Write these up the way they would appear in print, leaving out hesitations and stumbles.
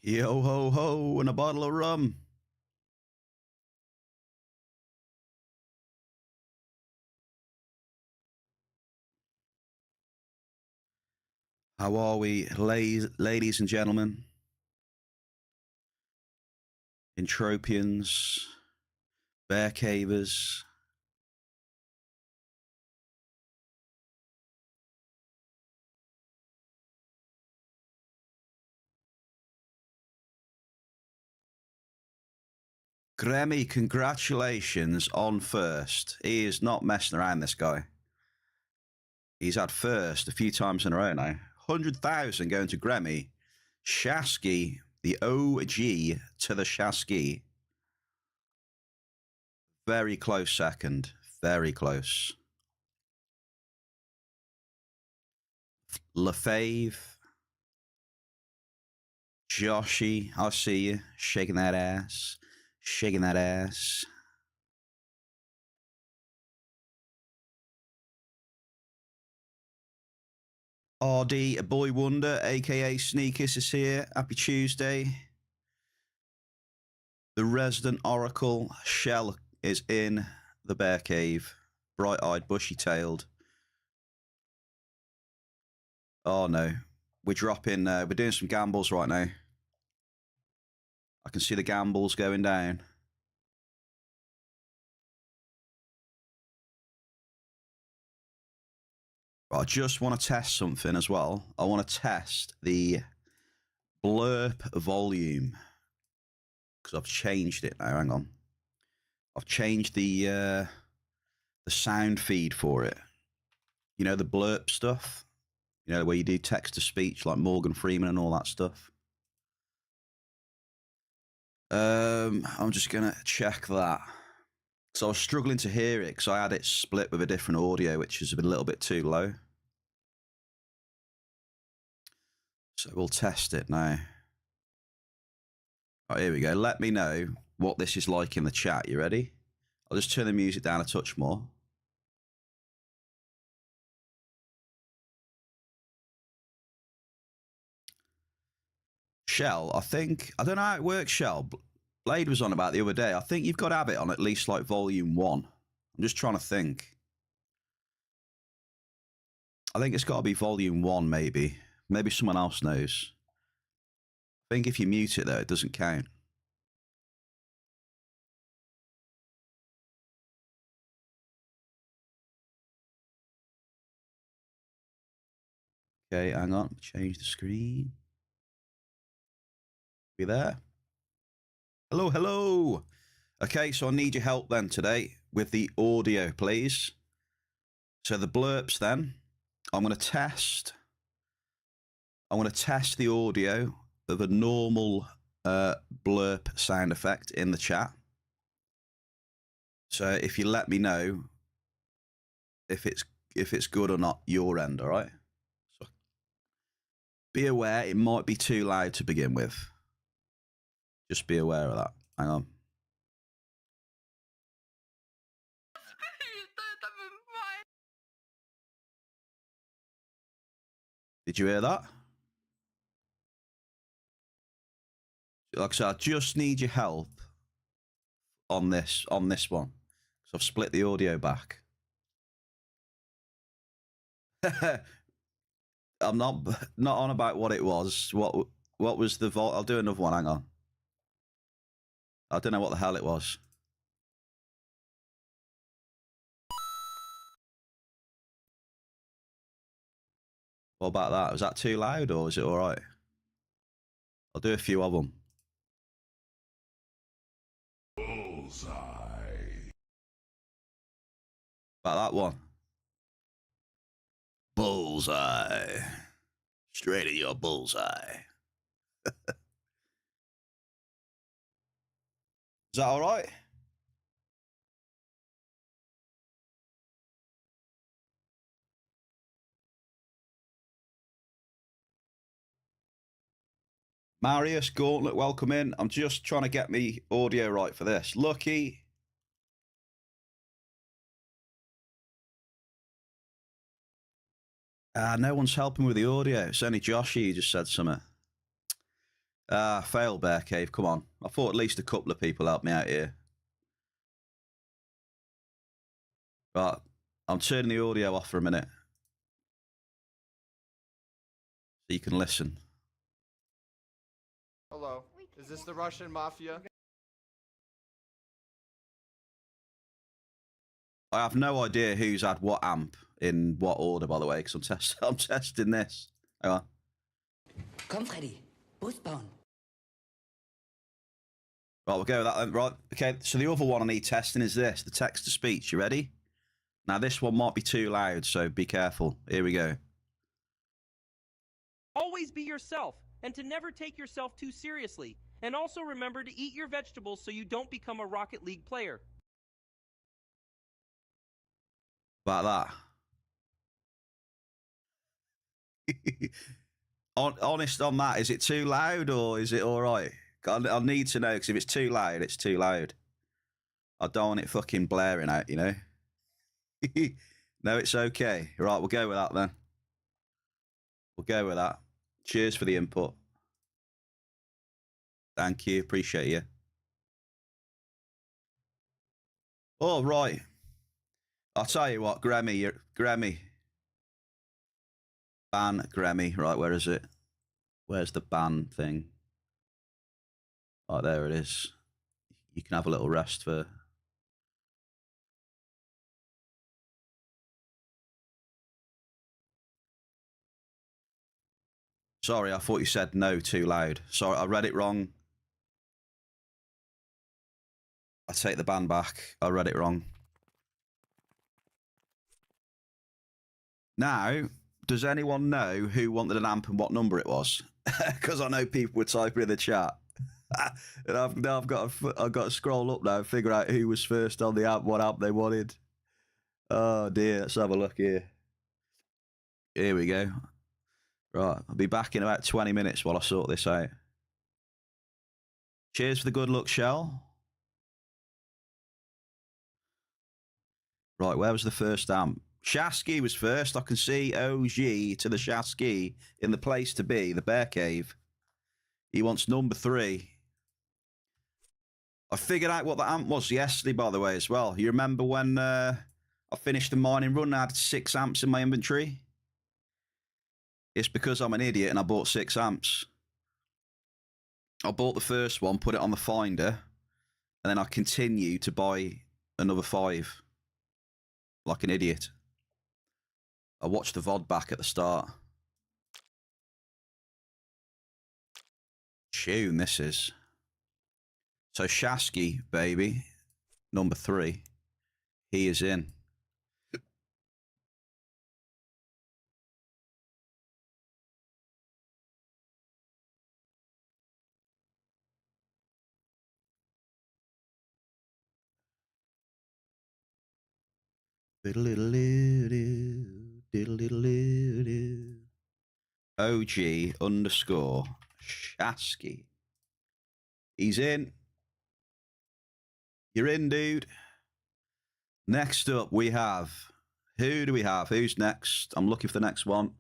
Yo ho ho and a bottle of rum. How are we, ladies and gentlemen? Entropians, bear cavers. Grammy, congratulations on first. He is not messing around, this guy. He's had first a few times in a row now. 100,000 going to Grammy. Chewsdee, the OG to the Chewsdee. Very close second. Very close. LaFave. Joshy, I see you. Shaking that ass. Shaking that ass. RD, a boy wonder, aka Sneakers, is here. Happy Tuesday. The resident oracle, Shell, is in the bear cave. Bright-eyed, bushy-tailed. Oh no. We're dropping, we're doing some gambles right now. I can see the gambles going down. But I just want to test something as well. I want to test the blurb volume. Because I've changed it now, hang on. I've changed the sound feed for it. You know, the blurb stuff? You know, where you do text-to-speech like Morgan Freeman and all that stuff. I'm just going to check that. So I was struggling to hear it because I had it split with a different audio, which is a little bit too low. So we'll test it now. Right, here we go. Let me know what this is like in the chat. You ready? I'll just turn the music down a touch more. Shell, I don't know how it works, Shell. Blade was on about the other day. I think you've got to have it on at least like volume 1. I'm just trying to think. I think it's got to be volume 1, maybe. Maybe someone else knows. I think if you mute it, though, it doesn't count. Okay, hang on. Change the screen. Be there? Hello, hello. Okay, so I need your help then today with the audio, please. So the blurps then. I'm going to test the audio of a normal blurp sound effect in the chat. So if you let me know if it's good or not your end, all right? So be aware it might be too loud to begin with. Just be aware of that. Hang on. Did you hear that? Like I said, I just need your help on this one. So I've split the audio back. I'm not on about what it was. What was the vault? I'll do another one. Hang on. I don't know what the hell it was. What about that? Was that too loud or is it all right? I'll do a few of them. Bullseye. About that one. Bullseye. Straight in your bullseye. Is that all right? Marius Gauntlet, welcome in. I'm just trying to get me audio right for this. Lucky. No one's helping with the audio. It's only Joshy who just said something. Fail Bear Cave, come on. I thought at least a couple of people helped me out here. Right, I'm turning the audio off for a minute. So you can listen. Hello, is this the Russian Mafia? I have no idea who's had what amp in what order, by the way, because I'm testing this. Hang on. Komm, Freddy. Brustbauen. Right, we'll go with that then. Right, okay, so the other one I need testing is this, the text-to-speech. You ready? Now, this one might be too loud, so be careful. Here we go. Always be yourself, and to never take yourself too seriously. And also remember to eat your vegetables so you don't become a Rocket League player. About that. Honest on that, is it too loud or is it all right? I need to know, because if it's too loud, it's too loud. I don't want it fucking blaring out, you know? No, it's okay. Right, we'll go with that then. We'll go with that. Cheers for the input. Thank you. Appreciate you. All right. I'll tell you what, Grammy. Ban Grammy. Right, where is it? Where's the ban thing? Oh, there it is. You can have a little rest for... Sorry, I thought you said no too loud. Sorry, I read it wrong. I take the ban back. I read it wrong. Now, does anyone know who wanted an amp and what number it was? Because I know people were typing in the chat. And I've got to scroll up now and figure out who was first on the amp, what amp they wanted. Oh dear, let's have a look here. Here we go. Right, I'll be back in about 20 minutes while I sort this out. Cheers for the good luck, Shell. Right, where was the first amp? Chewsdee was first. I can see OG to the Chewsdee in the place to be, the Bear Cave. He wants number 3. I figured out what the amp was yesterday, by the way, as well. You remember when I finished the mining run, I had 6 amps in my inventory? It's because I'm an idiot and I bought 6 amps. I bought the first one, put it on the finder, and then I continued to buy another 5. Like an idiot. I watched the VOD back at the start. Tune, this is. So Chewsdee, baby, number 3, he is in. OG underscore Chewsdee. He's in. You're in, dude. Next up, we have... Who do we have? Who's next? I'm looking for the next one.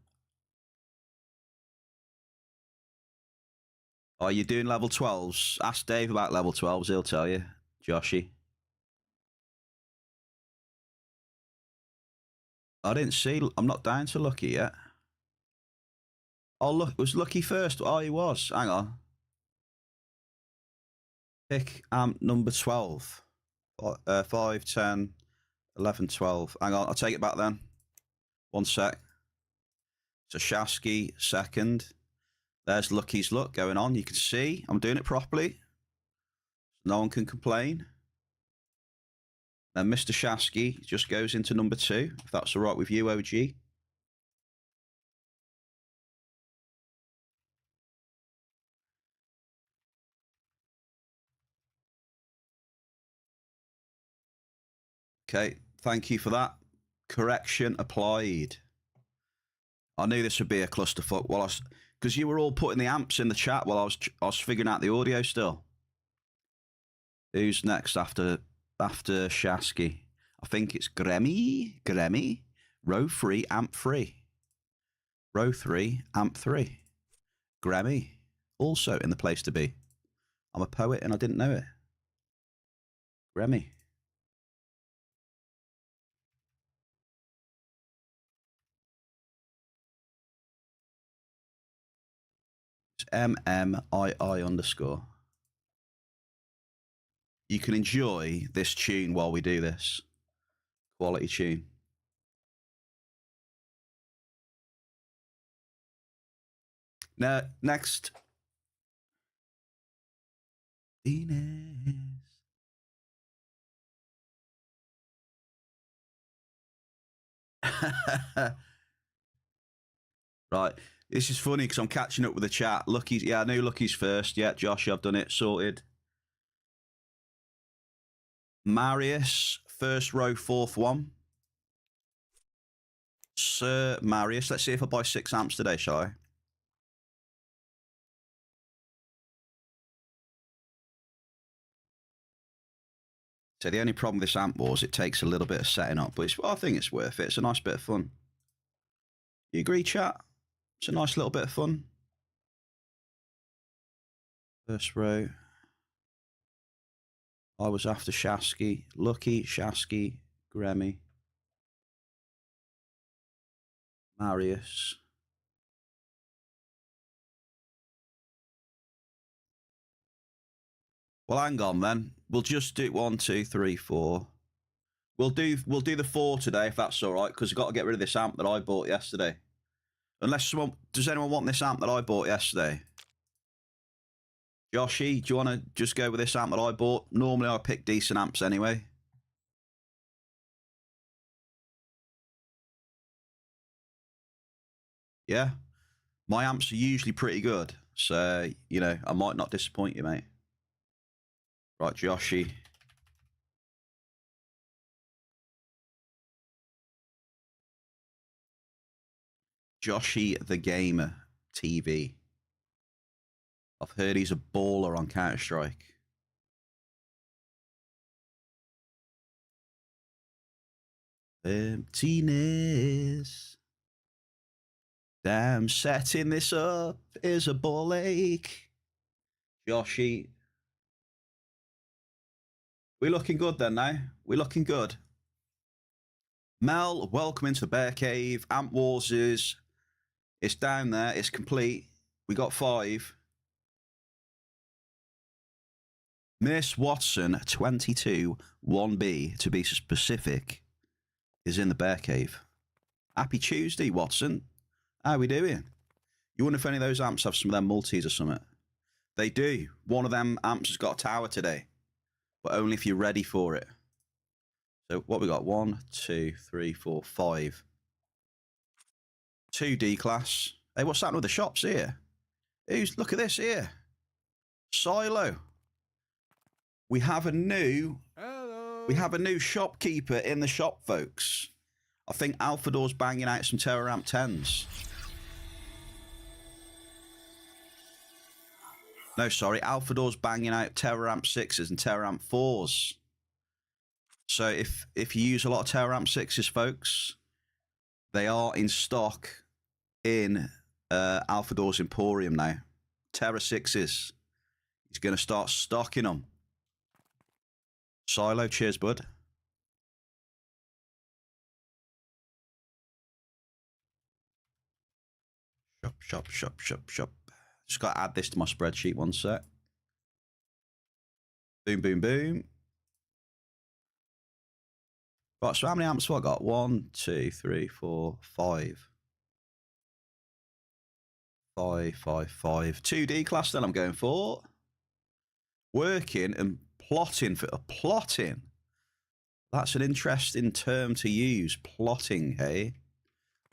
Are you doing level 12s? Ask Dave about level 12s. He'll tell you. Joshy. I didn't see... I'm not down to Lucky yet. Oh, look. Was Lucky first? Oh, he was. Hang on. Pick amp number 12. 5, 10, 11, 12. Hang on. I'll take it back then. One sec. So Chewsdee second. There's Lucky's luck going on. You can see I'm doing it properly. No one can complain. Then Mr. Chewsdee just goes into number 2, if that's all right with you, OG. Okay, thank you for that. Correction applied. I knew this would be a clusterfuck while because you were all putting the amps in the chat while I was figuring out the audio still. Who's next after Chewsdee? I think it's Gremmy. Row 3, amp 3. Row 3, amp 3. Gremmy. also in the place to be. I'm a poet and I didn't know it. Remy. It's MMII_. You can enjoy this tune while we do this. Quality tune. Now, next. Venus. Right. This is funny because I'm catching up with the chat. Lucky's, yeah, I knew Lucky's first. Yeah, Josh, I've done it. Sorted. Marius, first row, fourth one. Sir Marius, let's see if I buy 6 amps today, shall I? So the only problem with this amp was it takes a little bit of setting up, but I think it's worth it. It's a nice bit of fun. You agree, chat? It's a nice little bit of fun. First row. I was after Shasky. Lucky, Shasky, Grammy. Marius. Well, hang on then. We'll just do 1, 2, 3, 4. We'll do the 4 today if that's all right, because I've got to get rid of this amp that I bought yesterday. Unless someone, does anyone want this amp that I bought yesterday? Joshy, do you want to just go with this amp that I bought? Normally I pick decent amps anyway. Yeah? My amps are usually pretty good. So, you know, I might not disappoint you, mate. Right, Joshy. Joshy the Gamer TV. I've heard he's a baller on Counter-Strike. Emptiness. Damn, setting this up is a ball ache. Joshy. We're looking good then now. We're looking good. Mel, welcome into the Bear Cave. Amp Wars is... It's down there. It's complete. We got 5. Miss Watson, 22, 1B, to be specific, is in the Bear Cave. Happy Tuesday, Watson. How we doing? You wonder if any of those amps have some of them multis or something? They do. One of them amps has got a tower today, but only if you're ready for it. So what we got? 1, 2, 3, 4, 5. 2 D-class. Hey, what's happening with the shops here? Look at this here. Silo. We have a new shopkeeper in the shop, folks. I think Alphador's banging out some TerraAmp 10s. No, sorry, Alphador's banging out TerraAmp 6s and TerraAmp 4s. So if you use a lot of TerraAmp 6s, folks, they are in stock in Alphador's Emporium now. Terra 6s. He's going to start stocking them. Silo, cheers, bud. Shop. Just got to add this to my spreadsheet, one sec. Boom, boom, boom. Right, so how many amps have I got? 1, 2, 3, 4, 5. 5. 2 D-class then I'm going for. Working and plotting for plotting. That's an interesting term to use. Plotting, hey?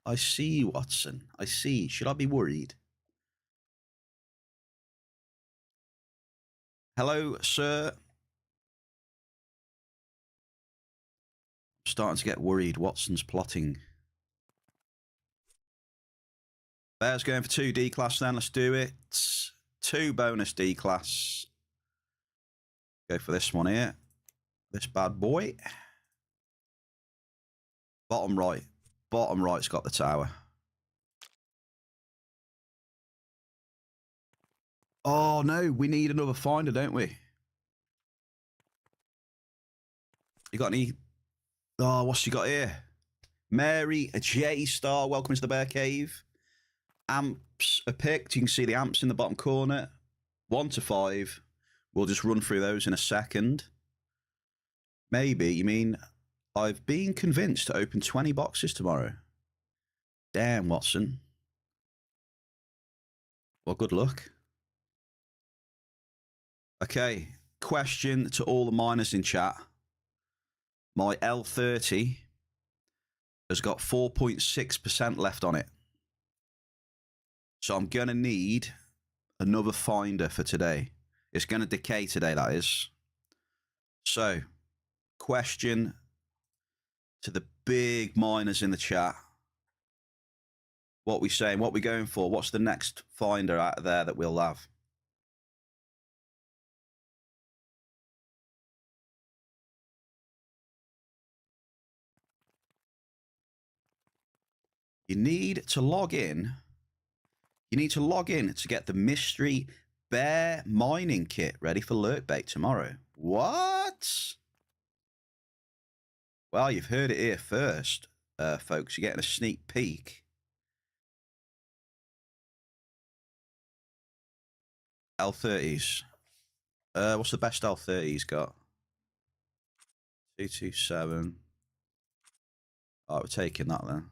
I see, Watson. I see. Should I be worried? Hello, sir. I'm starting to get worried. Watson's plotting. Bear's going for 2 D-class then. Let's do it. 2 bonus D-class. Go for this one here. This bad boy. Bottom right. Bottom right's got the tower. Oh, no. We need another finder, don't we? You got any... Oh, what's she got here? Mary, a J Star. Welcome to the Bear Cave. Amps are picked. You can see the amps in the bottom corner. 1 to 5. We'll just run through those in a second. Maybe. You mean I've been convinced to open 20 boxes tomorrow. Damn, Watson. Well, good luck. Okay. Question to all the miners in chat. My L30 has got 4.6% left on it. So I'm going to need another finder for today. It's going to decay today, that is. So, question to the big miners in the chat. What we saying? What we going for? What's the next finder out there that we'll have? You need to log in. You need to log in to get the mystery bear mining kit ready for lurk bait tomorrow. What? Well, you've heard it here first, folks. You're getting a sneak peek. L30s. What's the best L30s got? 227. Oh, we're taking that then.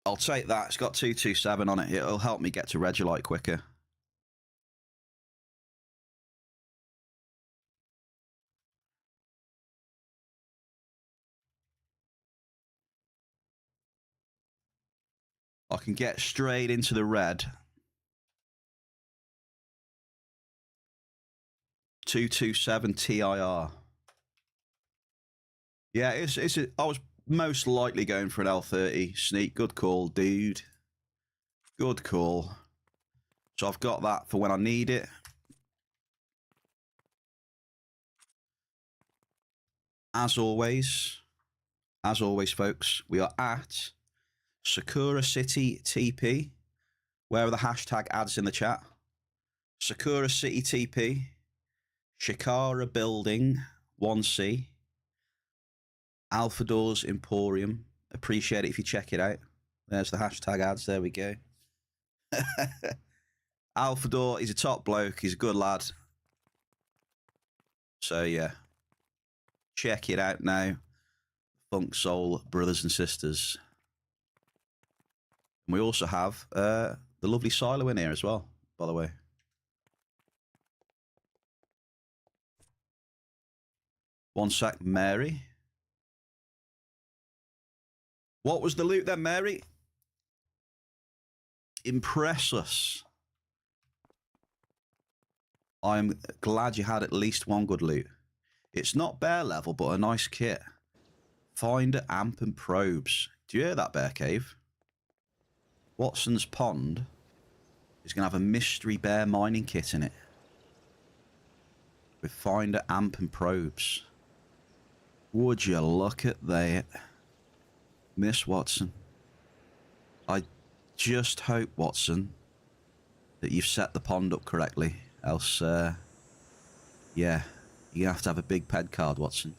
I'll take that. It's got 227 on it. It'll help me get to Regolite quicker. I can get straight into the red. 227 TIR. Yeah, I was most likely going for an L30. Sneak, good call, dude. Good call. So I've got that for when I need it. As always, folks, we are at Sakura City TP. Where are the hashtag ads in the chat? Sakura City TP. Shikara Building 1C. Alpha Doors Emporium. Appreciate it if you check it out. There's the hashtag ads. There we go. Alpha Door, he's a top bloke. He's a good lad. So, yeah. Check it out now. Funk Soul brothers and sisters. And we also have the lovely Silo in here as well, by the way. One sec, Mary. What was the loot then, Mary? Impress us. I'm glad you had at least one good loot. It's not bear level, but a nice kit. Finder, amp, and probes. Do you hear that, Bear Cave? Watson's Pond is going to have a mystery bear mining kit in it. With finder, amp, and probes. Would you look at that? Miss Watson. I just hope, Watson, that you've set the pond up correctly. Else, yeah, you're going to have a big ped card, Watson.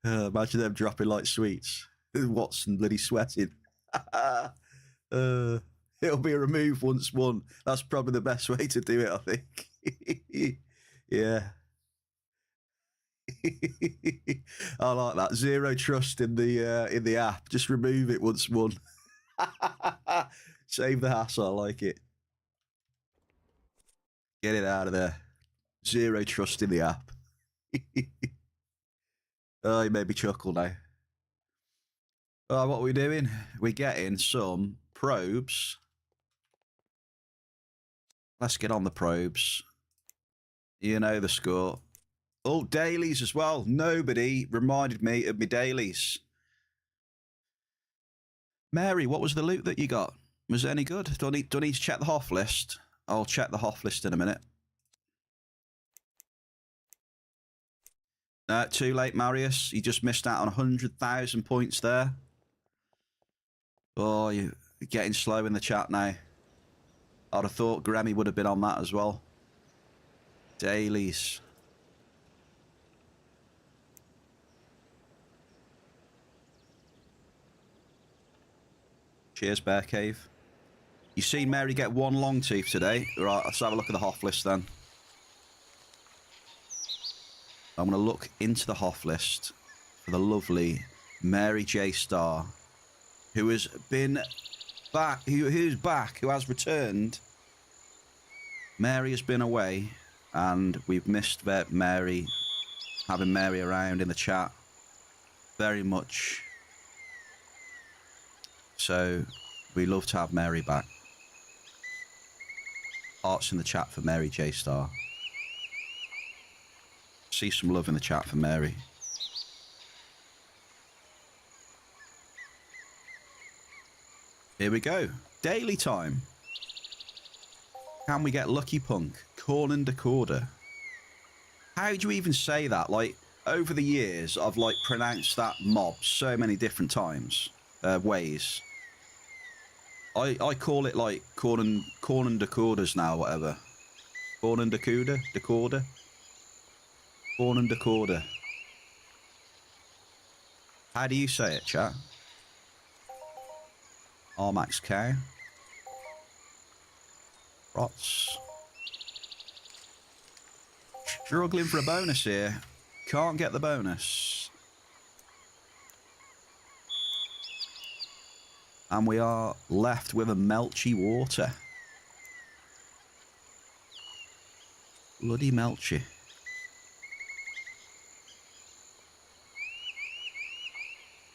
Imagine them dropping like sweets. Watson bloody sweating. It'll be a remove once won. That's probably the best way to do it, I think. Yeah. I like that. Zero trust in the app. Just remove it once won. Save the hassle. I like it. Get it out of there. Zero trust in the app. Oh, you made me chuckle now. Oh, what are we doing? We're getting some probes. Let's get on the probes. You know the score. Oh, dailies as well. Nobody reminded me of my dailies. Mary, what was the loot that you got? Was it any good? Do I need to check the HOF list? I'll check the HOF list in a minute. Too late, Marius. You just missed out on 100,000 points there. Oh, you're getting slow in the chat now. I'd have thought Grammy would have been on that as well. Dailies. Cheers, Bear Cave. You seen Mary get one long tooth today? Right, let's have a look at the Hoff list then. I'm going to look into the Hoff list for the lovely Mary J. Star, who has been back, who's back, who has returned. Mary has been away, and we've missed Mary, having Mary around in the chat very much. So we love to have Mary back. Hearts in the chat for Mary J. Star. See some love in the chat for Mary. Here we go. Daily time. Can we get Lucky Punk? Corn and Decorder. How do you even say that? Like, over the years, I've like pronounced that mob so many different times, ways. I call it like corn and decorders now, whatever. Corn and decorder. Corn and decorder. How do you say it, chat? Armax cow. Rots. Struggling for a bonus here. Can't get the bonus. And we are left with a Melchy water. Bloody Melchy.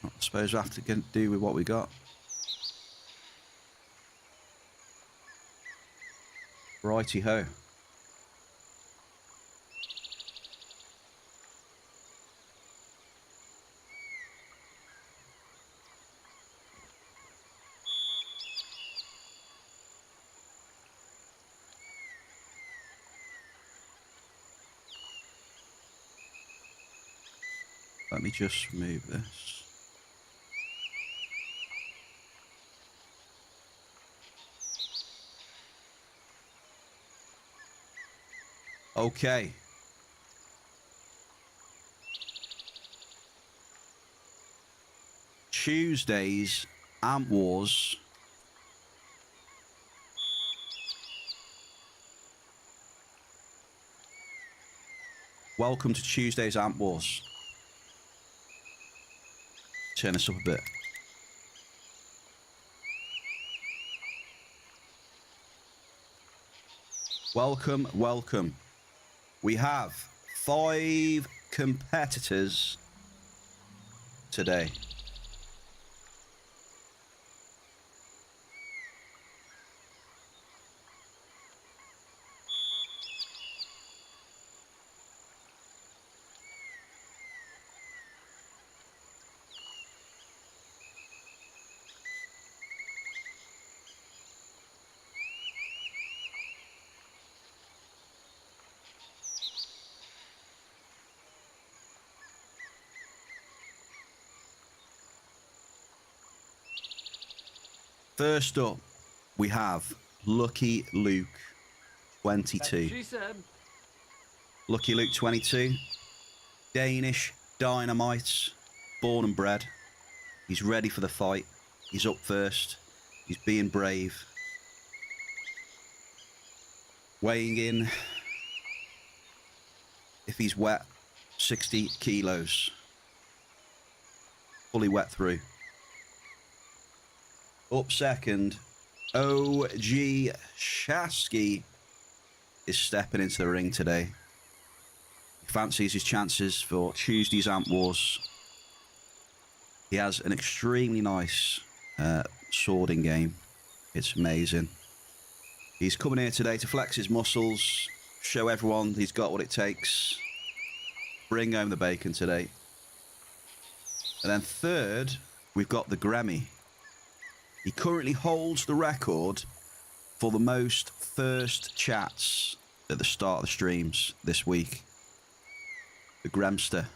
I suppose we have to do with what we got. Righty-ho. Let me just move this. Okay. Tuesday's Amp Wars. Welcome to Tuesday's Amp Wars. Turn this up a bit. Welcome, welcome. We have 5 competitors today. First up, we have Lucky Luke 22. She said. Lucky Luke 22. Danish dynamite, born and bred. He's ready for the fight. He's up first. He's being brave. Weighing in, if he's wet, 60 kilos. Fully wet through. Up second, OG Chewsdee is stepping into the ring today. He fancies his chances for Tuesday's Amp Wars. He has an extremely nice swording game. It's amazing. He's coming here today to flex his muscles, show everyone he's got what it takes, bring home the bacon today. And then third, we've got the Grammy. He currently holds the record for the most first chats at the start of the streams this week. the Gremster.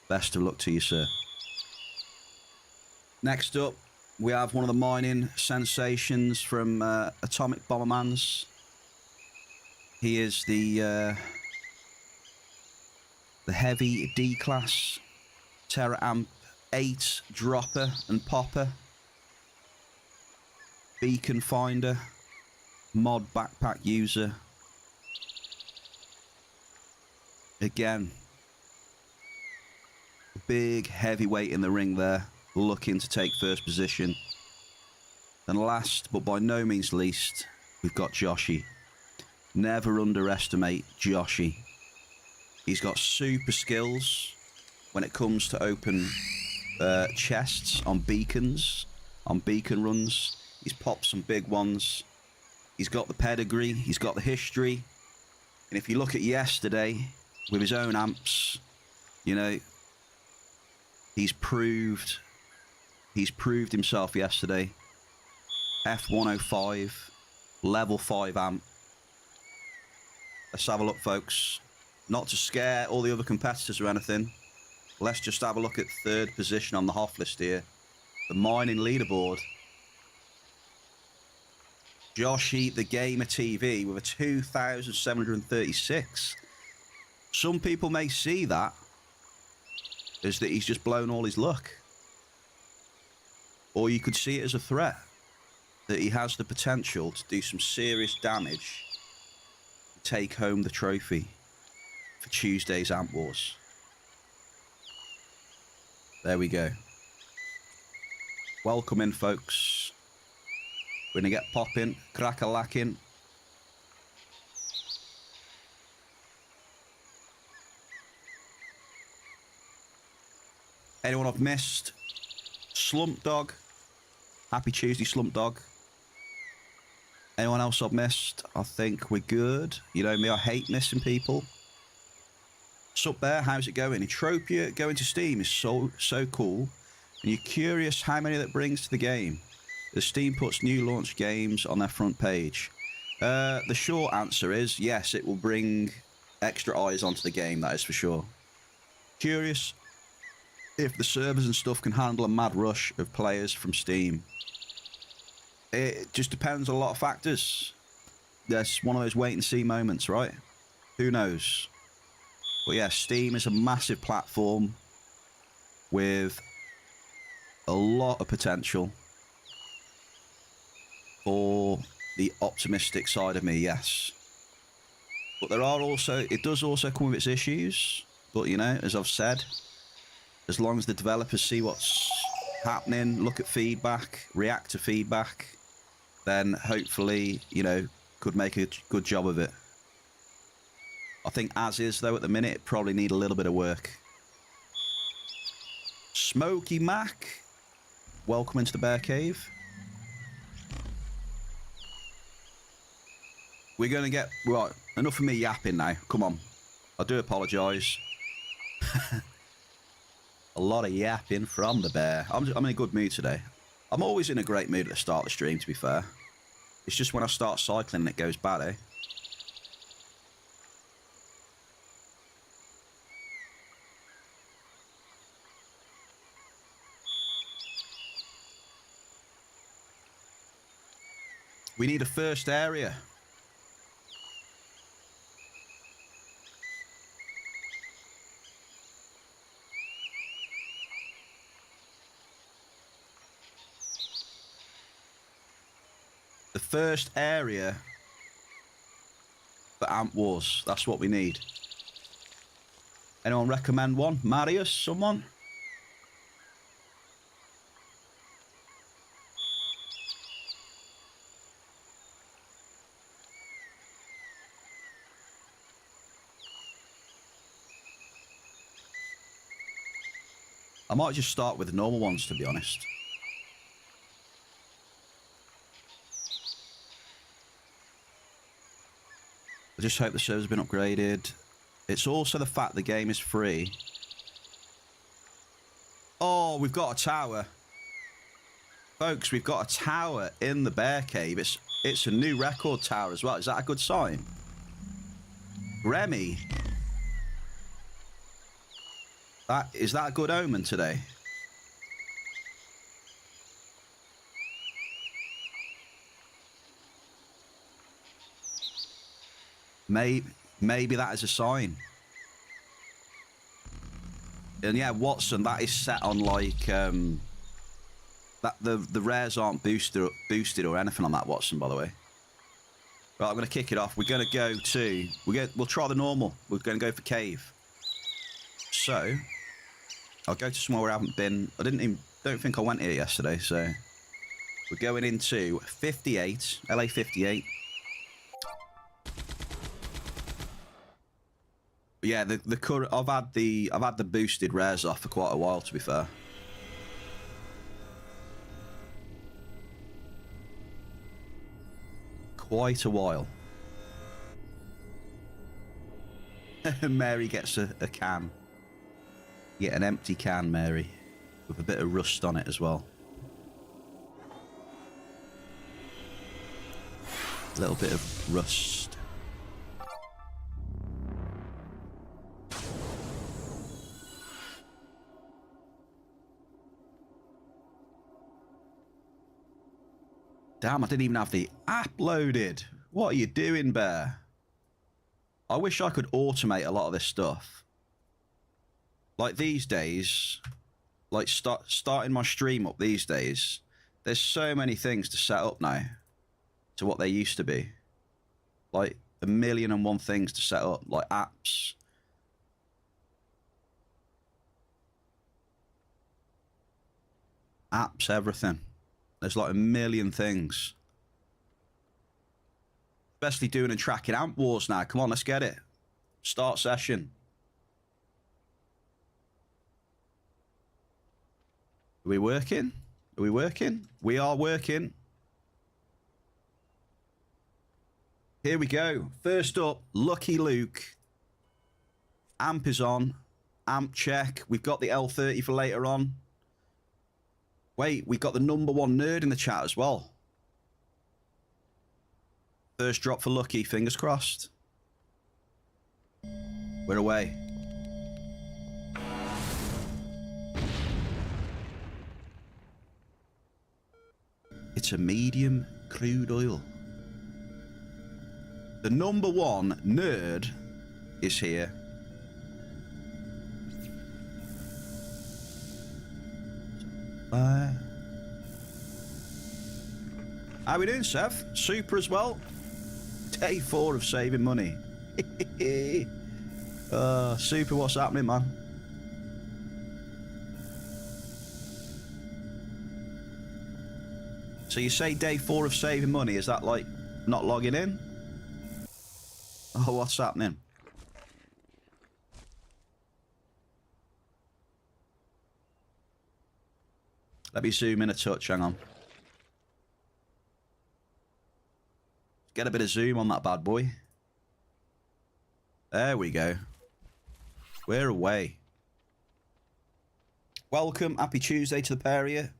Best of luck to you, sir. Next up, we have one of the mining sensations from Atomic Bombermans. He is the heavy D-class Terra Amp 8 dropper and popper. Beacon finder. Mod backpack user. Again, big heavyweight in the ring there, looking to take first position. And last, but by no means least, we've got Joshy. Never underestimate Joshy. He's got super skills when it comes to open chests on beacons, on beacon runs. He's popped some big ones. He's got the pedigree, he's got the history. And if you look at yesterday, with his own amps, you know, he's proved himself yesterday. F105, level 5 amp. Let's have a look, folks. Not to scare all the other competitors or anything. Let's just have a look at third position on the Hoff list here. The mining leaderboard. Joshy the Gamer TV with a 2,736. Some people may see that as that he's just blown all his luck. Or you could see it as a threat. That he has the potential to do some serious damage. And take home the trophy for Tuesday's Amp Wars. There we go. Welcome in, folks. We're going to get popping, crack-a-lacking. Anyone I've missed? Slump Dog. Happy Tuesday, Slump Dog. Anyone else I've missed? I think we're good. You know me, I hate missing people. Sup there, how's it going? Entropia going to Steam is so cool. And you're curious how many that brings to the game. The Steam puts new launch games on their front page. The short answer is yes, it will bring extra eyes onto the game, that is for sure. Curious if the servers and stuff can handle a mad rush of players from Steam. It just depends on a lot of factors. That's one of those wait and see moments, right? Who knows? But yeah, Steam is a massive platform with a lot of potential for the optimistic side of me, yes. But there are also, it does also come with its issues. But you know, as I've said, as long as the developers see what's happening, look at feedback, react to feedback, then hopefully, you know, could make a good job of it. I think as is, though, at the minute, it probably need a little bit of work. Smoky Mac, welcome into the Bear Cave. We're going to get... Right, enough of me yapping now. Come on. I do apologise. A lot of yapping from the bear. I'm in a good mood today. I'm always in a great mood at the start of the stream, to be fair. It's just when I start cycling and it goes bad, eh? We need a first area. The first area for Amp Wars. That's what we need. Anyone recommend one? Marius, someone? I might just start with the normal ones, to be honest. I just hope the server's been upgraded. It's also the fact the game is free. Oh, we've got a tower. Folks, we've got a tower in the Bear Cave. It's a new record tower as well. Is that a good sign? Remy. Is that a good omen today? Maybe that is a sign. And yeah, Watson, that is set on like that the rares aren't boosted or anything on that, Watson, by the way. Right, I'm gonna kick it off. We're gonna go to we'll try the normal. We're gonna go for cave. So I'll go to somewhere where I haven't been. Don't think I went here yesterday, so we're going into 58, LA 58. Yeah, the current I've had the boosted rares off for quite a while, to be fair. Quite a while. Mary gets a can. You get an empty can, Mary, with a bit of rust on it as well. A little bit of rust. Damn, I didn't even have the app loaded. What are you doing, Bear? I wish I could automate a lot of this stuff. Like these days, like starting my stream up these days, there's so many things to set up now to what they used to be. Like 1,000,001 things to set up, like apps. Apps, everything. There's like 1,000,000 things. Especially doing and tracking Amp Wars now. Come on, let's get it. Start session. Are we working? Are we working? We are working. Here we go. First up, Lucky Luke. Amp is on. Amp check. We've got the L30 for later on. Wait, we got the #1 nerd in the chat as well. First drop for Lucky, fingers crossed. We're away. It's a medium crude oil. The #1 nerd is here. How we doing, Sev? Super as well. Day 4 of saving money. Super, what's happening, man? So you say day 4 of saving money, is that like not logging in? Oh, what's happening? Let me zoom in a touch, hang on. Get a bit of zoom on that bad boy. There we go. We're away. Welcome, happy Tuesday to the pair of you.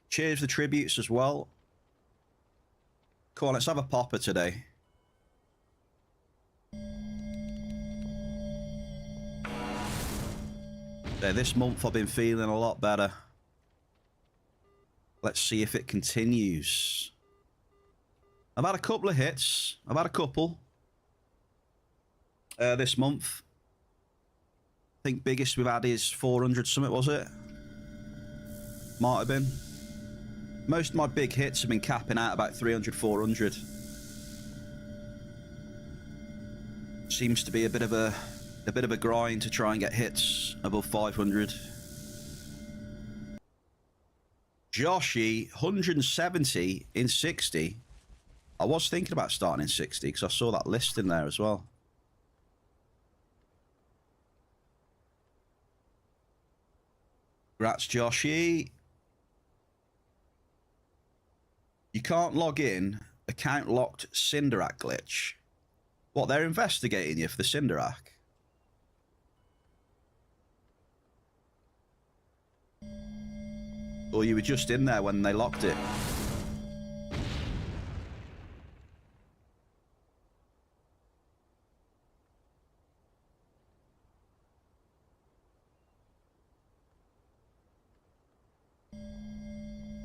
Cheers for the tributes as well. Come on, let's have a popper today. Yeah, this month I've been feeling a lot better. Let's see if it continues. I've had a couple of hits. I've had a couple. This month. I think biggest we've had is 400 something, was it? Might have been. Most of my big hits have been capping out about 300, 400. Seems to be a bit of a grind to try and get hits above 500. Joshy, 170 in 60. I was thinking about starting in 60 because I saw that list in there as well. Congrats, Joshy. You can't log in. Account locked Cinderac glitch. What, they're investigating you for the Cinderac? Or you were just in there when they locked it?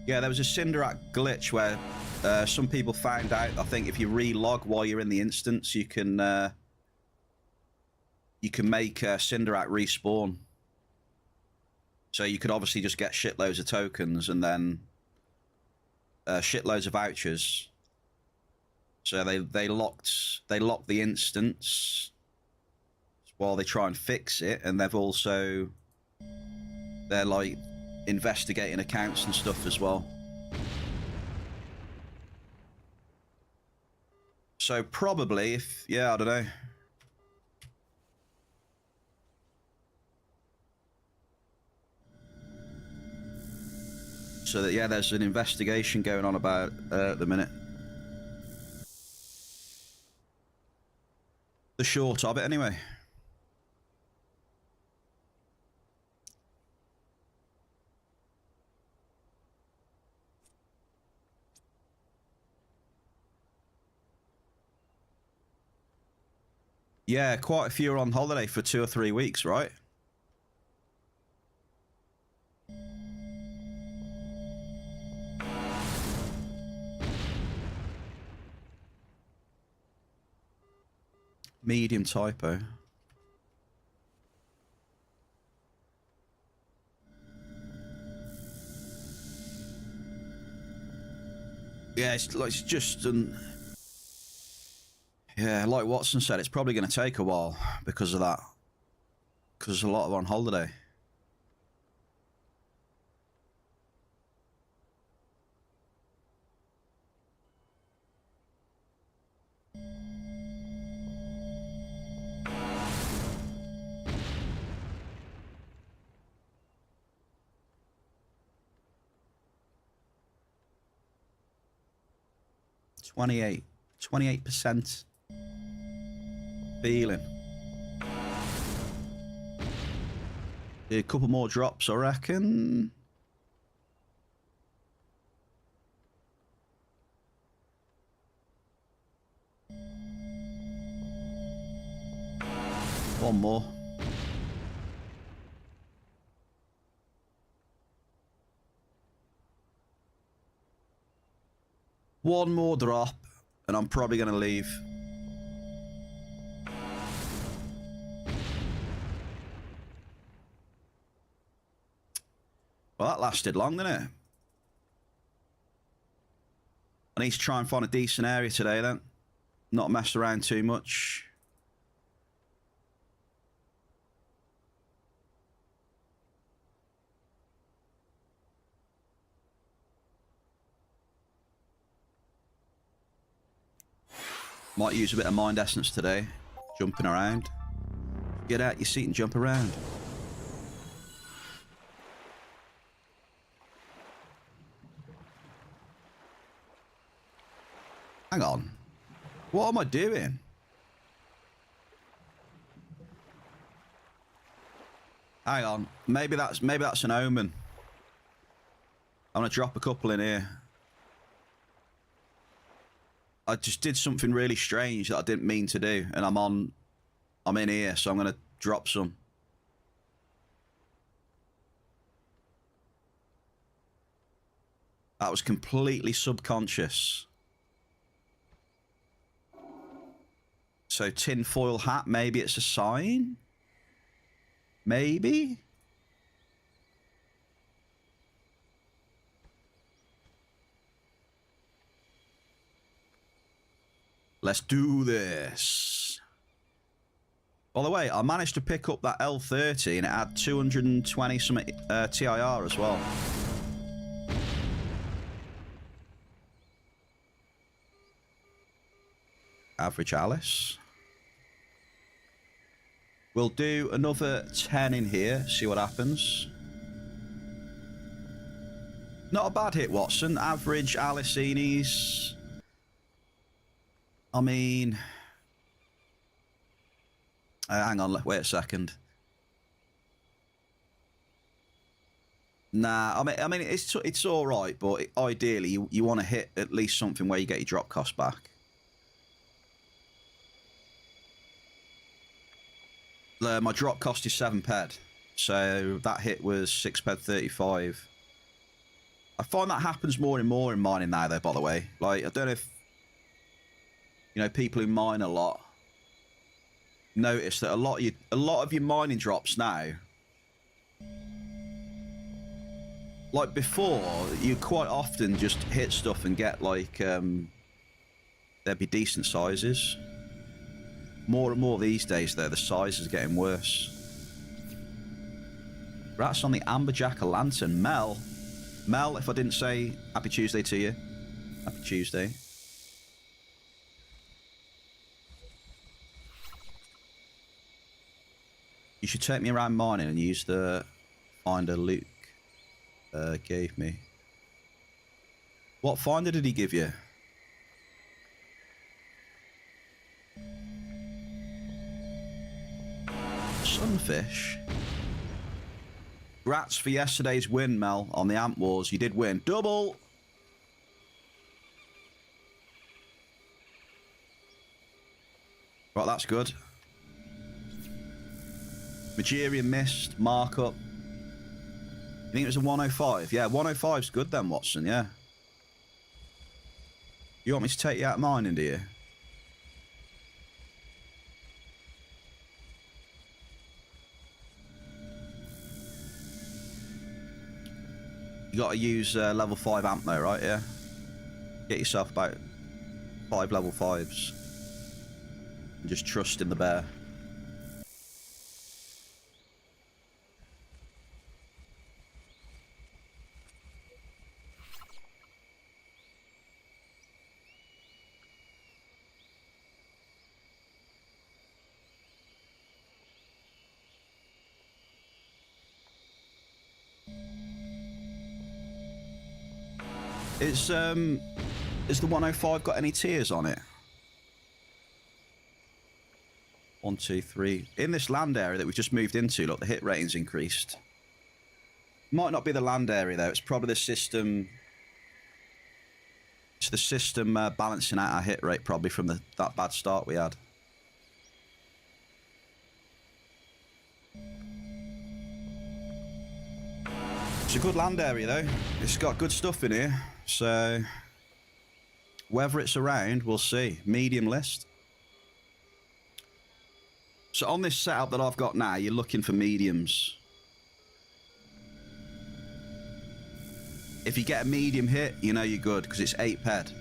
Yeah, there was a Cinderac glitch where some people found out, I think, if you relog while you're in the instance, you can make Cinderac respawn. So you could obviously just get shitloads of tokens and then shitloads of vouchers. So they locked the instance while they try and fix it, and they're like investigating accounts and stuff as well. So probably I don't know. So that, yeah, there's an investigation going on about at the minute. The short of it, anyway. Yeah, quite a few are on holiday for 2 or 3 weeks, right? Medium typo. Yeah, it's just yeah, like Watson said, it's probably going to take a while because of that. Because a lot are on holiday. $28, 28% feeling. A couple more drops, I reckon. One more. One more drop, and I'm probably going to leave. Well, that lasted long, didn't it? I need to try and find a decent area today, then. Not mess around too much. Might use a bit of mind essence today. Jumping around. Get out your seat and jump around. Hang on. What am I doing? Hang on. Maybe that's an omen. I'm gonna drop a couple in here. I just did something really strange that I didn't mean to do, and I'm in here, so I'm gonna drop some. That was completely subconscious. So tinfoil hat, maybe it's a sign? Maybe? Let's do this. By the way, I managed to pick up that L30 and it had 220 some TIR as well. Average Alice. We'll do another 10 in here, see what happens. Not a bad hit, Watson. Average Alicini's. I mean... hang on, wait a second. Nah, I mean it's all right, but ideally you want to hit at least something where you get your drop cost back. My drop cost is 7 ped, so that hit was 6 ped 35. I find that happens more and more in mining now, though, by the way. Like, I don't know if, you know, people who mine a lot notice that a lot of your mining drops now, like before, you quite often just hit stuff and get like, there'd be decent sizes. More and more these days, though, the size is getting worse. Rats on the Amber Jack-o'-lantern. Mel, if I didn't say Happy Tuesday to you. Happy Tuesday. You should take me around mining and use the finder Luke gave me. What finder did he give you? Sunfish. Congrats for yesterday's win, Mel, on the Amp Wars. You did win. Double! Right, that's good. Magirian missed. Markup. You think it was a 105? Yeah, 105's good then, Watson, yeah. You want me to take you out mining, do you? You got to use level 5 amp though, right? Yeah. Get yourself about 5 level 5s. And just trust in the bear. Is the 105 got any tiers on it? 1, 2, 3. In this land area that we've just moved into, look, the hit rating's increased. Might not be the land area though. It's probably the system. It's the system balancing out our hit rate probably from that bad start we had. It's a good land area though. It's got good stuff in here. So whether it's around, we'll see. Medium list. So on this setup that I've got now, you're looking for mediums. If you get a medium hit, you know you're good because it's 8 ped.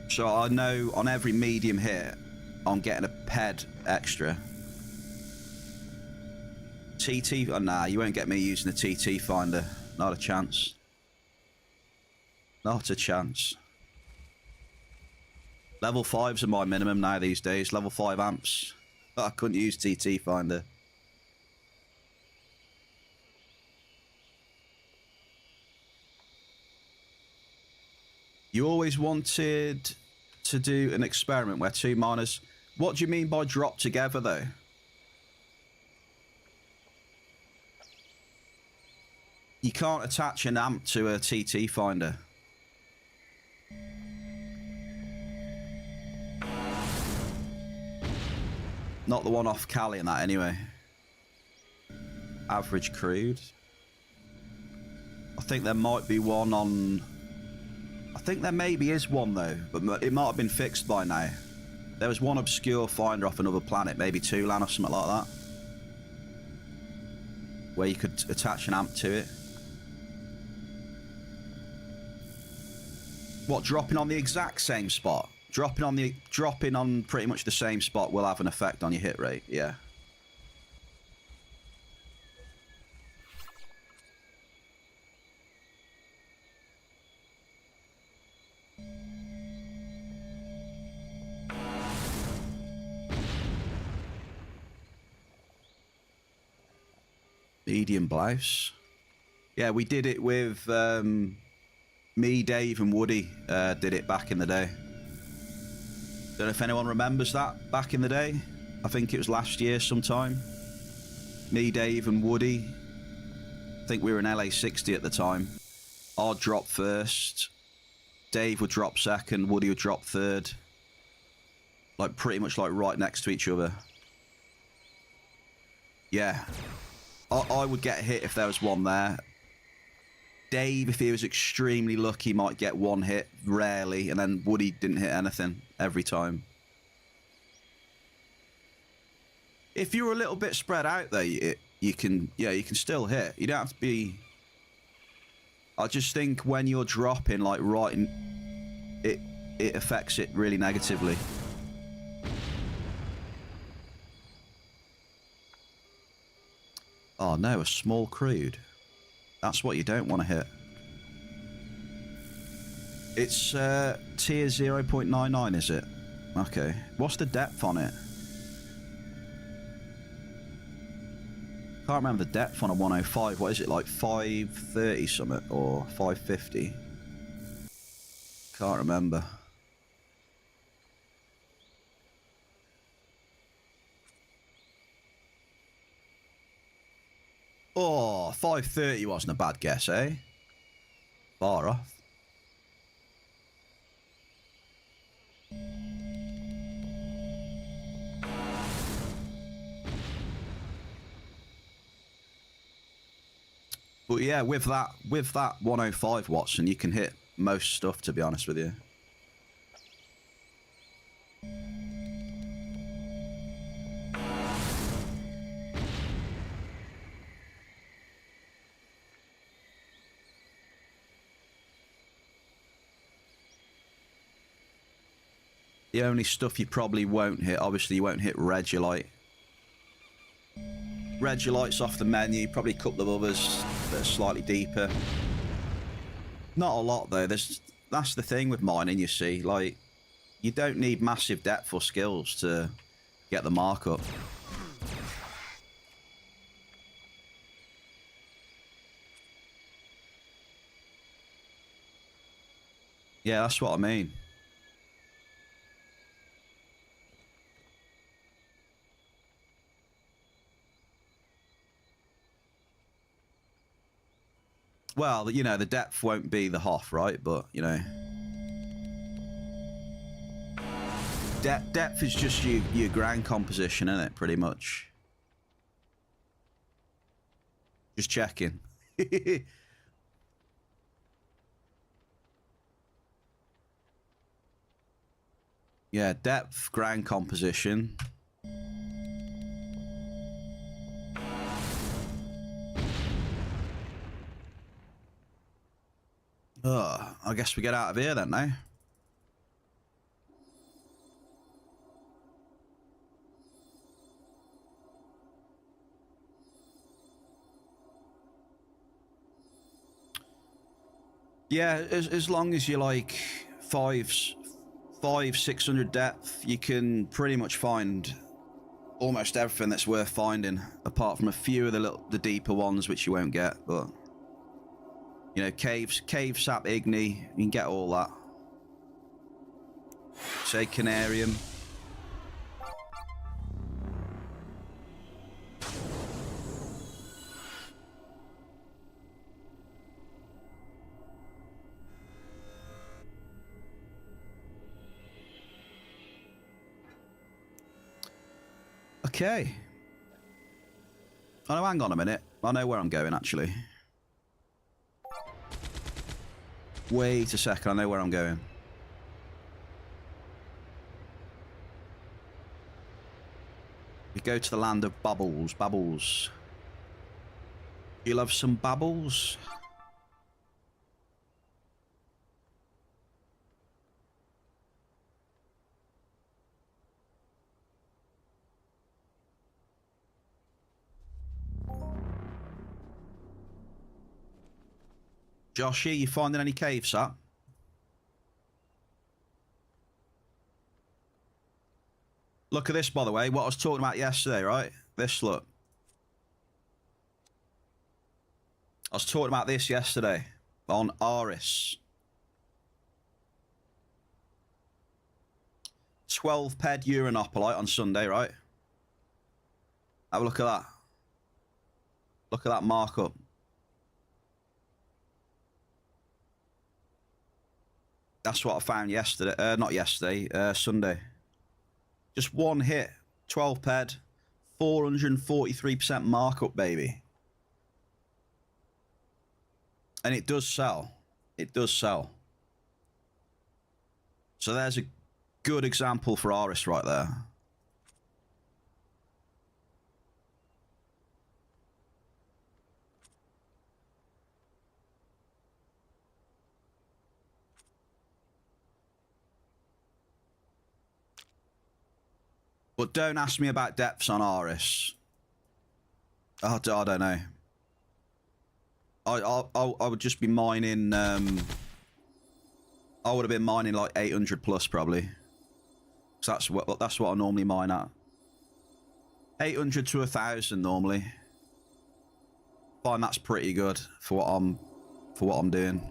So I know on every medium hit, I'm getting a ped extra. TT, oh, nah, you won't get me using a TT finder. Not a chance. Not a chance. Level 5s are my minimum now these days. Level 5 amps. I couldn't use TT finder. You always wanted to do an experiment where 2 miners... What do you mean by drop together, though? You can't attach an amp to a TT finder. Not the one off Cali and that, anyway. Average crude. I think there might be one on... I think there maybe is one, though, but it might have been fixed by now. There was one obscure finder off another planet, maybe Tulan or something like that, where you could attach an amp to it. What, dropping on the exact same spot? Dropping on pretty much the same spot will have an effect on your hit rate, yeah. Medium blouse. Yeah, we did it with me, Dave, and Woody. Did it back in the day. Don't know if anyone remembers that back in the day. I think it was last year sometime. Me, Dave, and Woody. I think we were in LA60 at the time. I'd drop first. Dave would drop second. Woody would drop third. Like, pretty much, like, right next to each other. Yeah. I would get hit if there was one there. Dave, if he was extremely lucky, might get one hit, rarely, and then Woody didn't hit anything every time. If you're a little bit spread out, though, you can still hit. You don't have to be... I just think when you're dropping, like, right in... It affects it really negatively. Oh, no, a small crude. That's what you don't want to hit. It's tier 0.99, is it? Okay. What's the depth on it? Can't remember the depth on a 105. What is it, like 530 something or 550? Can't remember. Oh, 530 wasn't a bad guess, eh? Far off. But yeah, with that 105 Watson, you can hit most stuff, to be honest with you. The only stuff you probably won't hit, obviously you won't hit Regolite. Regolite's off the menu, probably a couple of others that are slightly deeper. Not a lot though, that's the thing with mining, you see. Like, you don't need massive depth or skills to get the mark up. Yeah, that's what I mean. Well, you know, the depth won't be the Hoff, right? But, you know... Depth is just your ground composition, isn't it? Pretty much. Just checking. Yeah, depth, ground composition... I guess we get out of here then, now. Yeah, as long as you're like 600 depth, you can pretty much find almost everything that's worth finding, apart from a few of the deeper ones which you won't get, but... You know, cave sap igni, you can get all that. Say canarium. Okay. Oh, no, hang on a minute. I know where I'm going, actually. Wait a second, I know where I'm going. We go to the land of bubbles. Bubbles. You love some bubbles? Joshy, you finding any caves, sir? Look at this, by the way. What I was talking about yesterday, right? This, look. I was talking about this yesterday on Aris. 12 ped uranopolite on Sunday, right? Have a look at that. Look at that markup. That's what I found yesterday. Not yesterday, Sunday. Just one hit, 12 ped, 443% markup, baby. And it does sell. It does sell. So there's a good example for Aris right there. But don't ask me about depths on Aris. I don't know. I would just be mining. I would have been mining like 800 plus probably. So that's what I normally mine at. 800 to 1,000 normally. Find that's pretty good for what I'm doing.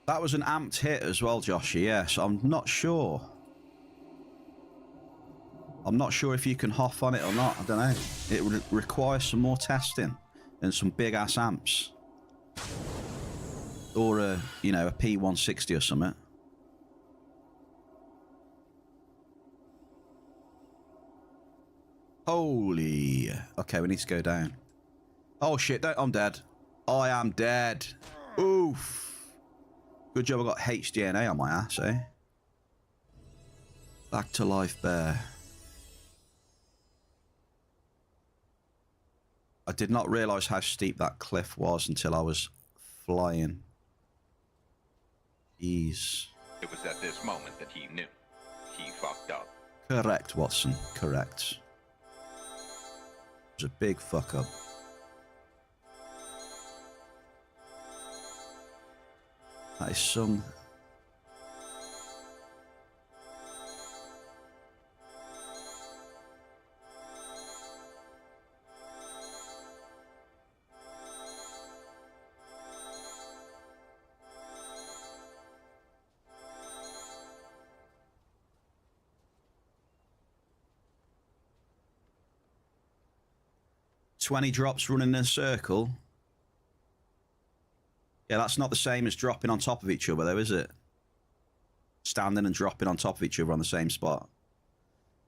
That was an amped hit as well, Joshy. Yes, I'm not sure. I'm not sure if you can hoff on it or not. I don't know. It would require some more testing and some big ass amps, or a a P160 or something. Holy. Okay, we need to go down. Oh shit! I'm dead. I am dead. Oof. Good job I got HDNA on my ass, eh? Back to life, bear. I did not realise how steep that cliff was until I was flying. Jeez. It was at this moment that he knew. He fucked up. Correct, Watson. Correct. It was a big fuck up. That is some... ...20 drops running in a circle. Yeah, that's not the same as dropping on top of each other, though, is it? Standing and dropping on top of each other on the same spot.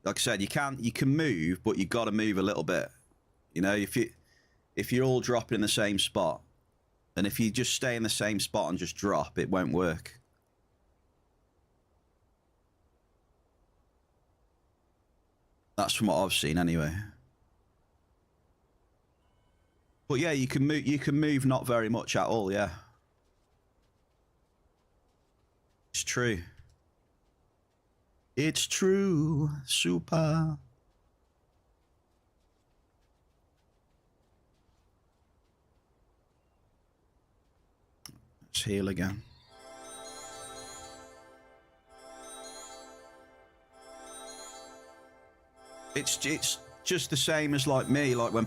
Like I said, you can move, but you got to move a little bit. You know, if you're all dropping in the same spot, and if you just stay in the same spot and just drop, it won't work. That's from what I've seen, anyway. But yeah, you can move. You can move not very much at all. Yeah. It's true. It's true, super. Let's heal again. It's just the same as like me, like when,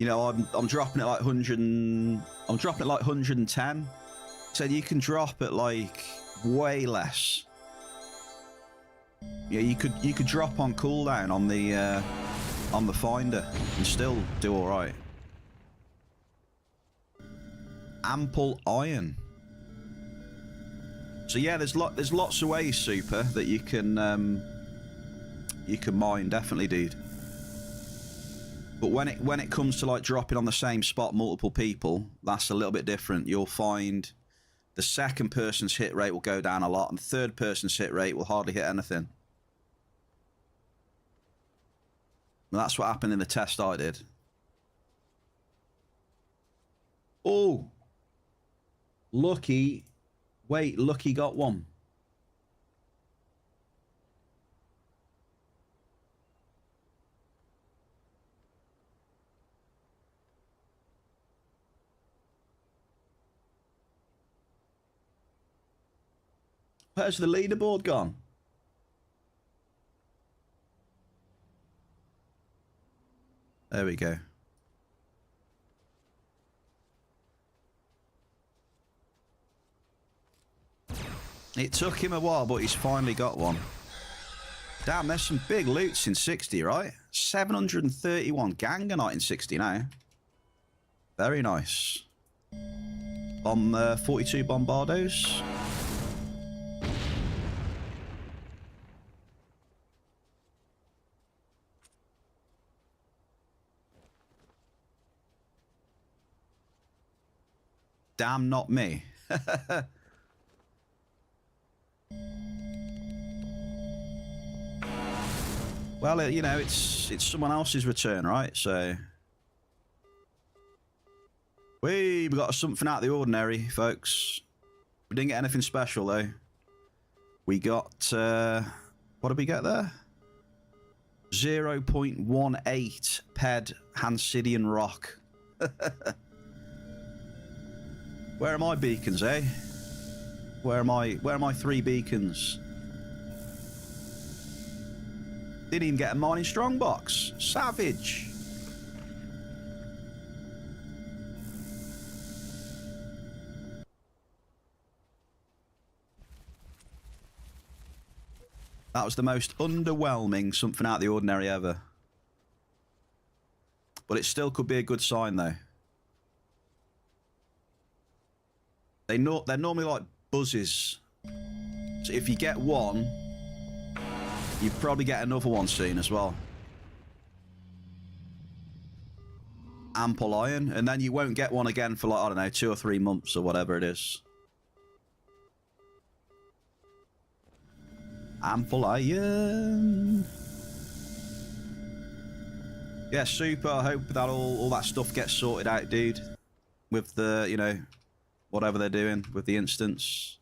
I'm dropping it like 100 and, I'm dropping it like 110. So you can drop it like way less. Yeah, you could drop on cooldown on the finder and still do all right. Ample iron. So yeah, there's lots of ways, super, that you can mine, definitely, dude. But when it comes to like dropping on the same spot multiple people, that's a little bit different. You'll find the second person's hit rate will go down a lot, and the third person's hit rate will hardly hit anything. And that's what happened in the test I did. Oh, Lucky. Wait, Lucky got one. Where's the leaderboard gone? There we go. It took him a while, but he's finally got one. Damn, there's some big loots in 60, right? 731 Ganganite in 60 now. Very nice. 42 Bombardos. Damn, not me. Well, you know, it's someone else's return, right? So we got something out of the ordinary, folks. We didn't get anything special though. We got what did we get there? 0.18 Ped Hansidian Rock. Where are my beacons, eh? Where are my 3 beacons? Didn't even get a mining strongbox. Savage. That was the most underwhelming something out of the ordinary ever. But it still could be a good sign though. They're normally like buzzes. So if you get one, you probably get another one soon as well. Ample iron, and then you won't get one again for like, I don't know, 2 or 3 months or whatever it is. Ample iron. Yeah, super. I hope that all that stuff gets sorted out, dude. With the, you know, whatever they're doing with the instance.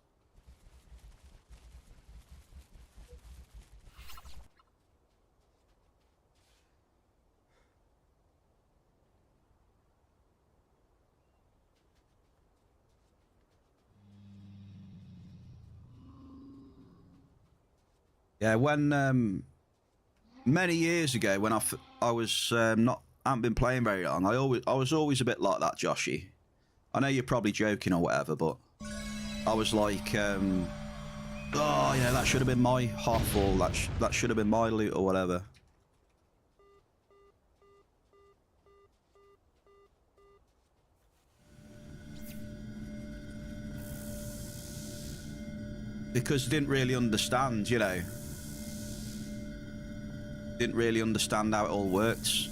Yeah, when many years ago, when I was haven't been playing very long, I was always a bit like that, Joshy. I know you're probably joking or whatever, but I was like, oh, yeah, that should have been my Hoff, or that should have been my loot or whatever. Because I didn't really understand, you know. Didn't really understand how it all works.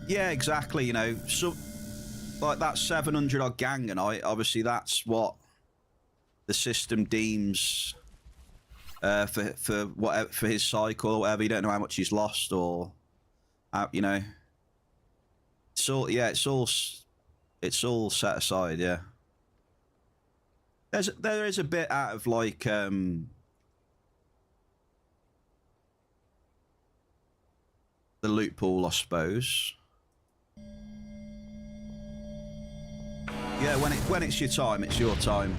Yeah, exactly, you know. So, like that 700 odd Ganganite, obviously that's what the system deems for whatever, for his cycle or whatever. You don't know how much he's lost or how, you know. It's all, yeah, it's all set aside, yeah. There is a bit out of like the loot pool, I suppose. Yeah, when it's your time, it's your time.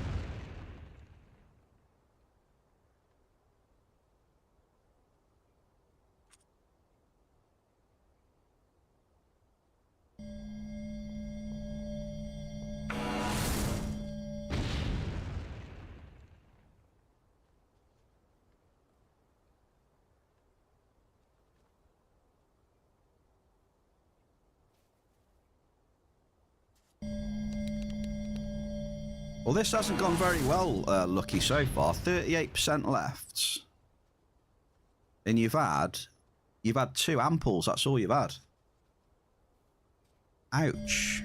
Well, this hasn't gone very well, Lucky, so far. 38% left. And you've had 2 amples. That's all you've had. Ouch.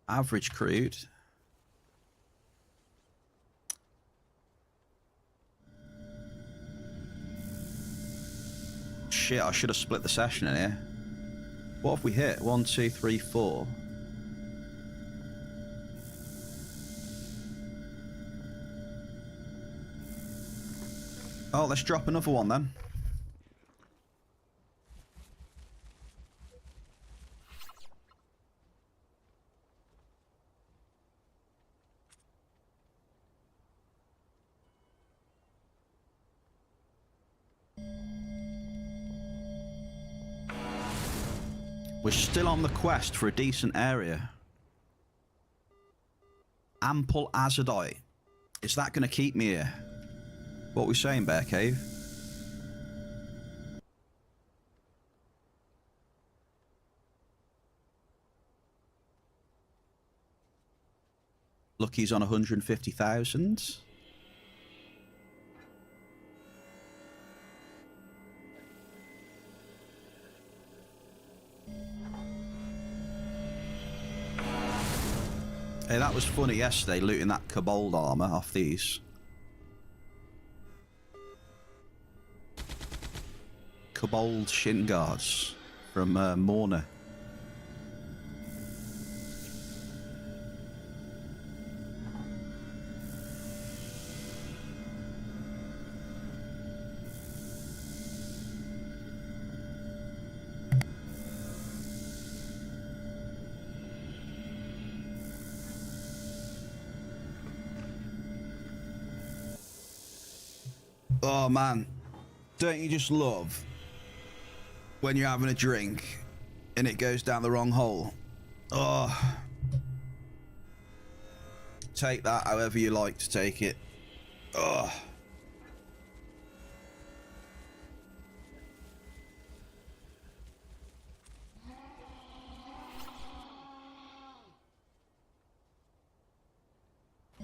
Average crude. Shit, I should have split the session in here. What have we hit? 1, 2, 3, 4. Oh, let's drop another one then. We're still on the quest for a decent area. Ample azadite. Is that going to keep me here? What are we saying, Bear Cave? Lucky's on 150,000. Hey, that was funny yesterday, looting that kobold armor off these. Kobold shin guards from Morna. Oh man, don't you just love when you're having a drink and it goes down the wrong hole? Oh, take that however you like to take it. Oh.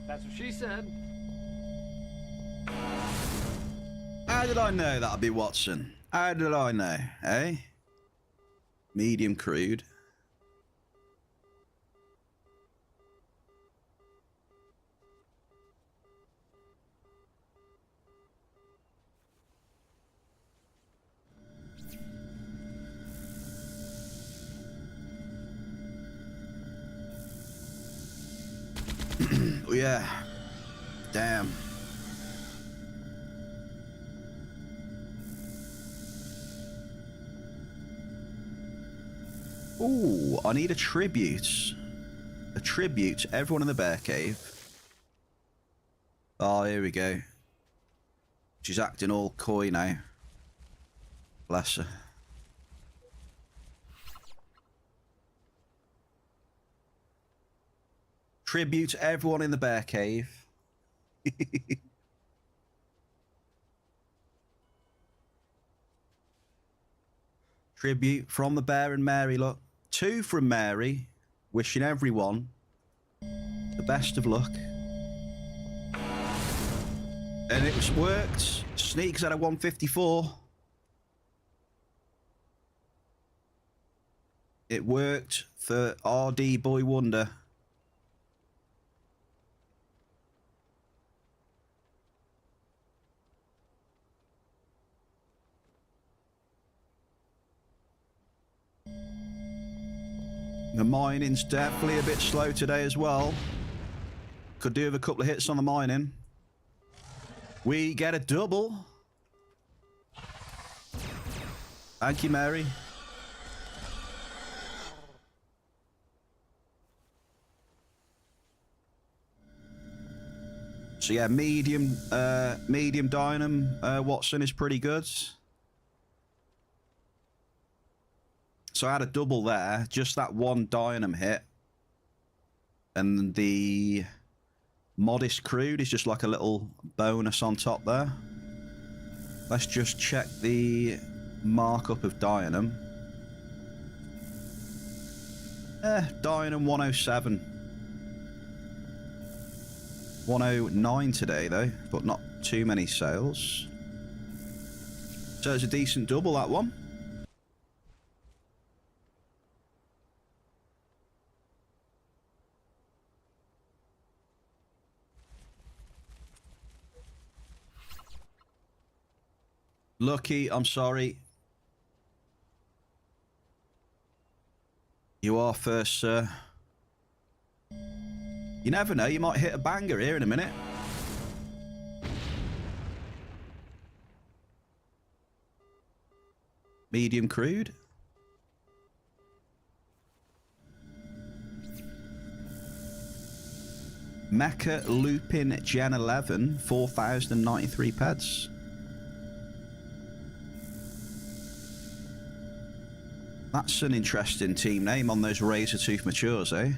That's what she said. How did I know that'd be Watson? How did I know, eh? Medium crude. Yeah. Damn. Ooh, I need a tribute. A tribute to everyone in the bear cave. Oh, here we go. She's acting all coy now. Bless her. Tribute to everyone in the bear cave. Tribute from the bear and Mary. Look, 2 from Mary, wishing everyone the best of luck. And it was worked. Sneaks at a 154. It worked for RD Boy Wonder. The mining's definitely a bit slow today as well. Could do with a couple of hits on the mining. We get a double. Thank you, Mary. So yeah, medium dynam Watson is pretty good. So I had a double there, just that one dynam hit. And the modest crude is just like a little bonus on top there. Let's just check the markup of dynam. Dynam 107. 109 today though, but not too many sales. So it's a decent double, that one. Lucky, I'm sorry. You are first, sir. You never know, you might hit a banger here in a minute. Medium crude. Mecha Lupin Gen 11, 4,093 peds. That's an interesting team name on those razor tooth matures, eh?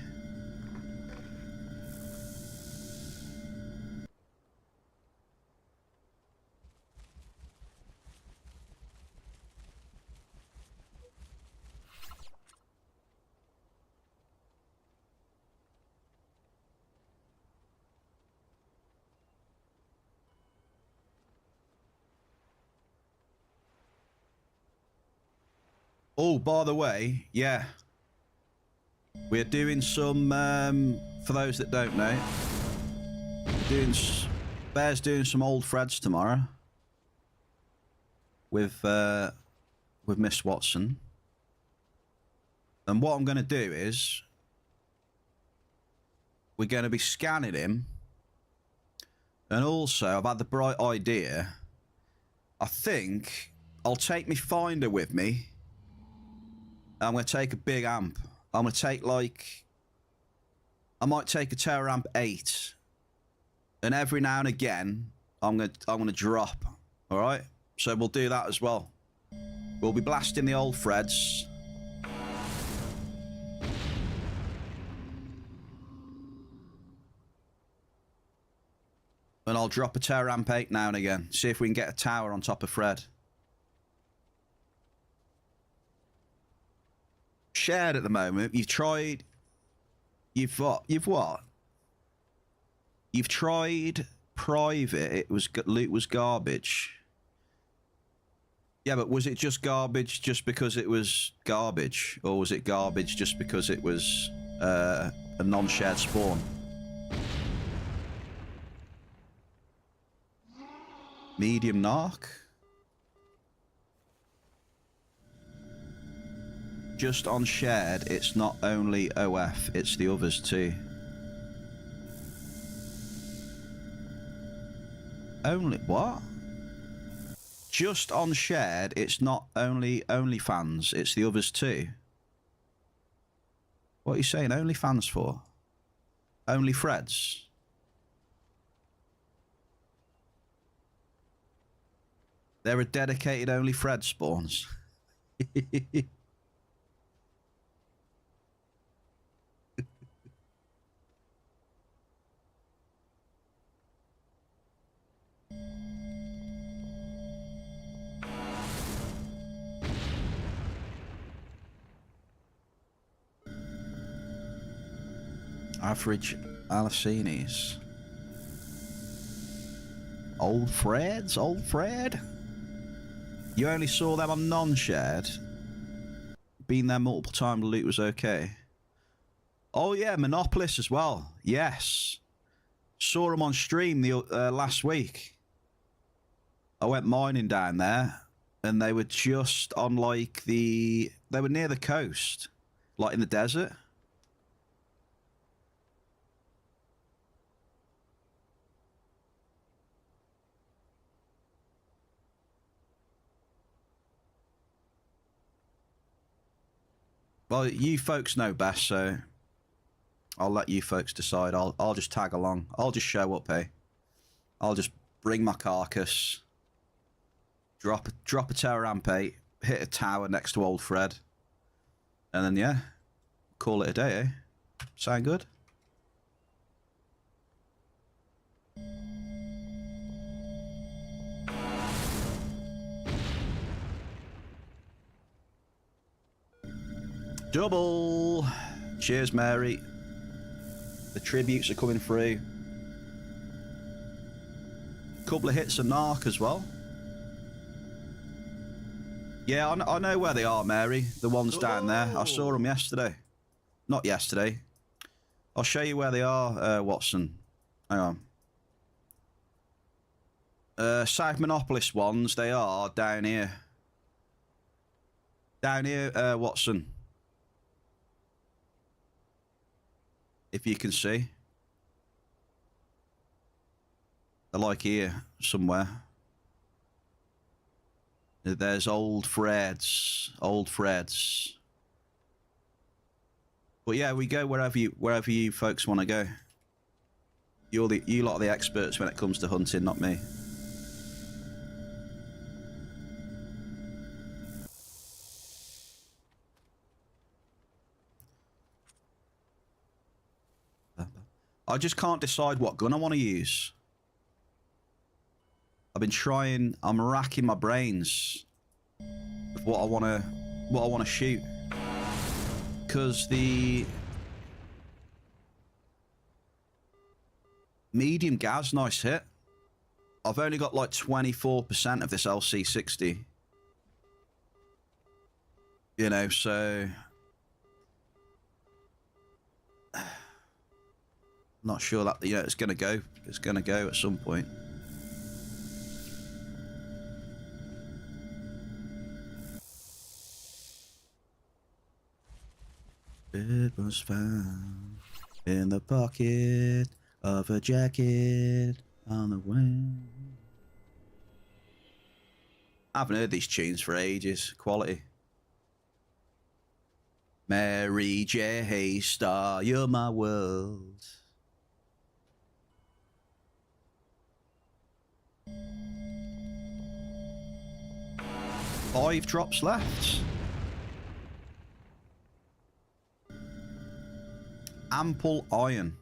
Oh, by the way, yeah. We're doing some, for those that don't know, Bear's doing some old Freds tomorrow with Miss Watson. And what I'm going to do is we're going to be scanning him. And also, I've had the bright idea. I think I'll take my finder with me. I'm going to take a big amp. I'm going to take I might take a Terror Amp 8. And every now and again, I'm going to drop. All right? So we'll do that as well. We'll be blasting the old Freds. And I'll drop a Terror Amp 8 now and again. See if we can get a tower on top of Fred. Shared at the moment. You've tried. You've what? You've tried private. Loot was garbage. Yeah, but was it just garbage just because it was garbage, or was it garbage just because it was a non-shared spawn? Medium narc. Just on shared, it's not only OF, it's the others too. Only what? Just on shared, it's not only OnlyFans, it's the others too. What are you saying OnlyFans for? Only Freds? There are dedicated only Fred spawns. Average Alicinis. Old Freds, old Fred. You only saw them on non-shared. Been there multiple times, the loot was okay. Oh yeah, Monopolis as well. Yes. Saw them on stream last week. I went mining down there, and they were just on they were near the coast, like in the desert. Well, you folks know best, so I'll let you folks decide. I'll just tag along. I'll just show up, eh? I'll just bring my carcass, drop a Terror Amp 8, hit a tower next to old Fred, and then yeah, call it a day, eh? Sound good? Double! Cheers, Mary. The tributes are coming through. Couple of hits of Narc as well. Yeah, I know where they are, Mary. The ones down there. I saw them yesterday. Not yesterday. I'll show you where they are, Watson. Hang on. South Monopolis ones, they are down here. Down here, Watson. If you can see. They're like here, somewhere. There's old Freds. Old Freds. But yeah, we go wherever you folks want to go. You lot are the experts when it comes to hunting, not me. I just can't decide what gun I want to use. I've been trying. I'm racking my brains with what I want to shoot. Because the medium gas, nice hit. I've only got like 24% of this LC60. You know, so... Not sure that, you know, it's going to go. It's going to go at some point. It was found in the pocket of a jacket on the wind. I haven't heard these tunes for ages. Quality. Mary J. Star, you're my world. Five drops left. Ample iron.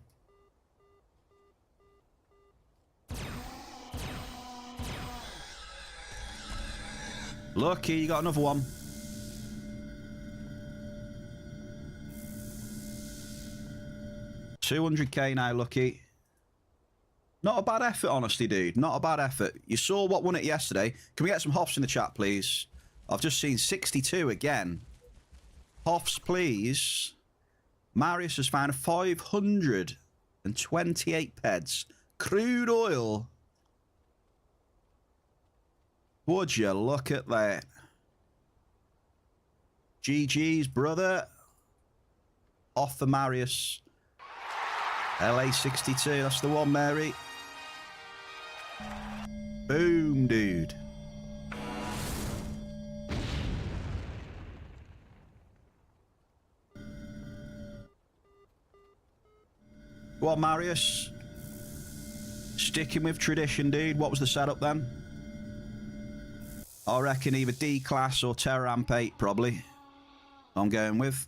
Lucky, you got another one. $200k now, Lucky. Not a bad effort, honestly, dude. Not a bad effort. You saw what won it yesterday. Can we get some Hoffs in the chat, please? I've just seen 62 again. Hoffs, please. Marius has found 528 peds. Crude oil. Would you look at that? GG's, brother. Off the Marius. LA62, that's the one, Mary. Boom, dude. Go on, Marius. Sticking with tradition, dude. What was the setup then? I reckon either D-Class or Terramp 8, probably. I'm going with.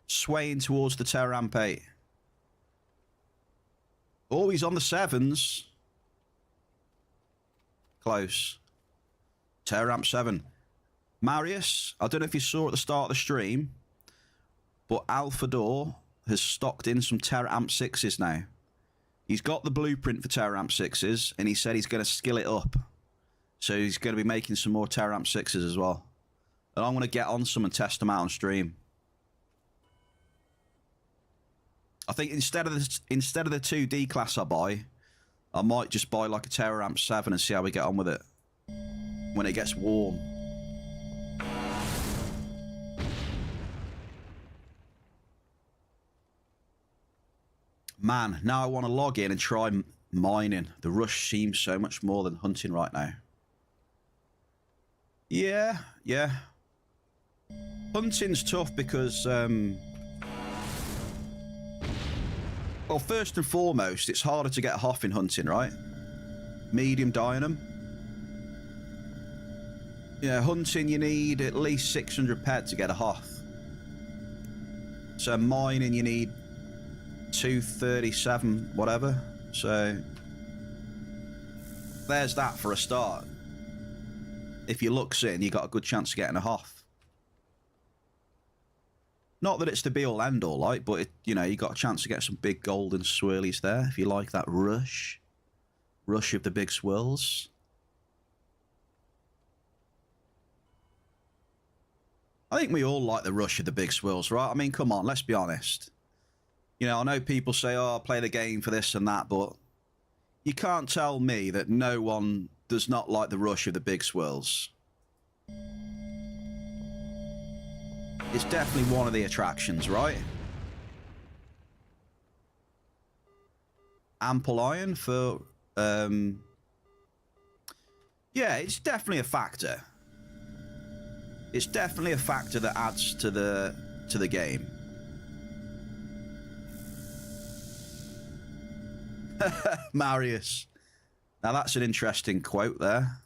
Swaying towards the Terramp 8. Oh, he's on the 7s. Close. Terramp 7. Marius, I don't know if you saw at the start of the stream, but Alphador has stocked in some Terramp 6s now. He's got the blueprint for Terramp 6s, and he said he's going to skill it up. So he's going to be making some more Terramp 6s as well. And I'm going to get on some and test them out on stream. I think instead of the 2 D-Class I buy, I might just buy like a Terramp 7 and see how we get on with it when it gets warm. Man, now I want to log in and try mining. The rush seems so much more than hunting right now. Yeah. Hunting's tough because, well, first and foremost, it's harder to get a Hoff in hunting, right? Medium dynam. Yeah, hunting, you need at least 600 pet to get a Hoff. So mining, you need 237, whatever. So there's that for a start. If your luck's in, you got a good chance of getting a Hoff. Not that it's the be-all end-all, like, but, it, you know, you got a chance to get some big golden swirlies there, if you like that rush. Rush of the big swirls. I think we all like the rush of the big swirls, right? I mean, come on, let's be honest. You know, I know people say, oh, I'll play the game for this and that, but you can't tell me that no one does not like the rush of the big swirls. It's definitely one of the attractions, right? Ample iron for... yeah, it's definitely a factor. It's definitely a factor that adds to the game. Marius. Now that's an interesting quote there.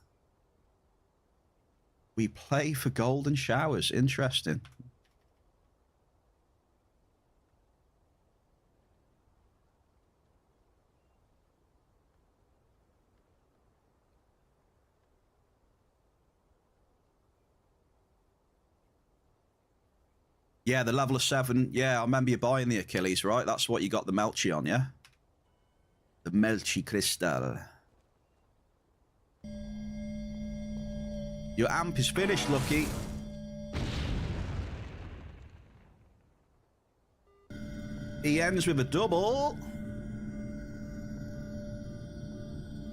We play for golden showers. Interesting. Yeah, the level of 7. Yeah, I remember you buying the Achilles, right? That's what you got the Melchi on, yeah? The Melchi Crystal. Your amp is finished, Lucky. He ends with a double.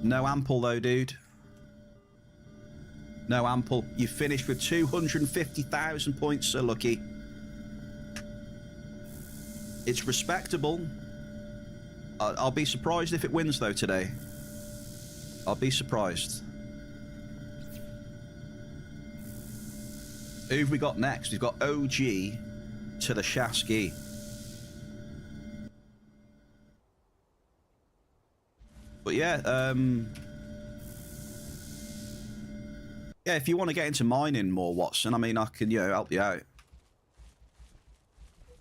No ample, though, dude. No ample. You finished with 250,000 points, Sir Lucky. It's respectable. I'll be surprised if it wins, though, today. I'll be surprised. Who have we got next? We've got OG to the Chewsdee. But yeah, yeah, if you want to get into mining more, Watson, I mean, I can, you know, help you out.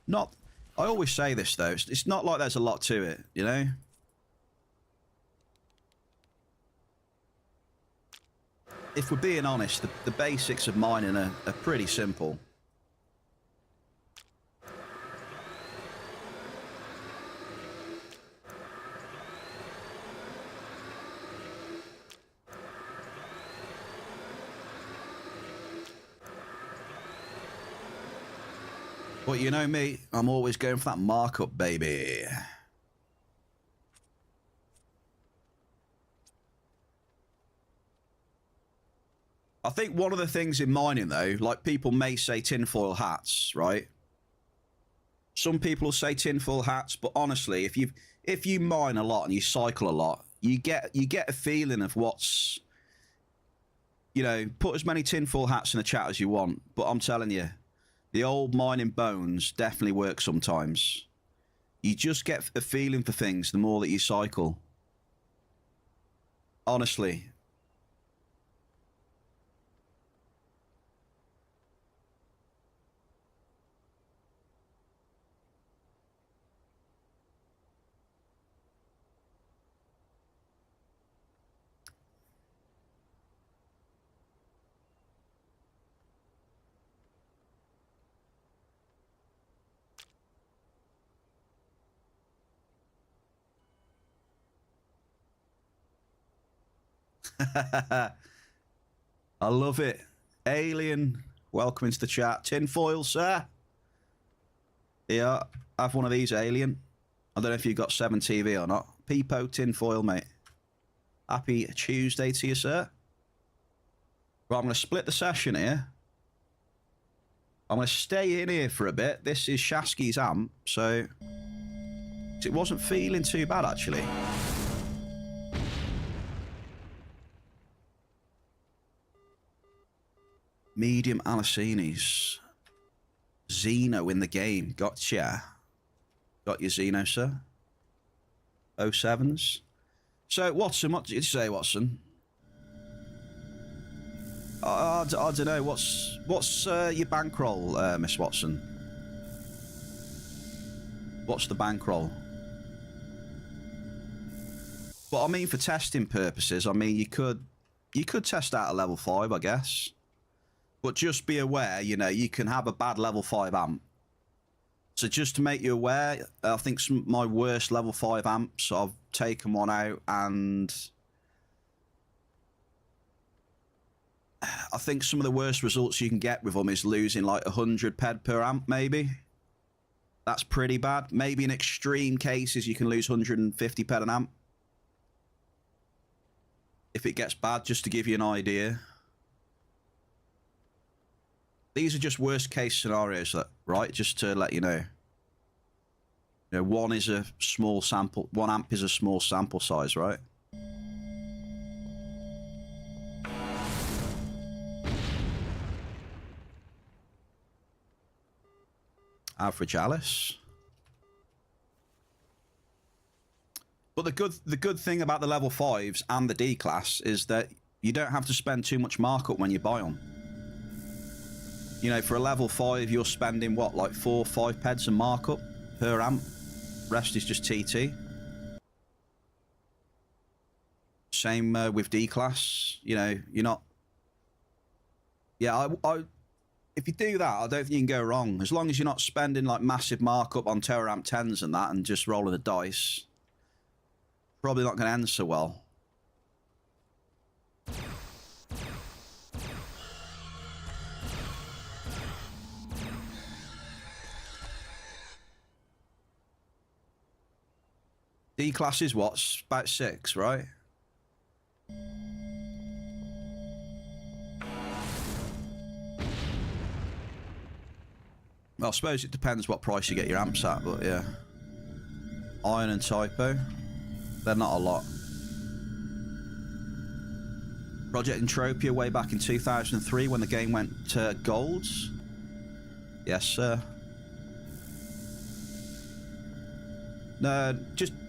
Not, I always say this, though, it's not like there's a lot to it, you know? If we're being honest, the basics of mining are pretty simple. But you know me, I'm always going for that markup, baby. I think one of the things in mining, though, like people may say tinfoil hats, right? Some people will say tinfoil hats, but honestly, if you mine a lot and you cycle a lot, you get a feeling of what's, you know, put as many tinfoil hats in the chat as you want, but I'm telling you, the old mining bones definitely work sometimes. You just get a feeling for things the more that you cycle. Honestly. I love it. Alien, welcome into the chat. Tinfoil, sir. Yeah, have one of these, Alien. I don't know if you've got 7TV or not. Peepo, tinfoil, mate. Happy Tuesday to you, sir. Right, I'm going to split the session here. I'm going to stay in here for a bit. This is Chewsdee's amp, so it wasn't feeling too bad, actually. Medium Alicinis. Xeno in the game. Gotcha. Got your Xeno, sir. 07s. So, Watson, what did you say, Watson? I don't know. What's your bankroll, Miss Watson? What's the bankroll? But I mean, for testing purposes, I mean, you could test out a level 5, I guess. But just be aware, you know, you can have a bad level 5 amp. So just to make you aware, I think some of my worst level 5 amps, I've taken one out and I think some of the worst results you can get with them is losing like 100 ped per amp, maybe. That's pretty bad. Maybe in extreme cases, you can lose 150 ped an amp. If it gets bad, just to give you an idea. These are just worst case scenarios, right? Just to let you know. You know, one is a small sample, 1 amp is a small sample size, right? Average Alice. But the good thing about the level 5s and the D class is that you don't have to spend too much markup when you buy them. You know, for a level 5, you're spending, what, like 4 or 5 peds in markup per amp? Rest is just TT. Same with D-Class. You know, you're not... Yeah, if you do that, I don't think you can go wrong. As long as you're not spending like massive markup on Terramp 10s and that and just rolling the dice. Probably not going to end so well. D class is what? About 6, right? Well, I suppose it depends what price you get your amps at, but yeah. Iron and Typo. They're not a lot. Project Entropia way back in 2003 when the game went to golds. Yes, sir. No,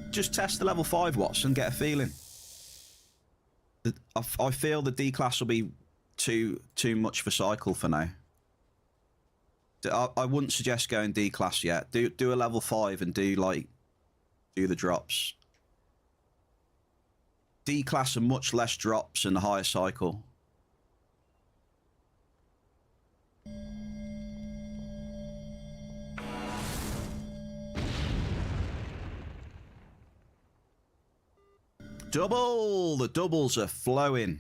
just test the level 5 watts and get a feeling. I feel the D class will be too much for cycle for now. I wouldn't suggest going D class yet. Do a level 5 and do the drops. D class are much less drops in the higher cycle. Double! The doubles are flowing.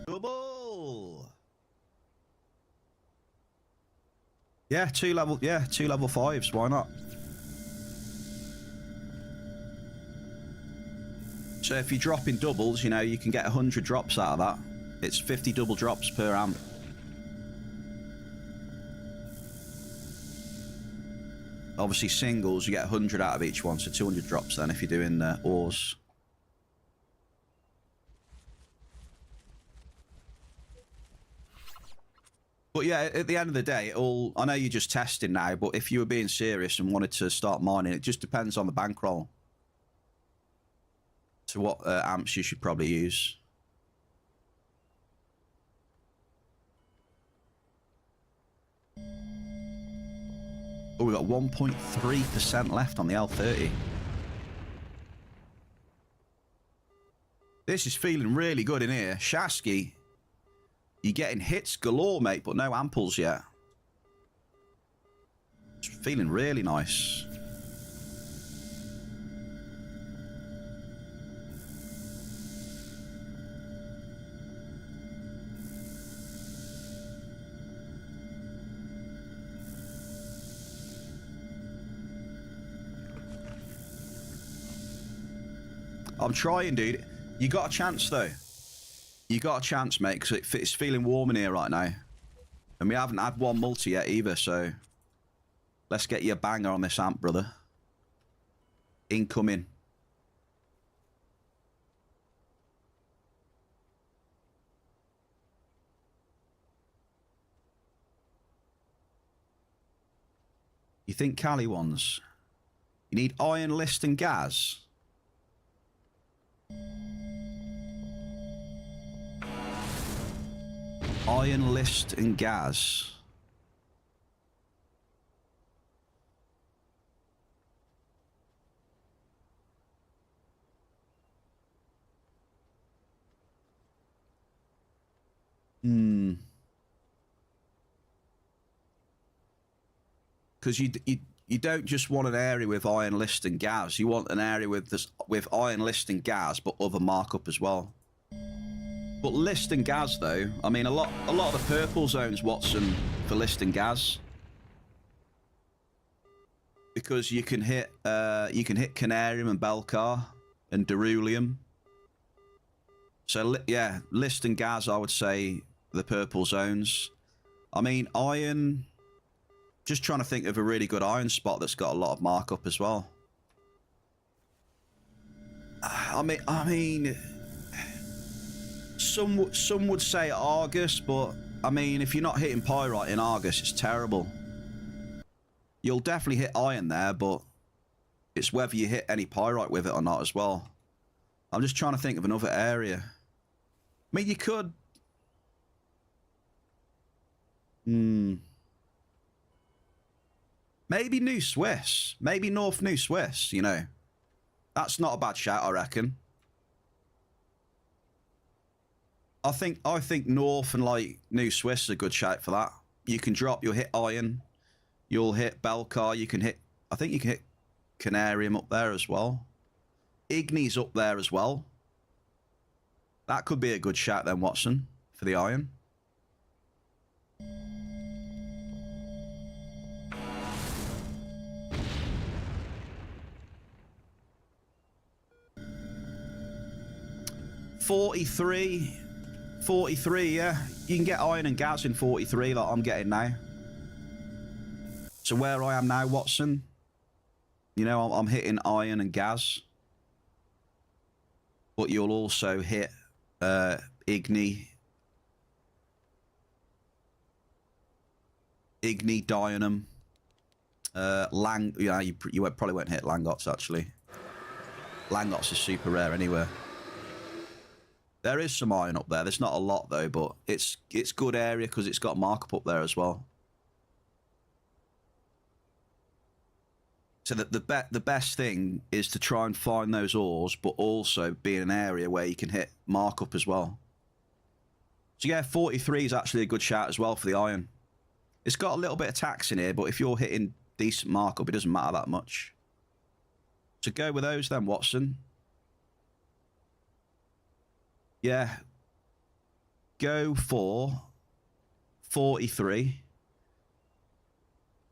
Double! Yeah, two level 5s, why not? So if you drop in doubles, you know, you can get 100 drops out of that. It's 50 double drops per amp. Obviously singles, you get 100 out of each one, so 200 drops then if you're doing ores. But yeah, at the end of the day, I know you're just testing now, but if you were being serious and wanted to start mining, it just depends on the bankroll. To what amps you should probably use. Oh, we got 1.3% left on the L30. This is feeling really good in here. Shasky, you're getting hits galore, mate, but no amples yet. It's feeling really nice. I'm trying, dude. You got a chance, though. You got a chance, mate, because it's feeling warm in here right now. And we haven't had one multi yet either, so... Let's get you a banger on this amp, brother. Incoming. You think Cali ones? You need iron, list, and gas? Iron, list, and gas. Because you don't just want an area with iron, list, and gas. You want an area with iron, list, and gas, but other markup as well. But list and gas, though, I mean, a lot of the purple zones, Watson, for list and gas, because you can hit Canarium and Belcar and Derulium. So yeah, list and gas, I would say the purple zones. I mean, iron. Just trying to think of a really good iron spot that's got a lot of markup as well. I mean. Some would say Argus, but I mean, if you're not hitting Pyrite in Argus, it's terrible. You'll definitely hit iron there, but it's whether you hit any Pyrite with it or not as well. I'm just trying to think of another area. I mean, you could... Maybe New Swiss. Maybe North New Swiss, you know. That's not a bad shout, I reckon. I think North and like New Swiss is a good shout for that. You can drop, you'll hit Iron, you'll hit Belcar, you can hit, I think you can hit Canarium up there as well. Igni's up there as well. That could be a good shout then, Watson, for the Iron. $43, yeah. You can get Iron and Gas in 43 like I'm getting now. So where I am now, Watson, you know, I'm hitting Iron and Gas. But you'll also hit Igni, Dynam, yeah, you probably won't hit Langots, actually. Langots is super rare anywhere. There is some iron up there. There's not a lot, though, but it's good area because it's got markup up there as well. So the best thing is to try and find those ores, but also be in an area where you can hit markup as well. So yeah, 43 is actually a good shout as well for the iron. It's got a little bit of tax in here, but if you're hitting decent markup, it doesn't matter that much. So go with those then, Watson. Yeah. Go for 43.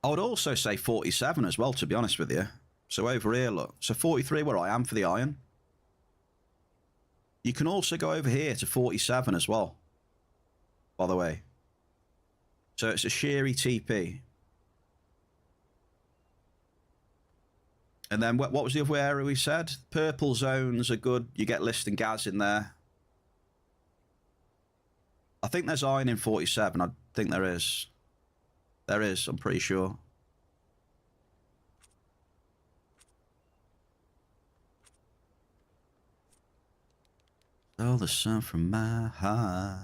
I would also say 47 as well, to be honest with you. So over here, look. So 43 where I am for the iron. You can also go over here to 47 as well, by the way. So it's a Sherry TP. And then what was the other area we said? Purple zones are good. You get list and gas in there. I think there's iron in 47. I think there is. There is, I'm pretty sure. Oh, the sun from my heart.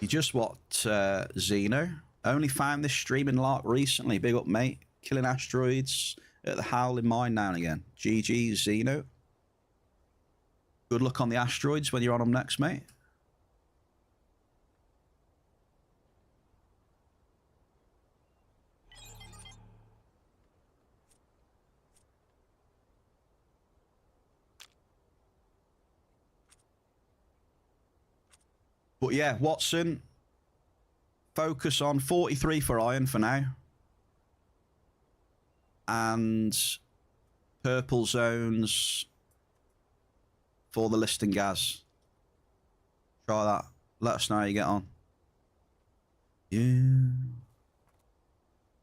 You just watched Xeno. Only found this streaming lark recently. Big up, mate. Killing asteroids at the Howling Mine now and again. GG, Xeno. Good luck on the asteroids when you're on them next, mate. But yeah, Watson, focus on 43 for iron for now. And purple zones for the list and gas. Try that. Let us know how you get on. You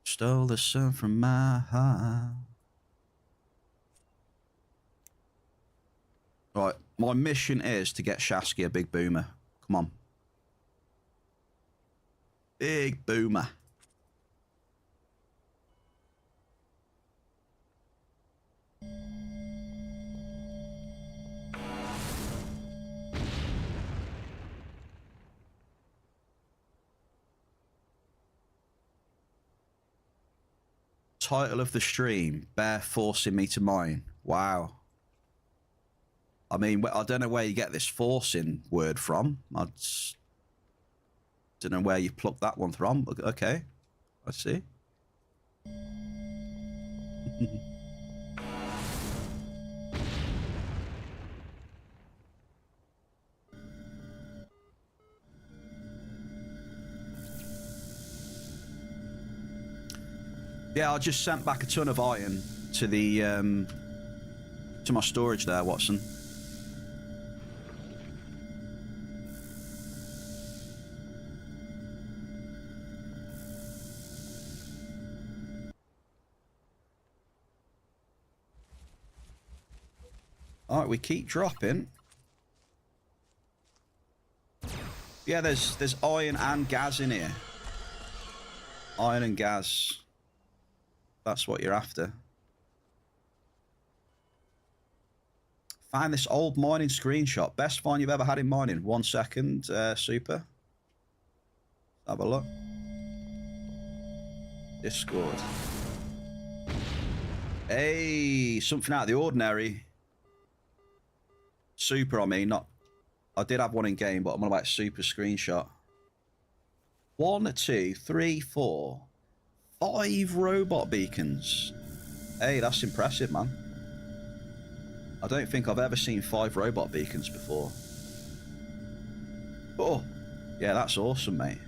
stole the sun from my heart. Right, my mission is to get Shasky a big boomer. Come on. Big boomer. Title of the stream, Bear forcing me to mine. Wow. I mean, I don't know where you get this forcing word from. I don't know where you plucked that one from. Okay, I see. Yeah, I just sent back a ton of iron to the to my storage there, Watson. All right, we keep dropping. Yeah, there's iron and gas in here. Iron and gas. That's what you're after. Find this old mining screenshot. Best find you've ever had in mining. 1 second, Super. Have a look. Discord. Hey, something out of the ordinary. Super, I mean, not... I did have one in game, but I'm on about super screenshot. 1, 2, 3, 4, 5 robot beacons. Hey, that's impressive, man. I don't think I've ever seen 5 robot beacons before. Oh, yeah, that's awesome, mate.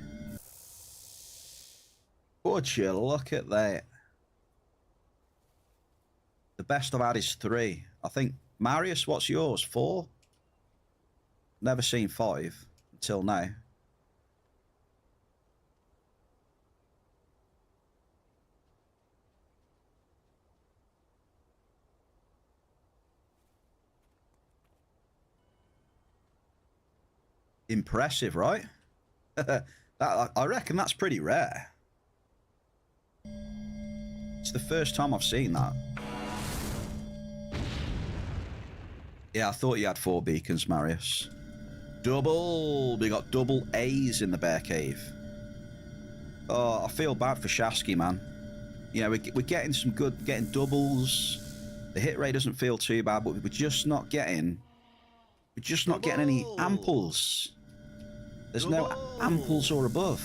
Would you look at that? The best I've had is 3. I think, Marius, what's yours? 4? Never seen 5 until now. Impressive, right? I reckon that's pretty rare. It's the first time I've seen that. Yeah, I thought you had 4 beacons, Marius. Double! We got double A's in the bear cave. Oh, I feel bad for Chewsdee, man. You know, we're getting some good, getting doubles. The hit rate doesn't feel too bad, but we're just not getting... We're just not getting any amples. There's no amples or above.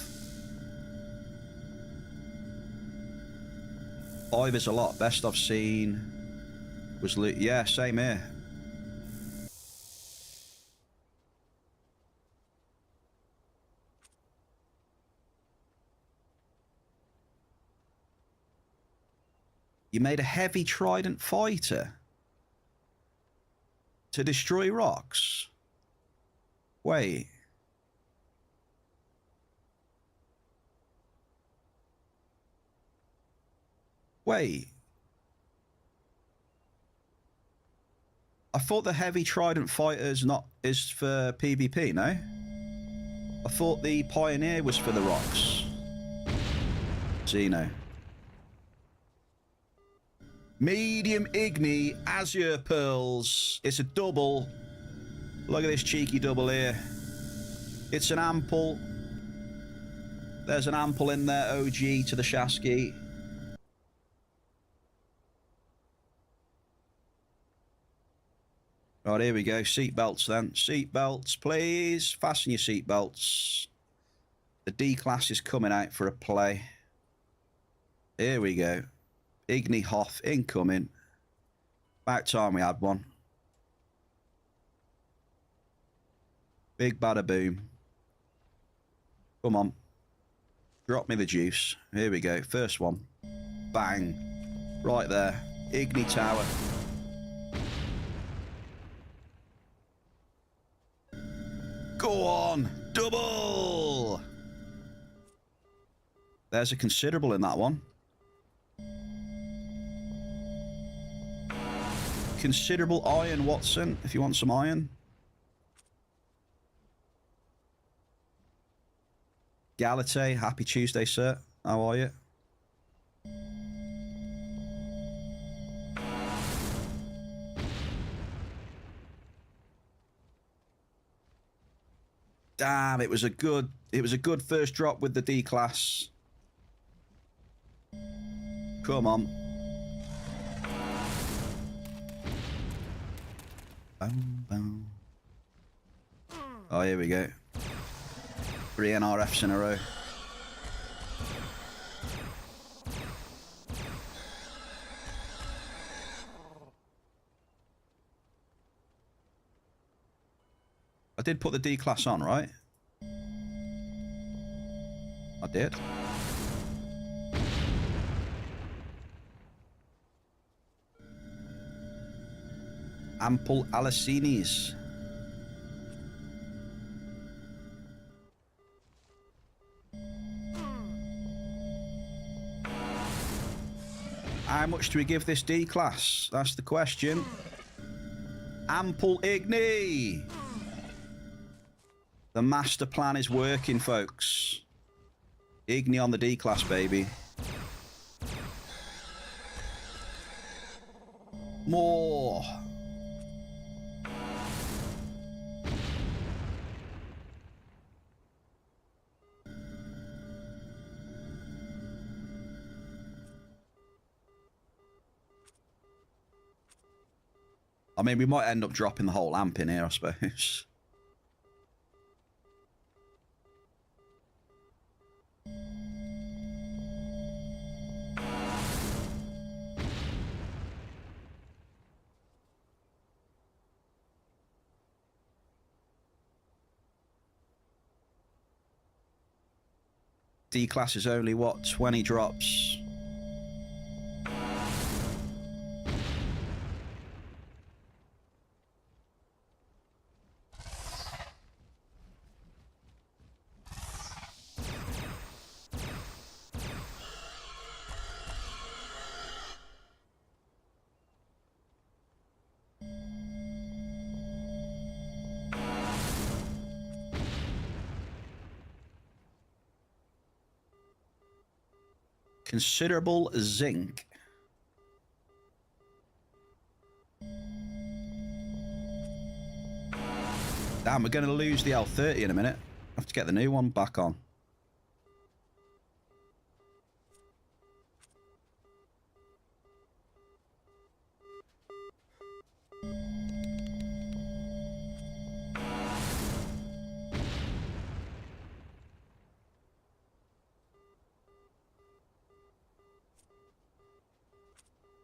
5 is a lot. Best I've seen was... Yeah, same here. You made a heavy trident fighter to destroy rocks? Wait. Wait. I thought the heavy trident fighter is for PvP, no? I thought the pioneer was for the rocks. Xeno. Medium Igni Azure Pearls. It's a double. Look at this cheeky double here. It's an ample. There's an ample in there, OG to the Chewsdee. Right, here we go. Seatbelts then. Seatbelts, please. Fasten your seatbelts. The D class is coming out for a play. Here we go. Igni Hoth incoming. About time we had one. Big bada boom. Come on. Drop me the juice. Here we go. First one. Bang. Right there. Igni Tower. Go on. Double. There's a considerable in that one. Considerable iron, Watson, if you want some iron. Galate, happy Tuesday, sir. How are you? Damn, it was a good first drop with the D class. Come on. Boom, boom. Oh, here we go. 3 NRFs in a row. I did put the D class on, right? I did. Ample Alicinis. How much do we give this D class? That's the question. Ample Igni. The master plan is working, folks. Igni on the D class, baby. More. I mean, we might end up dropping the whole amp in here, I suppose. D class is only, what, 20 drops? Considerable zinc. Damn, we're going to lose the L30 in a minute. I have to get the new one back on.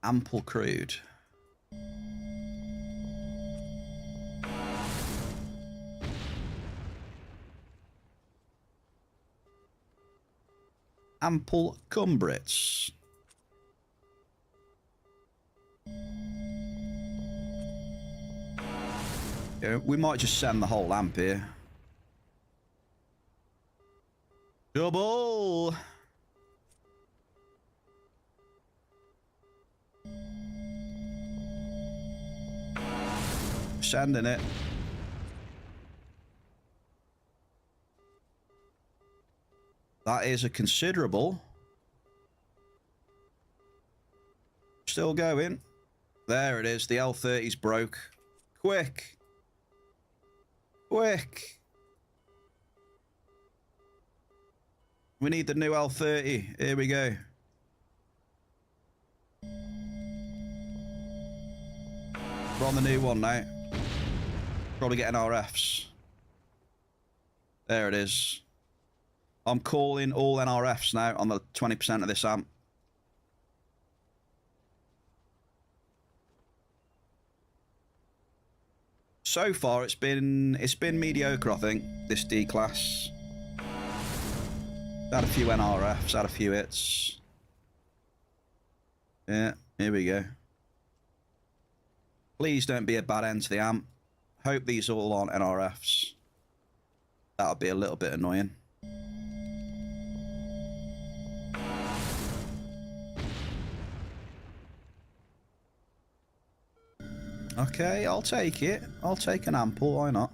Ample crude. Ample cumbrits. Yeah, we might just send the whole amp here. Double. Sending it. That is a considerable. Still going. There it is. The L30's broke. Quick. Quick. We need the new L30. Here we go. We're on the new one now. Probably getting RFs. There it is. I'm calling all NRFs now on the 20% of this amp. So far, it's been mediocre, I think, this D class. Had a few NRFs, had a few hits. Yeah, here we go. Please don't be a bad end to the amp. Hope these all aren't NRFs. That'll be a little bit annoying. Okay, I'll take it. I'll take an ample, why not?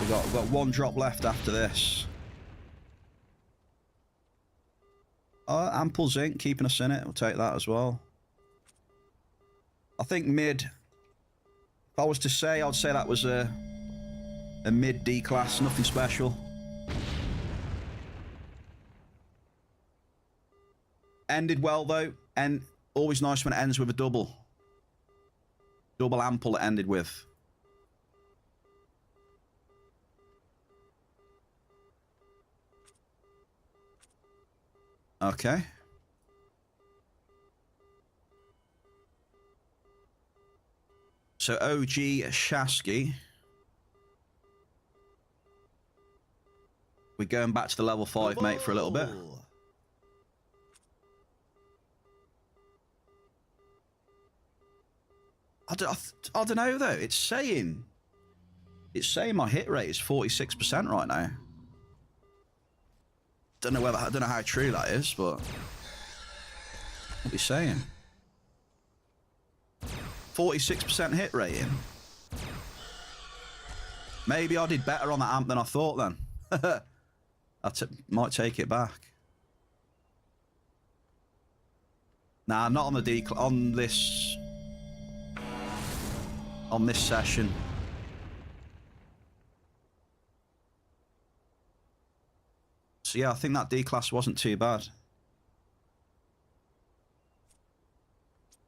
We've got one drop left after this. Ample zinc, keeping us in it. We'll take that as well. I think mid. If I was to say, I'd say that was a mid D class, nothing special. Ended well though, and always nice when it ends with a double. Double ample it ended with. Okay. So OG Shasky. We're going back to the level 5, mate, for a little bit. I don't know though. It's saying my hit rate is 46% right now. I don't know how true that is, but what are you saying? 46% hit rating. Maybe I did better on that amp than I thought then. Might take it back. Nah, not on the on this session. So yeah, I think that D class wasn't too bad.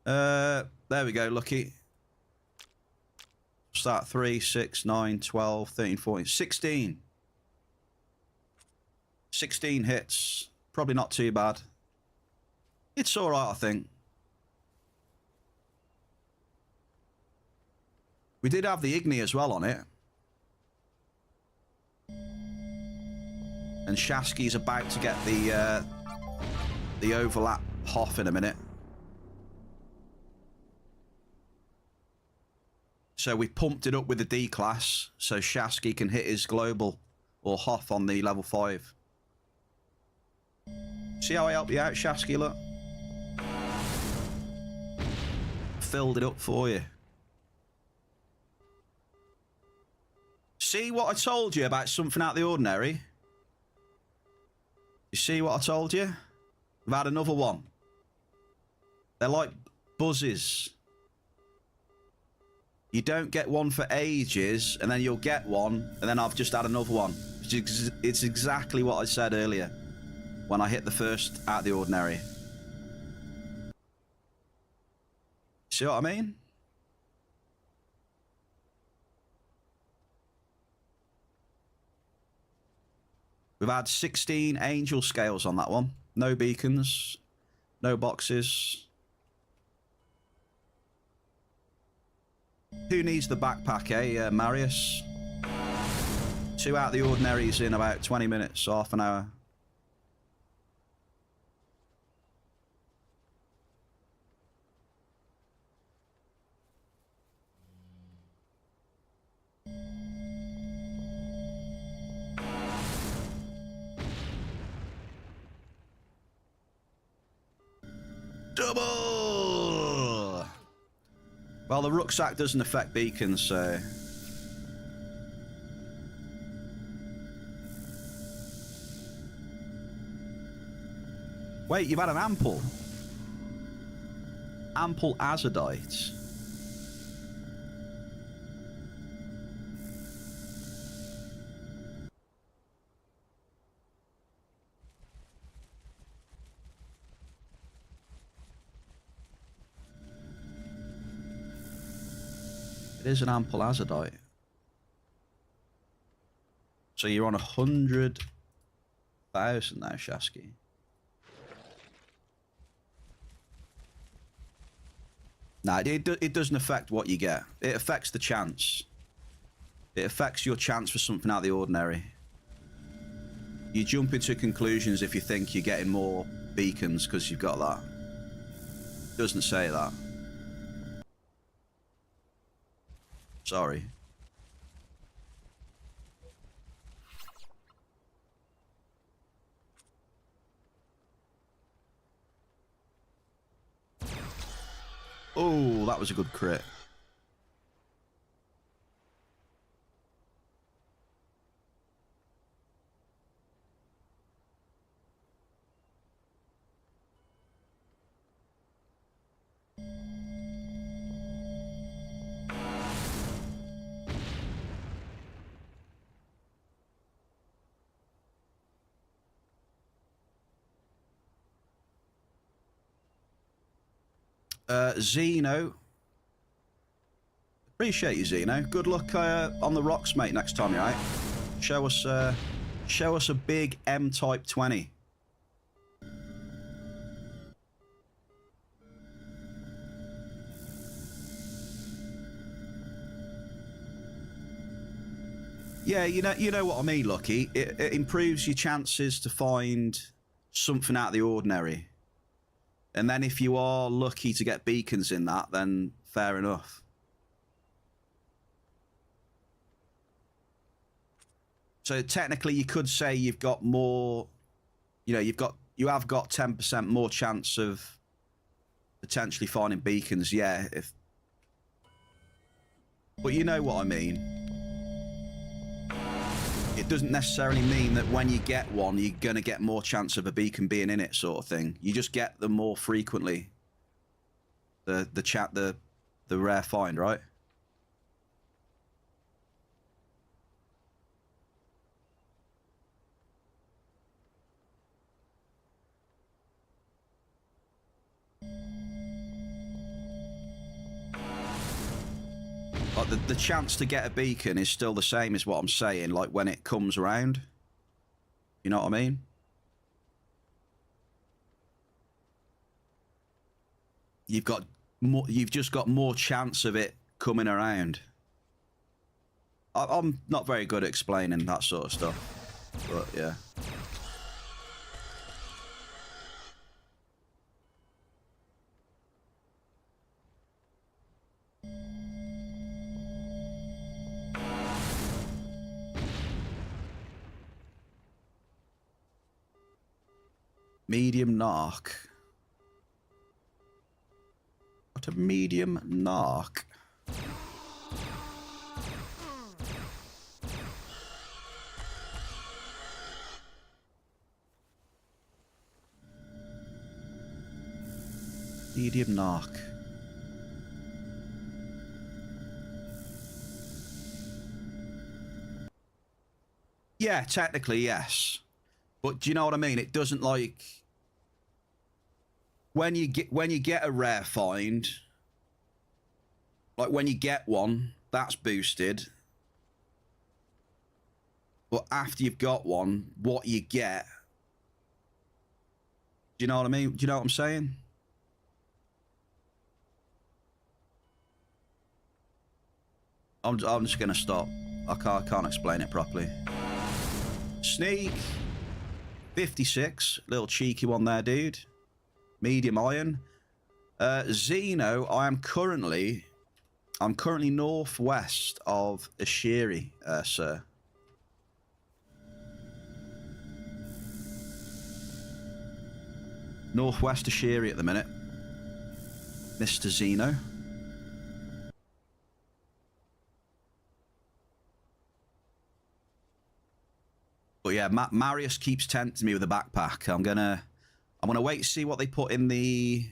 There we go, Lucky. Start 3, 6, 9, 12, 13, 14, 16. 16 hits. Probably not too bad. It's all right, I think. We did have the Igni as well on it. And Shasky's about to get the overlap Hoff in a minute. So we pumped it up with the D class so Shasky can hit his global or Hoff on the level 5. See how I help you out, Shasky, look? Filled it up for you. See what I told you about something out of the ordinary? You see what I told you? We've had another one. They're like buzzes. You don't get one for ages, and then you'll get one, and then I've just had another one. It's exactly what I said earlier when I hit the first out of the ordinary. See what I mean? We've had 16 angel scales on that one. No beacons, no boxes. Who needs the backpack, eh, Marius? 2 out of the ordinaries in about 20 minutes, half an hour. Double! Well, the rucksack doesn't affect beacons, so... Wait, you've had an ample? Ample azodite. It is an ample azodite. So you're on 100,000 now, Shasky. Nah, it doesn't affect what you get. It affects the chance. It affects your chance for something out of the ordinary. You jump into conclusions if you think you're getting more beacons because you've got that. It doesn't say that. Sorry. Oh, that was a good crit. Zeno. Appreciate you, Zeno. Good luck on the rocks, mate, next time you're out. Show us a big M-type 20. Yeah, you know what I mean, Lucky. It improves your chances to find something out of the ordinary. And then if you are lucky to get beacons in that, then fair enough. So technically you could say you've got more, you have got 10% more chance of potentially finding beacons, yeah. But you know what I mean. It doesn't necessarily mean that when you get one, you're going to get more chance of a beacon being in it, sort of thing. You just get them more frequently. The rare find, right? Like the chance to get a beacon is still the same as what I'm saying, like when it comes around. You know what I mean? You've just got more chance of it coming around. I'm not very good at explaining that sort of stuff, but yeah. Medium narc. What a medium narc. Medium narc. Yeah, technically, yes. But do you know what I mean? It doesn't like when you get a rare find, like when you get one, that's boosted. But after you've got one, what you get, do you know what I mean? Do you know what I'm saying? I'm just gonna stop. I can't explain it properly. Sneak. 56, little cheeky one there, dude. Medium iron. Xeno, I'm currently northwest of Ashiri, sir. Northwest Ashiri at the minute, Mr. Xeno. But yeah, Marius keeps tempting me with a backpack. I'm gonna wait to see what they put in the.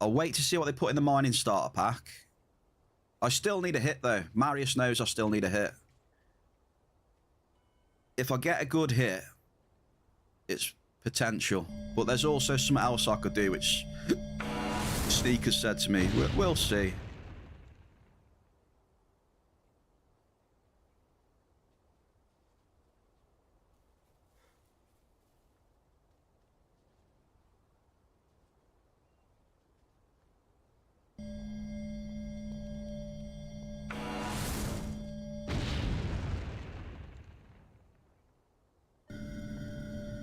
I'll wait to see what they put in the mining starter pack. I still need a hit though. Marius knows I still need a hit. If I get a good hit, it's potential. But there's also something else I could do, which Sneakers said to me. We'll see.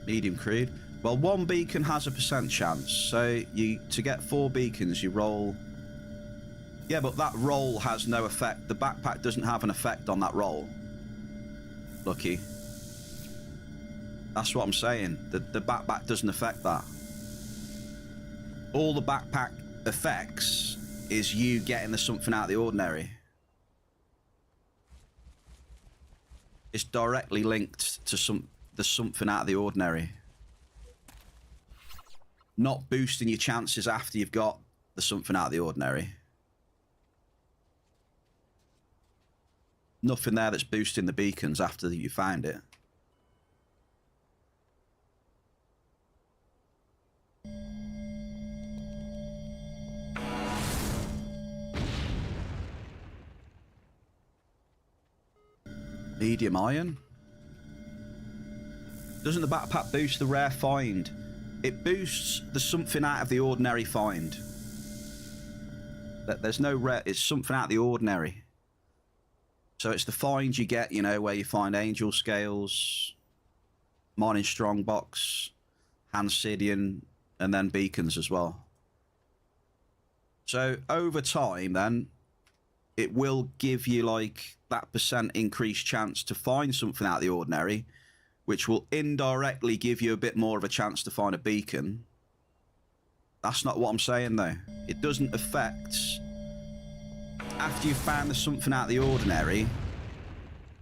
Medium crude. Well, one beacon has a % chance. So to get 4 beacons, you roll. Yeah, but that roll has no effect. The backpack doesn't have an effect on that roll. Lucky. That's what I'm saying. The backpack doesn't affect that. All the backpack affects is you getting the something out of the ordinary. It's directly linked to the something out of the ordinary. Not boosting your chances after you've got the something out of the ordinary. Nothing there that's boosting the beacons after you find it. Medium iron. Doesn't the backpack boost the rare find? It boosts the something out of the ordinary find. There's no rare, it's something out of the ordinary. So it's the find you get, you know, where you find angel scales, mining strongbox, Hansidian, and then beacons as well. So over time then, it will give you like that % increased chance to find something out of the ordinary, which will indirectly give you a bit more of a chance to find a beacon. That's not what I'm saying though. It doesn't affect, after you've found the something out of the ordinary,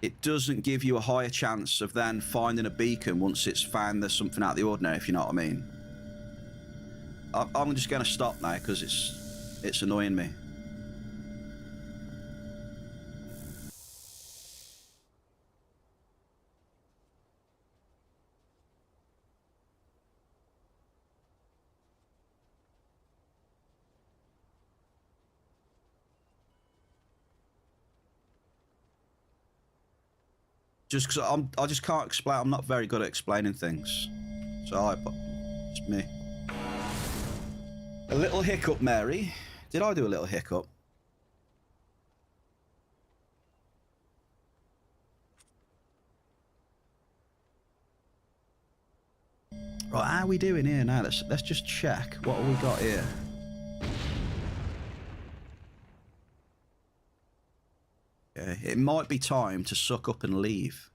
it doesn't give you a higher chance of then finding a beacon once it's found there's something out of the ordinary, if you know what I mean. I'm just going to stop now because it's annoying me. Just because I just can't explain. I'm not very good at explaining things. So it's me. A little hiccup, Mary. Did I do a little hiccup? Right, how are we doing here now? Let's just check. What have we got here? Yeah, it might be time to suck up and leave.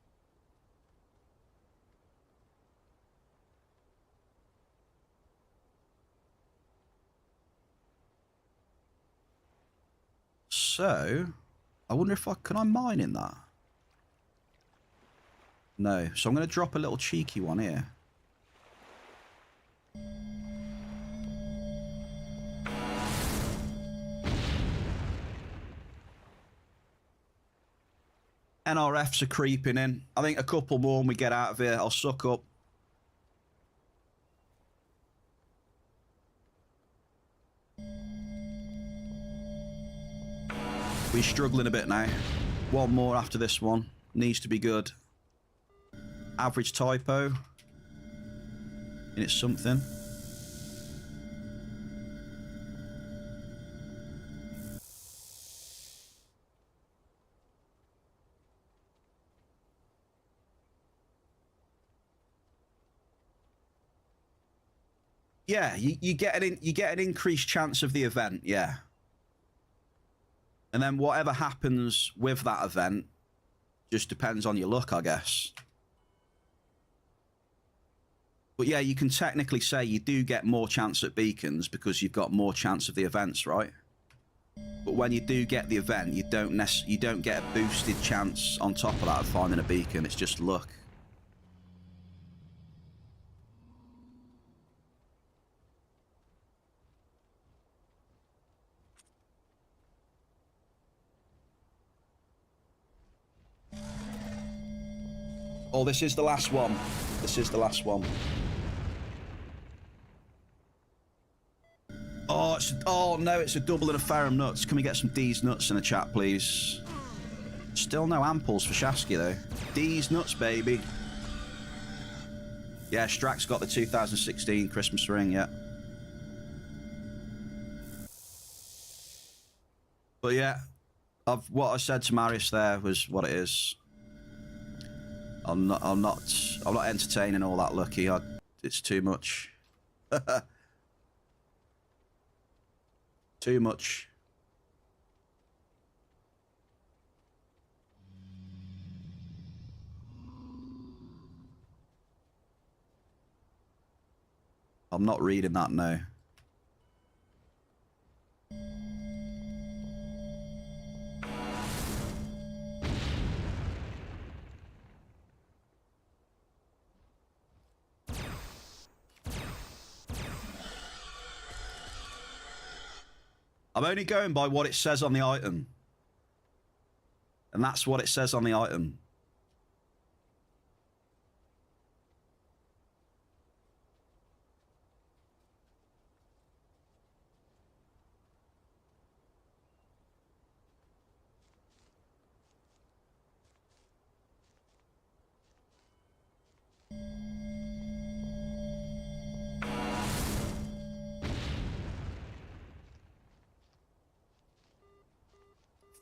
So, I wonder if can I mine in that? No. So I'm going to drop a little cheeky one here. NRFs are creeping in. I think a couple more when we get out of here. I'll suck up. We're struggling a bit now. One more after this one. Needs to be good. Average typo. And it's something. Yeah, you get an increased chance of the event, yeah. And then whatever happens with that event just depends on your luck, I guess. But yeah, you can technically say you do get more chance at beacons because you've got more chance of the events, right? But when you do get the event, you don't get a boosted chance on top of that of finding a beacon. It's just luck. Oh, this is the last one. This is the last one. Oh no, it's a double and a Ferrum nuts. Can we get some D's nuts in the chat, please? Still no amples for Shasky, though. D's nuts, baby. Yeah, Strack's got the 2016 Christmas ring, yeah. But yeah, what I said to Marius there was what it is. I'm not entertaining all that, Lucky. It's too much. Too much. I'm not reading that now. I'm only going by what it says on the item. And that's what it says on the item.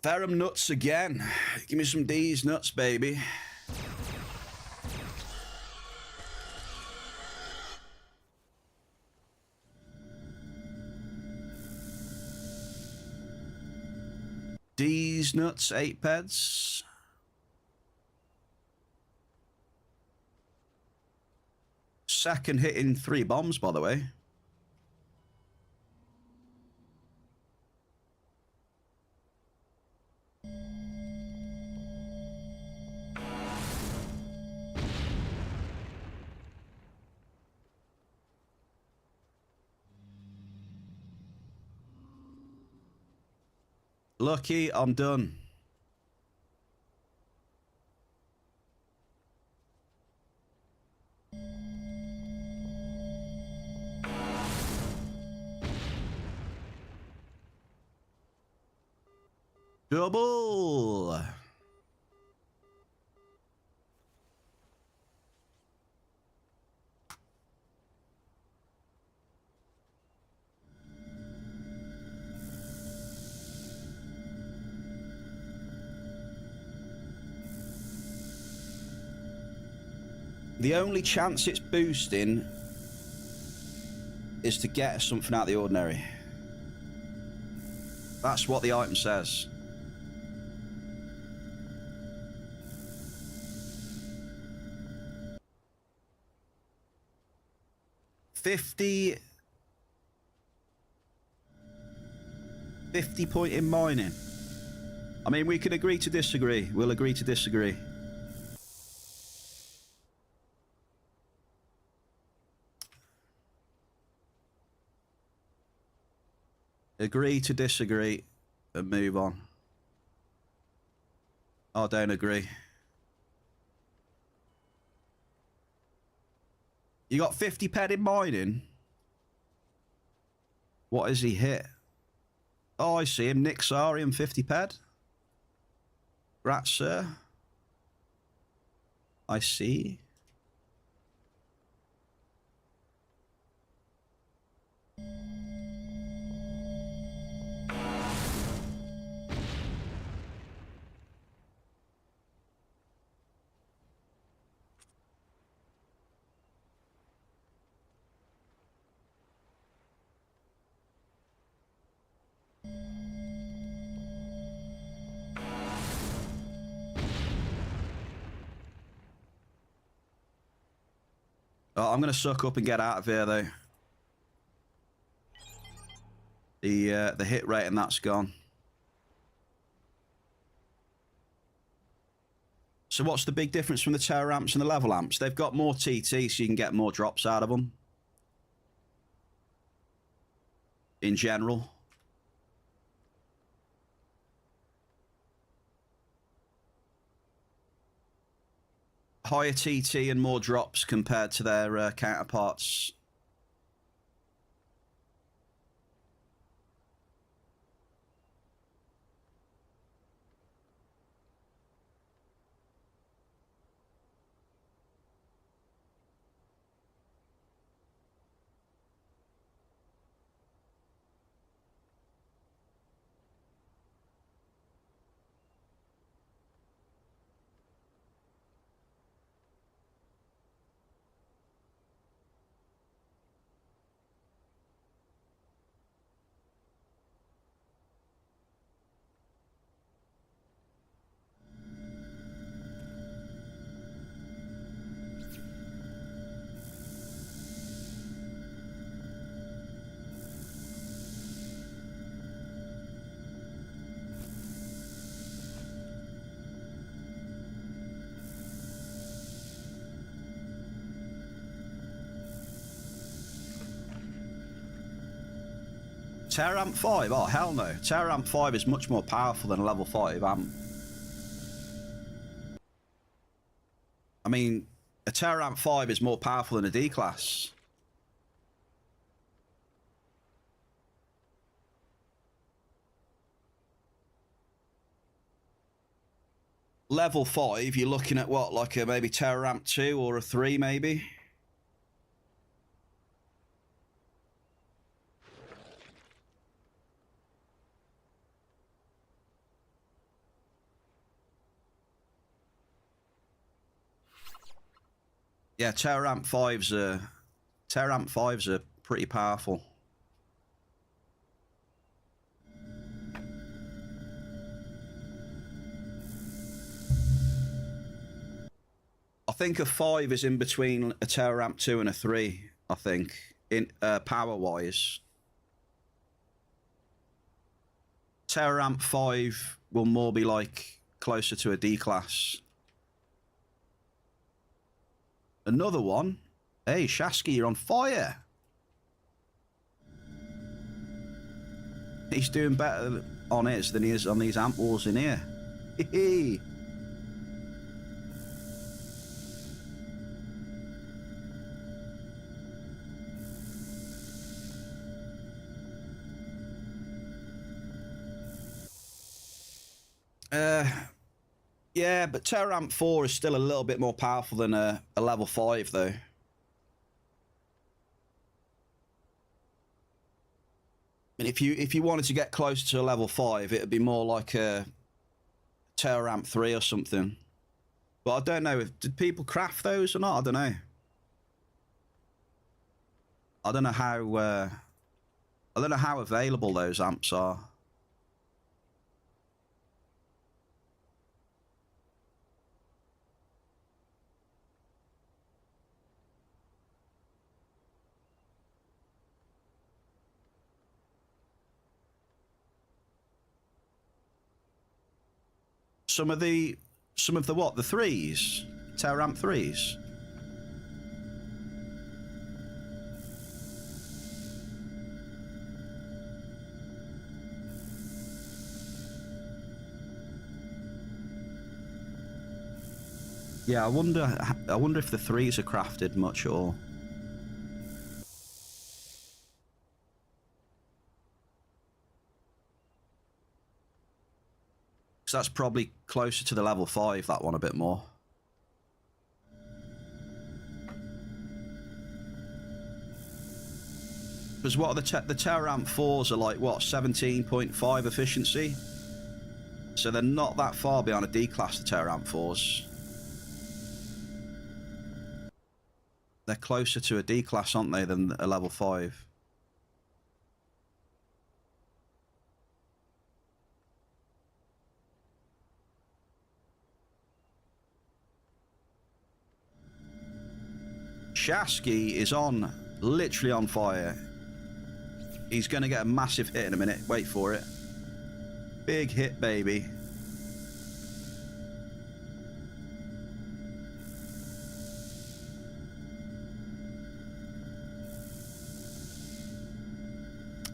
Ferrum nuts again. Give me some D's nuts, baby. D's nuts, 8 peds. Second hitting 3 bombs, by the way. Lucky, I'm done. Double. The only chance it's boosting is to get something out of the ordinary. That's what the item says. $50 point in mining. I mean, we can agree to disagree. We'll agree to disagree. Agree to disagree and move on. I don't agree. You got 50 ped in mining? What has he hit? Oh, I see him. Nick Sarium, 50 ped. Congrats, sir. I see. Oh, I'm going to suck up and get out of here, though. The hit rate and that's gone. So what's the big difference from the terror amps and the level amps? They've got more TT, so you can get more drops out of them. In general. Higher TT and more drops compared to their counterparts. Terror Amp 5? Oh, hell no. Terror Amp 5 is much more powerful than a level 5 amp. I mean, a Terror Amp 5 is more powerful than a D-class. Level 5, you're looking at what, like a maybe Terror Amp 2 or a 3 maybe? Yeah, Terror Amp 5s are pretty powerful. I think a 5 is in between a Terror Amp 2 and a 3, I think, in power-wise. Terror Amp 5 will more be like closer to a D-class. Another one. Hey, Shasky, you're on fire. He's doing better on his than he is on these amp walls in here. Hee Yeah, but Terror Amp 4 is still a little bit more powerful than a level 5, though. And if you wanted to get closer to a level 5, it would be more like a Terror Amp 3 or something. But I don't know did people craft those or not. I don't know. I don't know how available those amps are. Some of the what? The threes? Terramp threes? Yeah, I wonder if the threes are crafted much at all. So that's probably closer to the level 5, that one a bit more. Because what are the Terramp 4s are like, what, 17.5 efficiency? So they're not that far behind a D-class, the Terramp 4s. They're closer to a D-class, aren't they, than a level 5? Chewsdee is literally on fire. He's going to get a massive hit in a minute. Wait for it. Big hit, baby.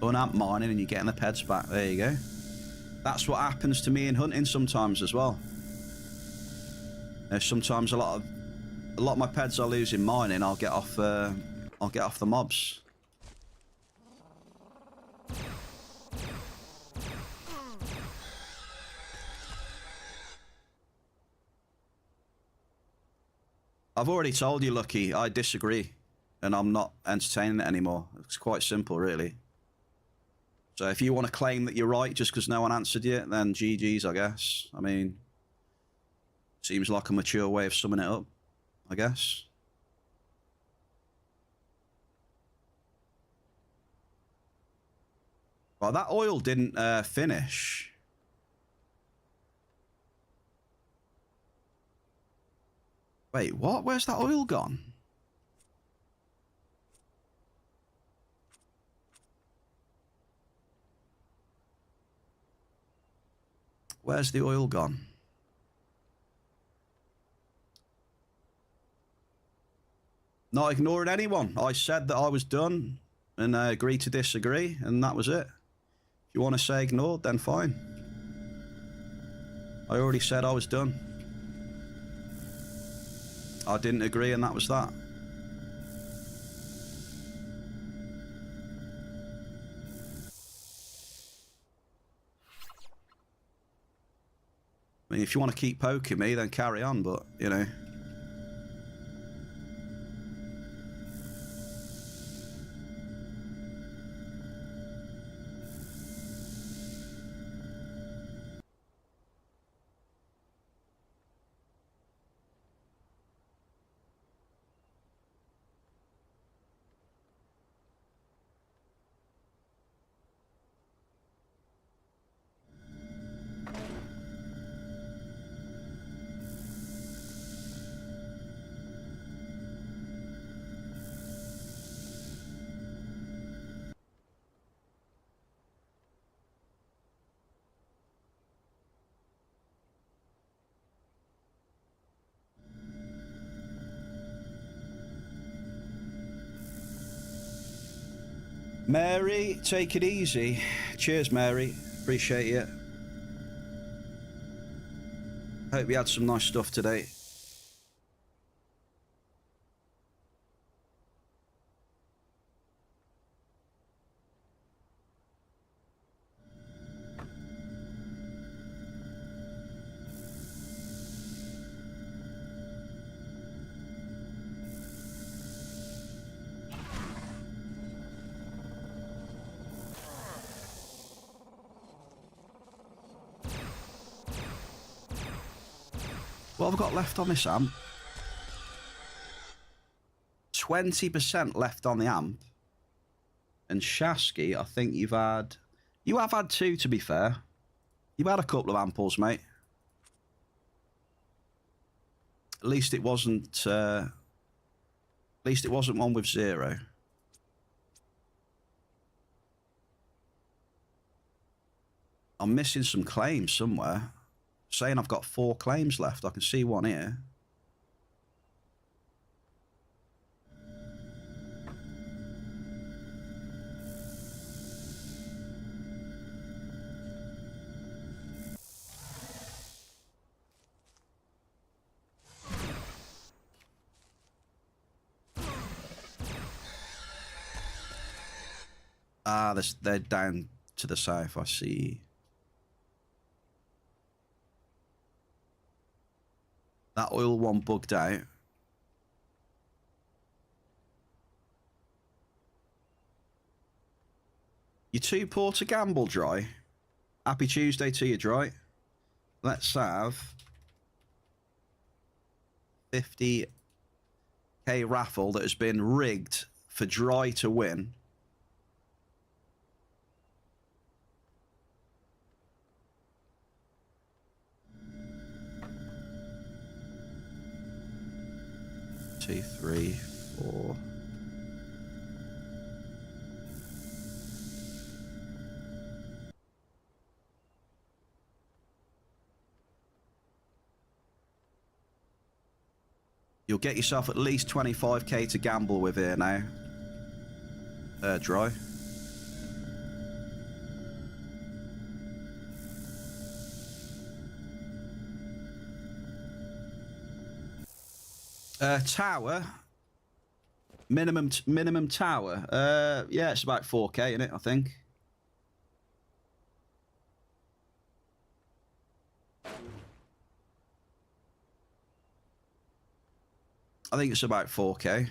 Unamp mining and you're getting the peds back. There you go. That's what happens to me in hunting sometimes as well. Sometimes a lot of my peds I lose in mining, I'll get off the mobs. I've already told you, Lucky, I disagree, and I'm not entertaining it anymore. It's quite simple, really. So if you want to claim that you're right just because no one answered you, then GG's, I guess. I mean, seems like a mature way of summing it up, I guess. Well, that oil didn't finish. Wait, what? Where's that oil gone? Where's the oil gone? Not ignoring anyone. I said that I was done and agreed to disagree, and that was it. If you want to say ignored, then fine. I already said I was done. I didn't agree, and that was that. I mean, if you want to keep poking me, then carry on, but, you know. Mary, take it easy. Cheers, Mary. Appreciate it. Hope you had some nice stuff today. What have I got left on this amp? 20% left on the amp. And Shasky, I think you've had... You have had 2, to be fair. You've had a couple of amples, mate. At least it wasn't... at least it wasn't one with 0. I'm missing some claims somewhere. Saying I've got 4 claims left. I can see one here. Ah, they're down to the south, I see. That oil one bugged out. You're too poor to gamble, Dry. Happy Tuesday to you, Dry. Let's have 50k raffle that has been rigged for Dry to win. Two, 3, 4. You'll get yourself at least 25k to gamble with here now. Dry. Tower. Minimum tower. Yeah, it's about 4k in it, I think. I think it's about 4k.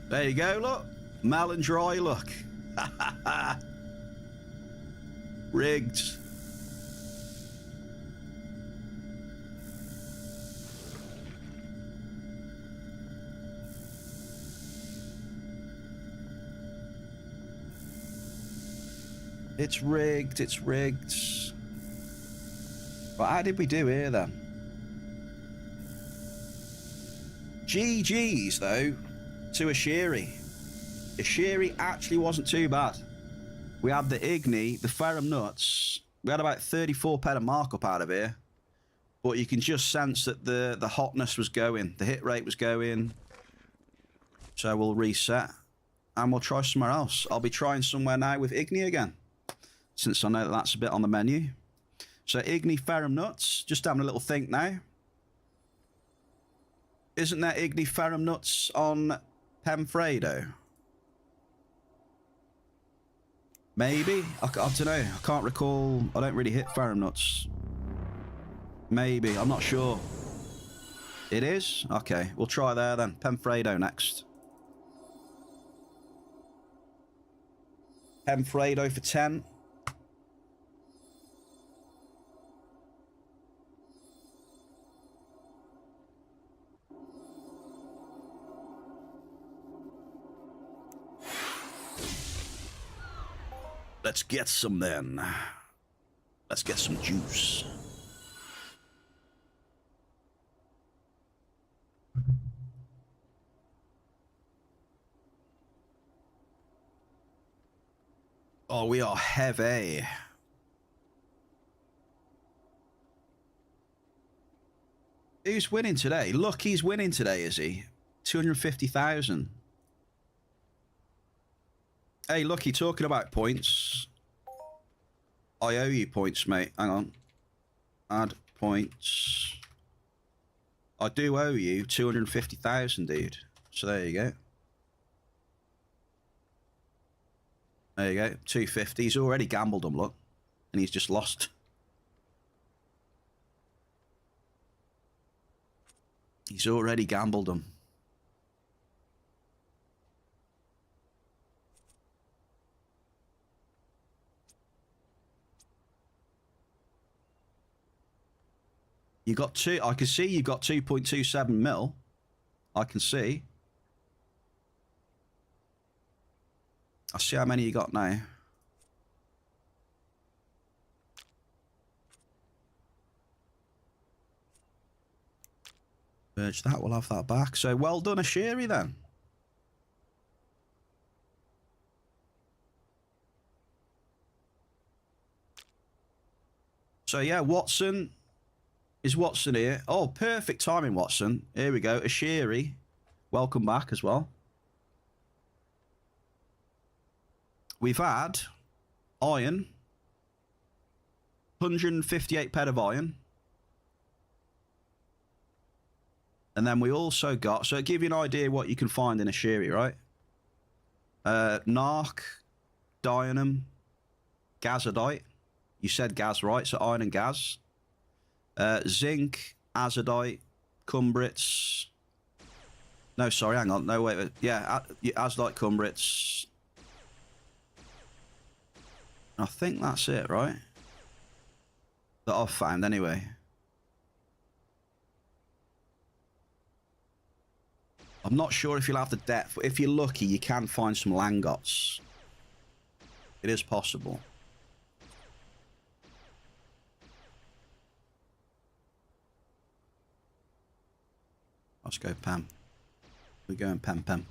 There you go, look. Melon Dry, look. Rigged. It's rigged, it's rigged. But how did we do here then? GG's though to Ashiri. Ashiri actually wasn't too bad. We had the Igni, the Ferrum Nuts. We had about 34 pen of markup out of here. But you can just sense that the hotness was going. The hit rate was going. So we'll reset. And we'll try somewhere else. I'll be trying somewhere now with Igni again. Since I know that that's a bit on the menu. So Igni Ferrum Nuts. Just having a little think now. Isn't there Igni Ferrum Nuts on Pemfredo? Maybe? I don't know. I can't recall. I don't really hit Ferrum Nuts. Maybe. I'm not sure. It is? Okay. We'll try there then. Pemfredo next. Pemfredo for 10. Let's get some then. Let's get some juice. Oh, we are heavy. Who's winning today? Lucky's winning today, is he? 250,000. Hey, Lucky, talking about points. I owe you points, mate. Hang on. Add points. I do owe you 250,000, dude. So there you go. There you go. 250. He's already gambled them, look. And he's just lost. He's already gambled them. You got two. I can see you've got 2.27 mil. I can see. I see how many you got now. Merge that. We'll have that back. So well done, Ashiri, then. So yeah, Watson. Is Watson here? Oh, perfect timing, Watson. Here we go. Ashiri, welcome back as well. We've had iron, 158 pet of iron. And then we also got, so to give you an idea what you can find in Ashiri, right? Narc, Dianum, Gazadite. You said Gaz, right? So iron and Gaz. Zinc, Azadite, Cumbrits. No, sorry, hang on. No, wait. Yeah, Azadite, Cumbrits. I think that's it, right? That I've found, anyway. I'm not sure if you'll have the depth, but if you're lucky, you can find some Langots. It is possible. Let's go, Pam. We're going Pam, Pam.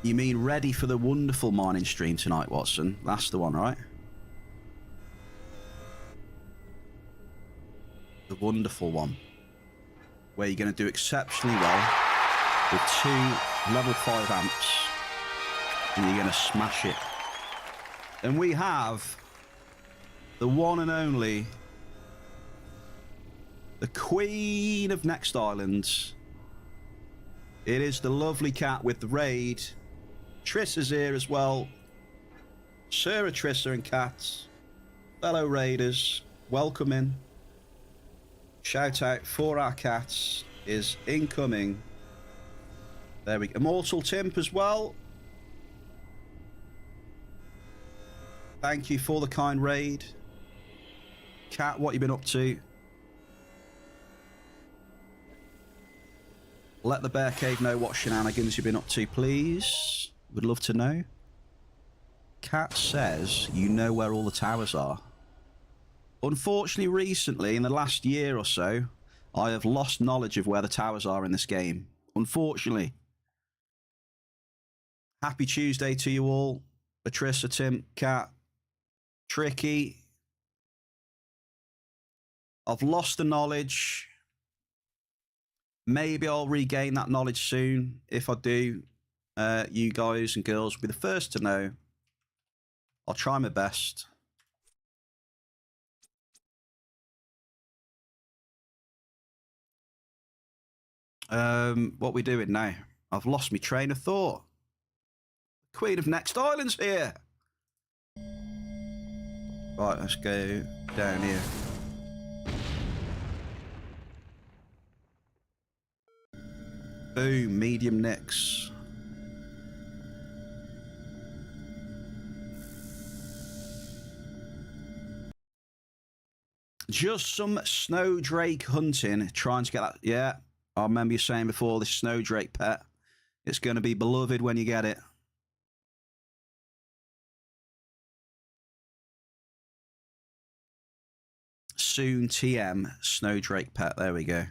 You mean ready for the wonderful mining stream tonight, Watson? That's the one, right? The wonderful one. Where you're going to do exceptionally well with 2 level 5 amps. And you're going to smash it. And we have the one and only, the Queen of Next Islands. It is the lovely cat with the raid. Trissa's here as well. Sarah, Trissa and Cats. Fellow raiders, welcome in. Shout out for our cats is incoming. There we go. Immortal Timp as well. Thank you for the kind raid. Cat, what you been up to? Let the Bear Cave know what shenanigans you've been up to, please. Would love to know. Cat says you know where all the towers are. Unfortunately, recently, in the last year or so, I have lost knowledge of where the towers are in this game. Unfortunately. Happy Tuesday to you all. Patricia, Tim, Cat. Tricky. I've lost the knowledge. Maybe I'll regain that knowledge soon. If I do, you guys and girls will be the first to know. I'll try my best. What we doing now? I've lost my train of thought. Queen of Next Island's here. Right, let's go down here. Boom, medium Nix. Just some snowdrake hunting, trying to get that. Yeah, I remember you saying before, this snowdrake pet. It's going to be beloved when you get it. Soon TM snowdrake pet. There we go.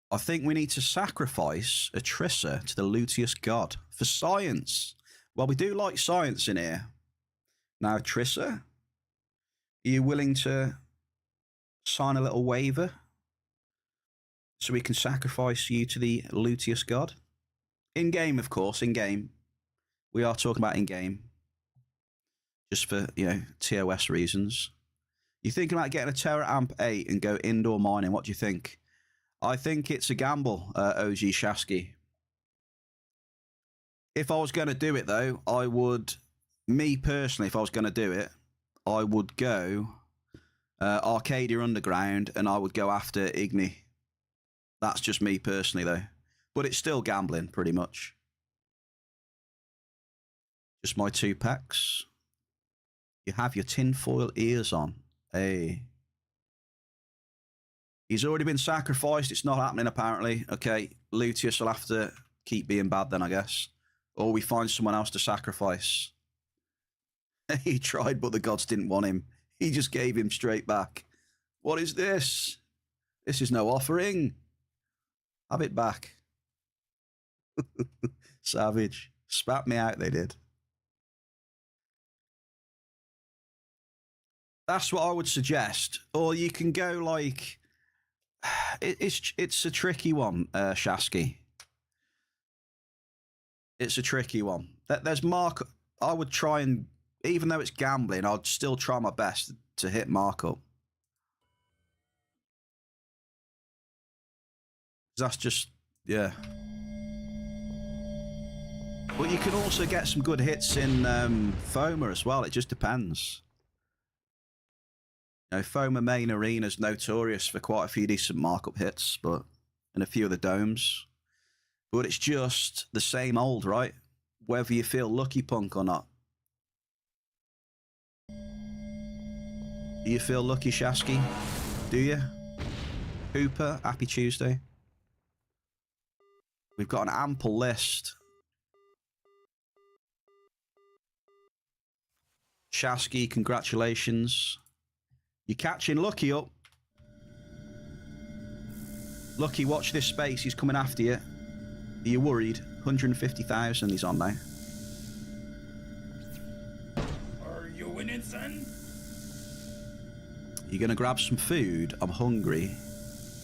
I think we need to sacrifice a Trissa to the Luteus god for science. Well, we do like science in here. Now, Trissa, are you willing to sign a little waiver so we can sacrifice you to the Luteus god? In-game, of course, in-game. We are talking about in-game. Just for, you know, TOS reasons. You're thinking about getting a Terra Amp 8 and go indoor mining. What do you think? I think it's a gamble, OG Shasky. If I was going to do it, though, I would, me personally, if I was going to do it, I would go Arcadia Underground and I would go after Igni. That's just me personally, though. But it's still gambling, pretty much. Just my 2 packs. You have your tinfoil ears on. Hey. He's already been sacrificed. It's not happening, apparently. Okay, Luteus will have to keep being bad then, I guess. Or we find someone else to sacrifice. He tried, but the gods didn't want him. He just gave him straight back. What is this? This is no offering. Have it back. Savage. Spat me out, they did. That's what I would suggest. Or you can go like... It's a tricky one, Shasky. It's a tricky one. There's mark. I would try and, even though it's gambling, I'd still try my best to hit markup. That's just, yeah. But you can also get some good hits in FOMA as well. It just depends. You know, FOMA main arena's notorious for quite a few decent markup hits, but and a few of the domes. But it's just the same old, right? Whether you feel lucky punk or not. Do you feel lucky, Shasky? Do you? Hooper, happy Tuesday. We've got an ample list. Shasky, congratulations. You're catching Lucky up. Lucky, watch this space. He's coming after you. Are you worried? 150,000 he's on now. Are you winning, son? You gonna grab some food? I'm hungry.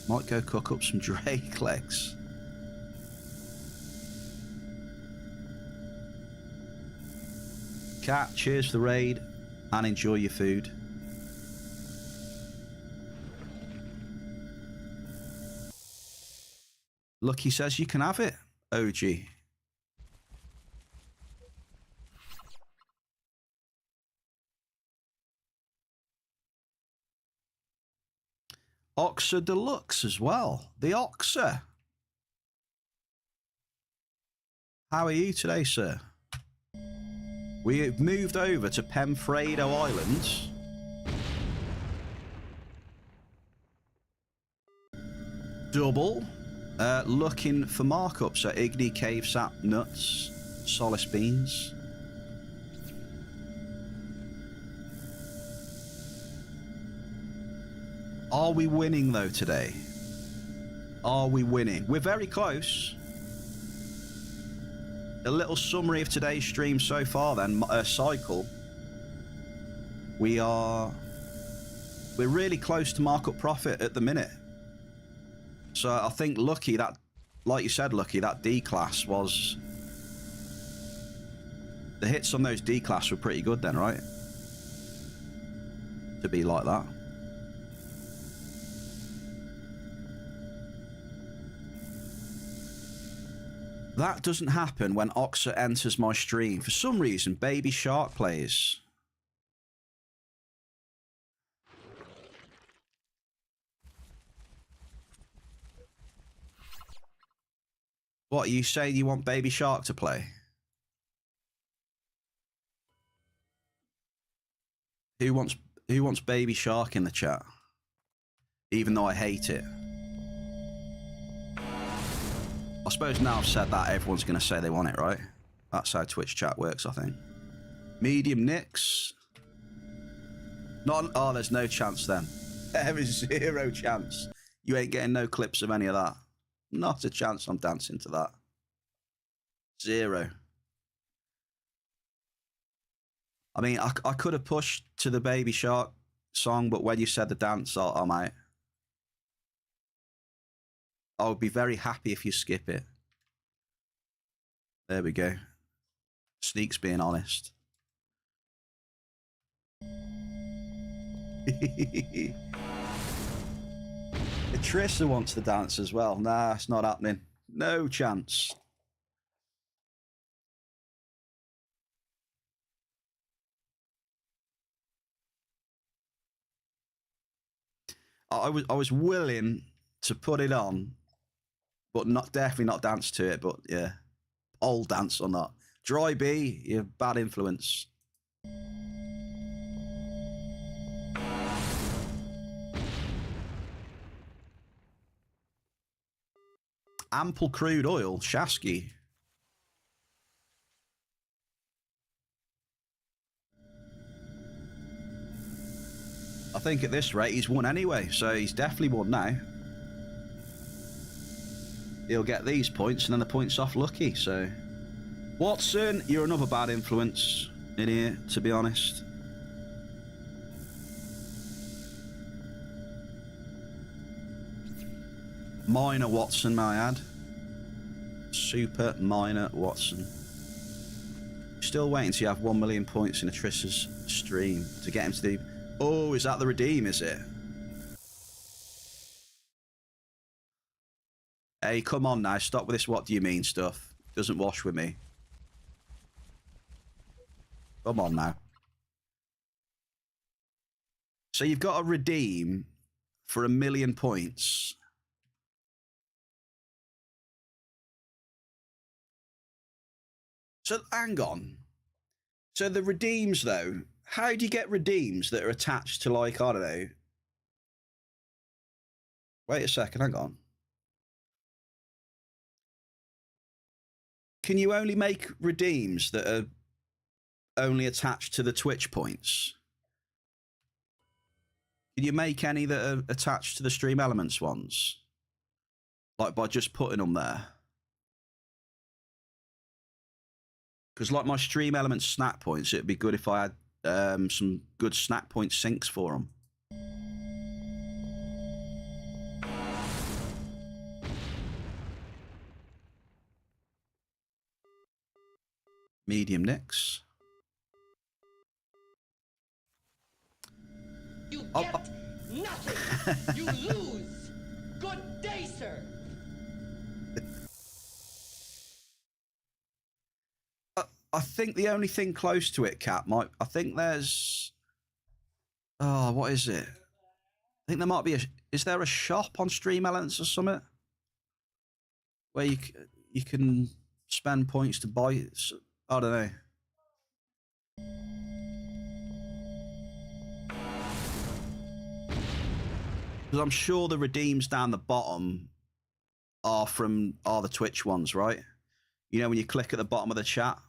Might go cook up some Drake legs. Cat, cheers for the raid and enjoy your food. Lucky says you can have it, OG. Oxa Deluxe as well. The Oxa. How are you today, sir? We have moved over to Penfredo Islands. Double. Looking for markups. So Igni, Cave Sap, Nuts, Solace Beans. Are we winning though today? Are we winning? We're very close. A little summary of today's stream so far then, cycle. We're really close to markup profit at the minute. So I think Lucky, that, like you said, Lucky, that D-class was... The hits on those D-class were pretty good then, right? To be like that. That doesn't happen when Oxa enters my stream. For some reason, Baby Shark plays. What, you say you want Baby Shark to play? Who wants Baby Shark in the chat? Even though I hate it. I suppose now I've said that, everyone's going to say they want it, right? That's how Twitch chat works, I think. Medium Nicks. Oh, there's no chance then. There is 0 chance. You ain't getting no clips of any of that. Not a chance I'm dancing to that. 0. I mean, I could have pushed to the Baby Shark song, but when you said the dance, I'm out. I would be very happy if you skip it. There we go. Sneak's being honest. Trissa wants to dance as well. Nah, it's not happening. No chance. I was willing to put it on but not definitely not dance to it. But yeah, old dance or not. Dry B, you're bad influence. Ample crude oil, Chewsdee. I think at this rate he's won anyway, so he's definitely won now. He'll get these points and then the points off Lucky, so... Watson, you're another bad influence in here, to be honest. Minor Watson, may I add. Super minor Watson. Still waiting till you have 1 million points in Atrissa's stream to get him to the... Oh, is that the redeem, is it? Hey, come on now. Stop with this what do you mean stuff. Doesn't wash with me. Come on now. So you've got to redeem for 1 million points. So hang on. So the redeems though, how do you get redeems that are attached to like, I don't know. Wait a second, hang on. Can you only make redeems that are only attached to the Twitch points? Can you make any that are attached to the Stream Elements ones? Like by just putting them there? Because like my Stream Elements snack points, it'd be good if I had some good snack point sinks for them. Medium Nicks. You get nothing. You lose. Good day, sir. I think the only thing close to it, Cat, might... I think there's... Oh, what is it? I think there might be a... Is there a shop on Stream Elements or something? Where you can spend points to buy... I don't know. Because I'm sure the redeems down the bottom are the Twitch ones, right? You know when you click at the bottom of the chat?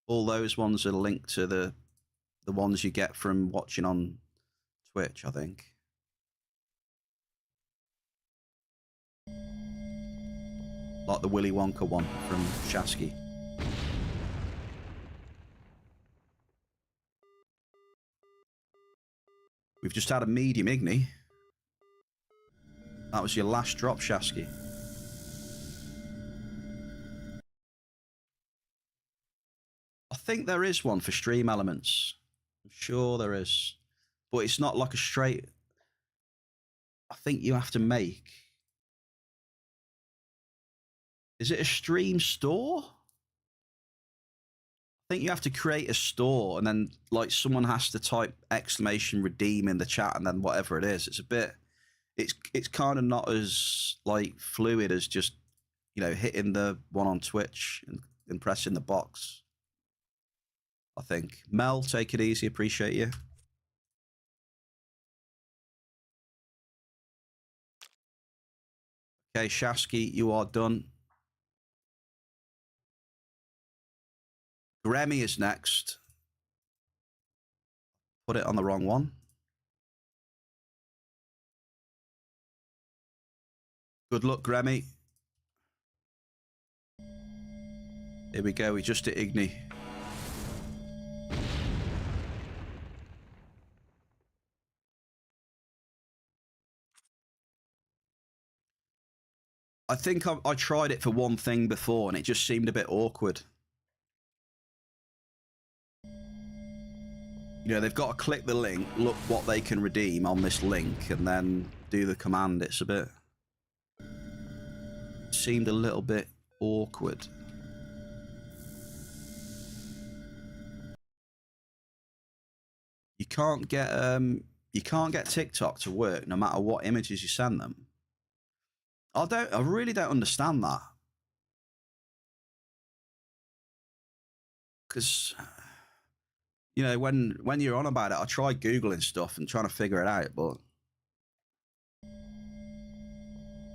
All those ones are linked to the ones you get from watching on Twitch, I think. Like the Willy Wonka one from Chewsdee. We've just had a medium Igni. That was your last drop, Chewsdee. I think there is one for Stream Elements. I'm sure there is. But it's not like a straight... I think you have to make... Is it a stream store? I think you have to create a store and then like someone has to type exclamation redeem in the chat and then whatever it is. It's a bit... It's kind of not as like fluid as just, you know, hitting the one on Twitch and pressing the box. I think. Mel, take it easy. Appreciate you. Okay, Chewsdee, you are done. Grammy is next. Put it on the wrong one. Good luck, Grammy. Here we go. We just hit Igni. I think I tried it for one thing before and it just seemed a bit awkward. You know, they've got to click the link, look what they can redeem on this link, and then do the command. It's a bit... Seemed a little bit awkward. You can't get TikTok to work no matter what images you send them. I really don't understand that. Because, you know, when you're on about it, I tried Googling stuff and trying to figure it out, but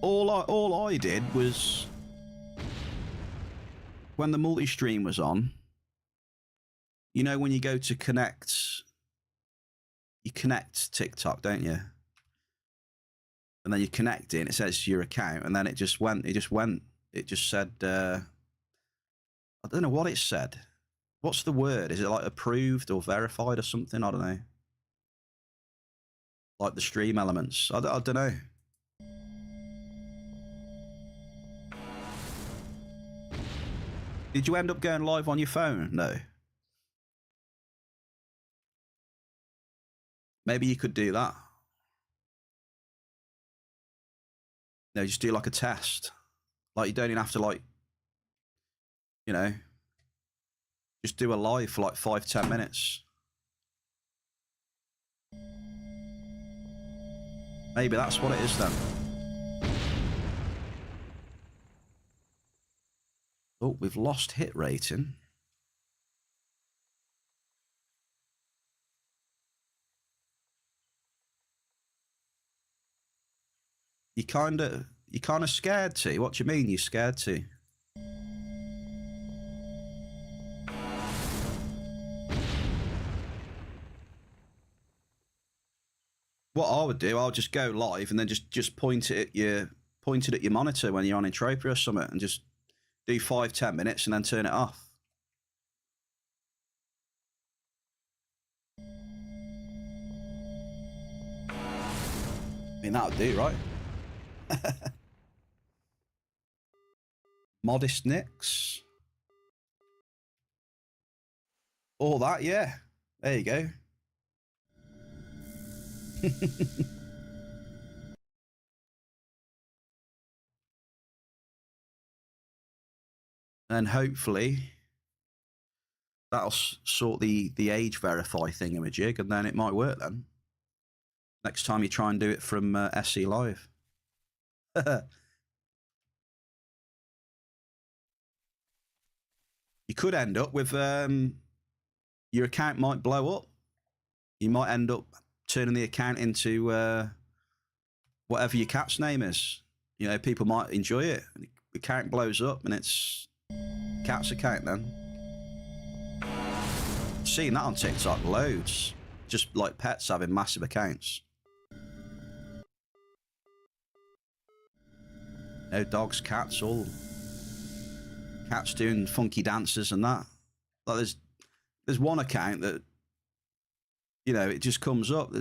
all I did was, when the multi-stream was on, you know, when you go to connect, you connect TikTok, don't you? And then you connect it and it says your account, and then it just said, I don't know what it said. What's the word? Is it like approved or verified or something? I don't know. Like the stream elements. I don't know. Did you end up going live on your phone? No. Maybe you could do that. No, just do like a test. Like, you don't even have to, like, you know, just do a live for like 5-10 minutes. Maybe that's what it is then. Oh, we've lost hit rating. You kind of scared to. What do you mean you're scared to? What I would do, I'll just go live and then just point it at your monitor when you're on Entropia or something, and just do 5-10 minutes and then turn it off. I mean, that would do, right? Modest Nicks. All that, yeah. There you go. And hopefully that'll sort the age verify thingamajig, and then it might work then. Next time you try and do it from SE Live. You could end up with your account might blow up. You might end up turning the account into whatever your cat's name is. You know, people might enjoy it. The account blows up and it's cat's account then. Seen that on TikTok loads. Just like pets having massive accounts. No, dogs, cats, all. Cats doing funky dances and that. Like there's one account that, you know, it just comes up.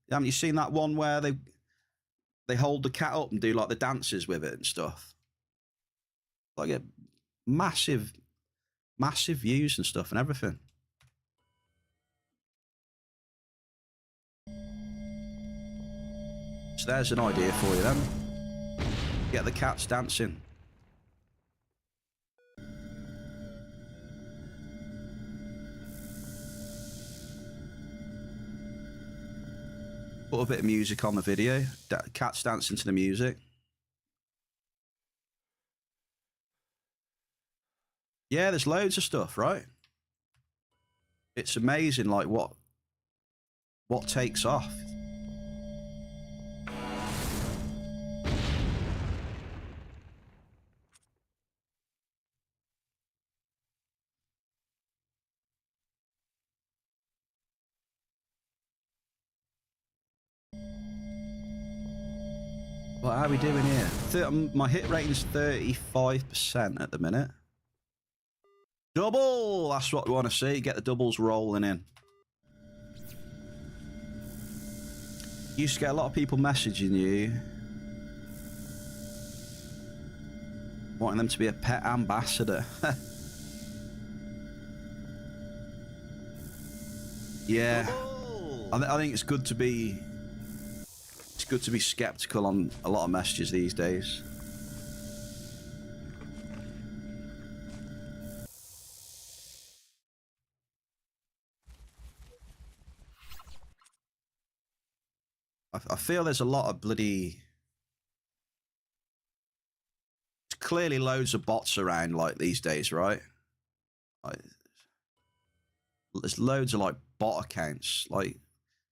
Haven't you seen that one where they hold the cat up and do like the dances with it and stuff? Like a massive views and stuff and everything. So there's an idea for you then. Get the cats dancing. Put a bit of music on the video. Cats dancing to the music. Yeah, there's loads of stuff, right? It's amazing, like what takes off. What are we doing here? My hit rating's 35% at the minute. Double! That's what we want to see. Get the doubles rolling in. Used to get a lot of people messaging you, wanting them to be a pet ambassador. Yeah. I think it's good to be... It's good to be skeptical on a lot of messages these days. I feel there's a lot of bloody clearly loads of bots around like these days, right? Like, there's loads of like bot accounts, like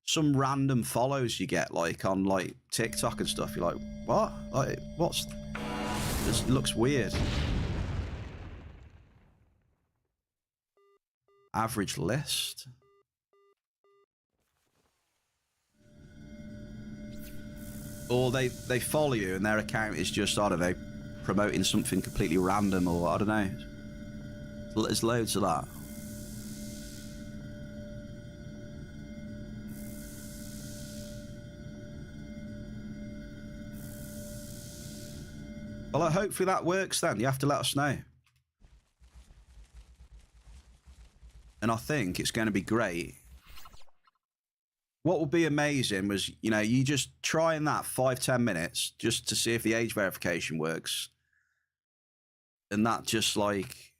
some random follows you get like on like TikTok and stuff. You're like, what? Like, what's? This looks weird. Average list. Or they follow you and their account is just, I don't know, promoting something completely random, or I don't know. There's loads of that. Well, hopefully that works then. You have to let us know. And I think it's going to be great. What would be amazing was, you know, you just trying that 5-10 minutes just to see if the age verification works. And that just like,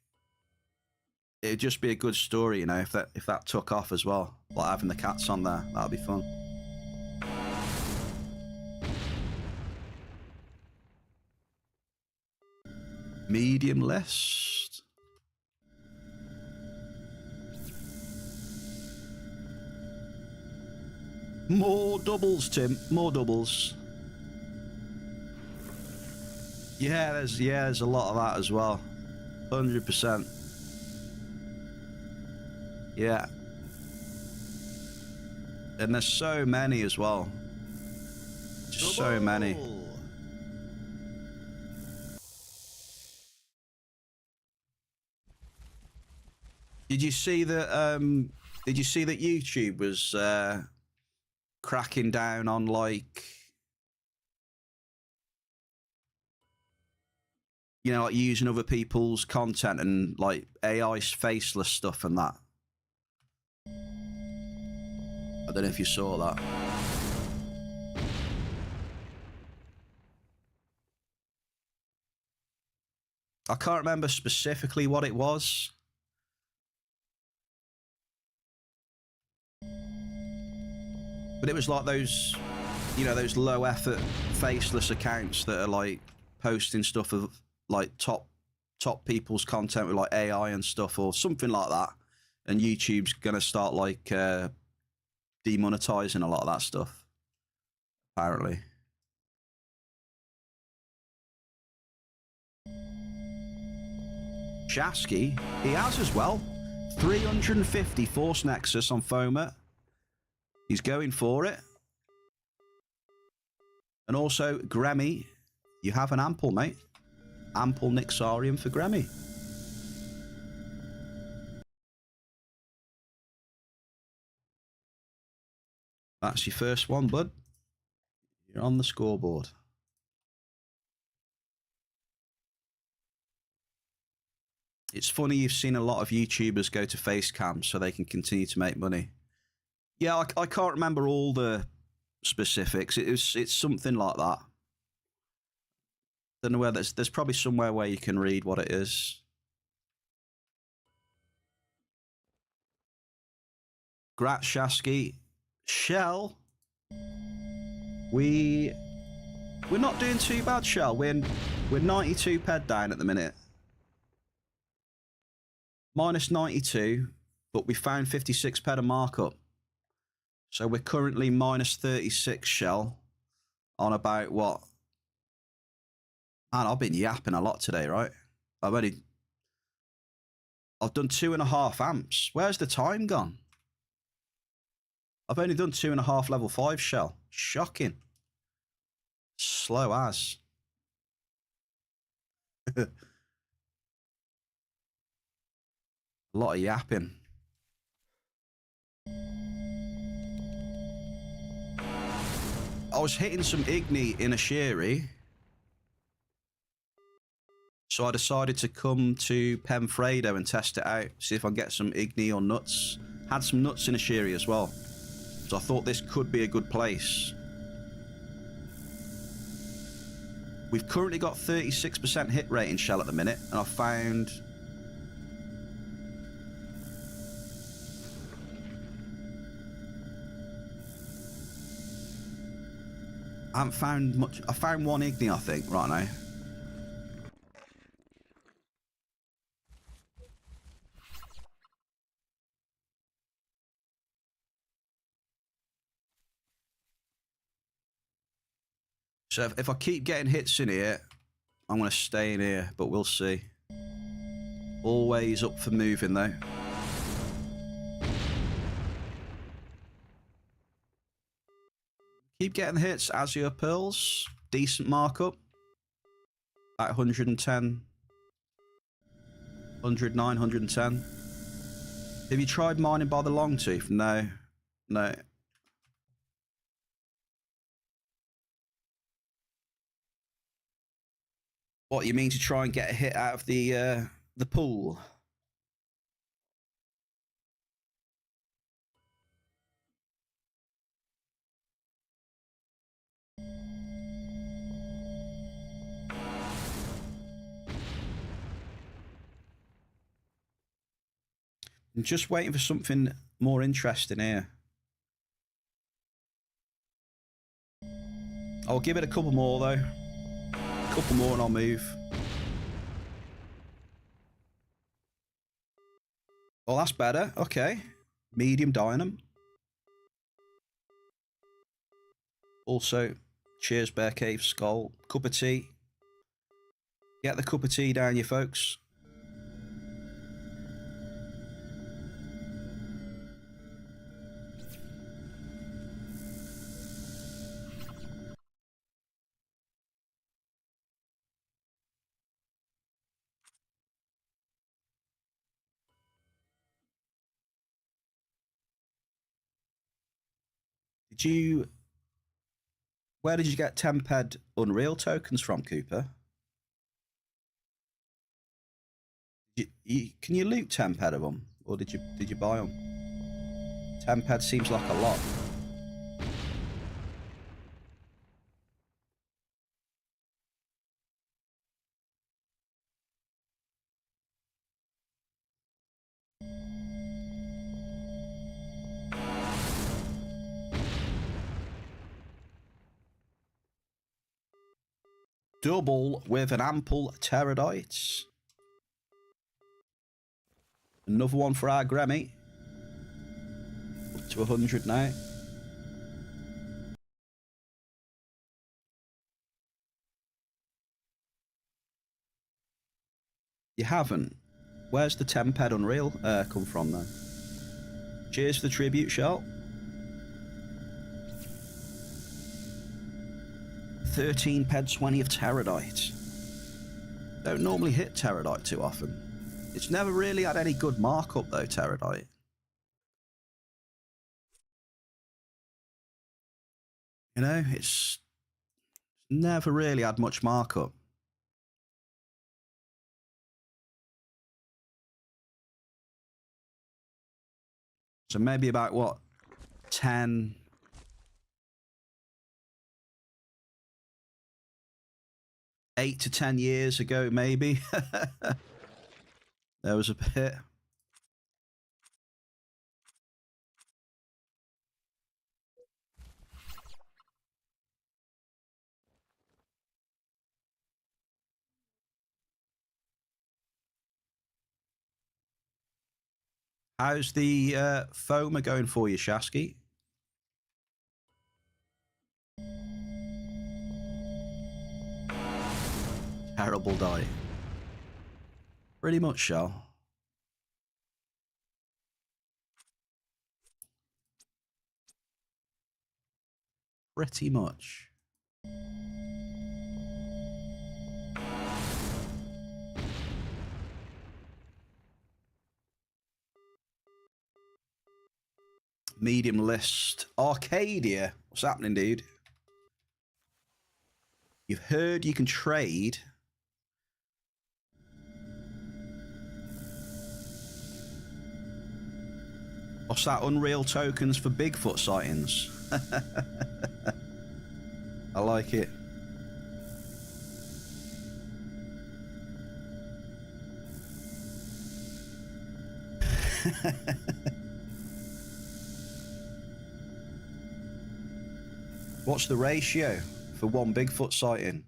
it'd just be a good story, you know, if that took off as well. Like having the cats on there, that'd be fun. Medium list. More doubles, Tim. More doubles. Yeah, there's a lot of that as well. 100%. Yeah. And there's so many as well. Just so many. Did you see that? Did you see that YouTube was cracking down on like, you know, like using other people's content and like AI faceless stuff and that? I don't know if you saw that. I can't remember specifically what it was. But it was like those, you know, those low effort faceless accounts that are like posting stuff of like top people's content with like AI and stuff or something like that. And YouTube's going to start like demonetizing a lot of that stuff, apparently. Chewsdee, he has as well. 350 Force Nexus on Foma. He's going for it. And also, Gremmy, you have an ample, mate. Ample Nixarium for Gremmy. That's your first one, bud. You're on the scoreboard. It's funny you've seen a lot of YouTubers go to face cams so they can continue to make money. Yeah, I can't remember all the specifics. It's something like that. Don't know where there's probably somewhere where you can read what it is. Grat Chewsdee. Shell. We're not doing too bad, Shell. We're 92 ped down at the minute. Minus 92, but we found 56 ped a markup. So we're currently minus 36, Shell, on about what? Man, I've been yapping a lot today, right? I've done 2.5 amps. Where's the time gone? I've only done 2.5 level 5, Shell. Shocking. Slow as. A lot of yapping. I was hitting some Igni in a Sherry, so I decided to come to PM and test it out, see if I can get some Igni or nuts. Had some nuts in a Sherry as well, so I thought this could be a good place. We've currently got 36% hit rate in Shell at the minute, and I found... I haven't found much. I found one Igni, I think, right now. So if I keep getting hits in here, I'm going to stay in here, but we'll see. Always up for moving, though. Keep getting hits. Azure Pearls. Decent markup. At 110. 109, 110. Have you tried mining by the long tooth? No. No. What, you mean to try and get a hit out of the pool? I'm just waiting for something more interesting here. I'll give it a couple more, though. A couple more and I'll move. Oh, that's better. Okay. Medium dynam. Also, cheers, Bear Cave, Skull. Cup of tea. Get the cup of tea down, you folks. Did you... Where did you get Temped Unreal tokens from, Cooper? Can you loot Temped of them? Or did you buy them? Temped seems like a lot. Double with an ample pterodite. Another one for our Grammy. Up to 100 now. You haven't? Where's the Temped Unreal come from then? Cheers for the tribute, Shell. 13 ped 20 of pterodite. Don't normally hit pterodite too often. It's never really had any good markup though, pterodite. You know, it's never really had much markup. So maybe about what, 10... 8 to 10 years ago, maybe. There was a bit. How's the FOMA going for you, Shasky? Terrible die. Pretty much, Shell. Pretty much. Medium list. Arcadia. What's happening, dude? You've heard you can trade. What's that? Unreal tokens for Bigfoot sightings. I like it. What's the ratio for one Bigfoot sighting?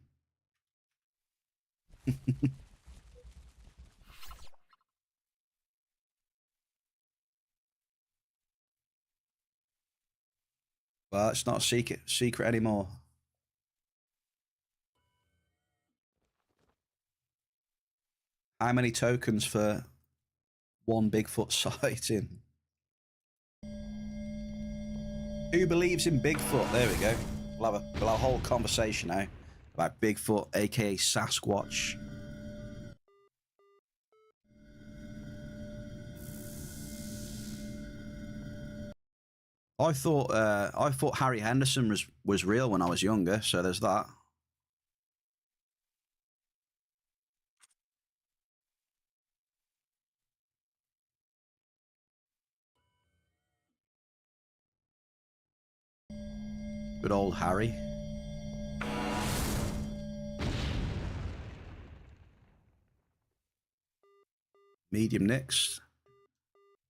Well, it's not a secret anymore. How many tokens for one Bigfoot sighting? Who believes in Bigfoot? There we go. We'll have a whole conversation now about Bigfoot, aka Sasquatch. I thought Harry Henderson was real when I was younger, so there's that. Good old Harry. Medium next.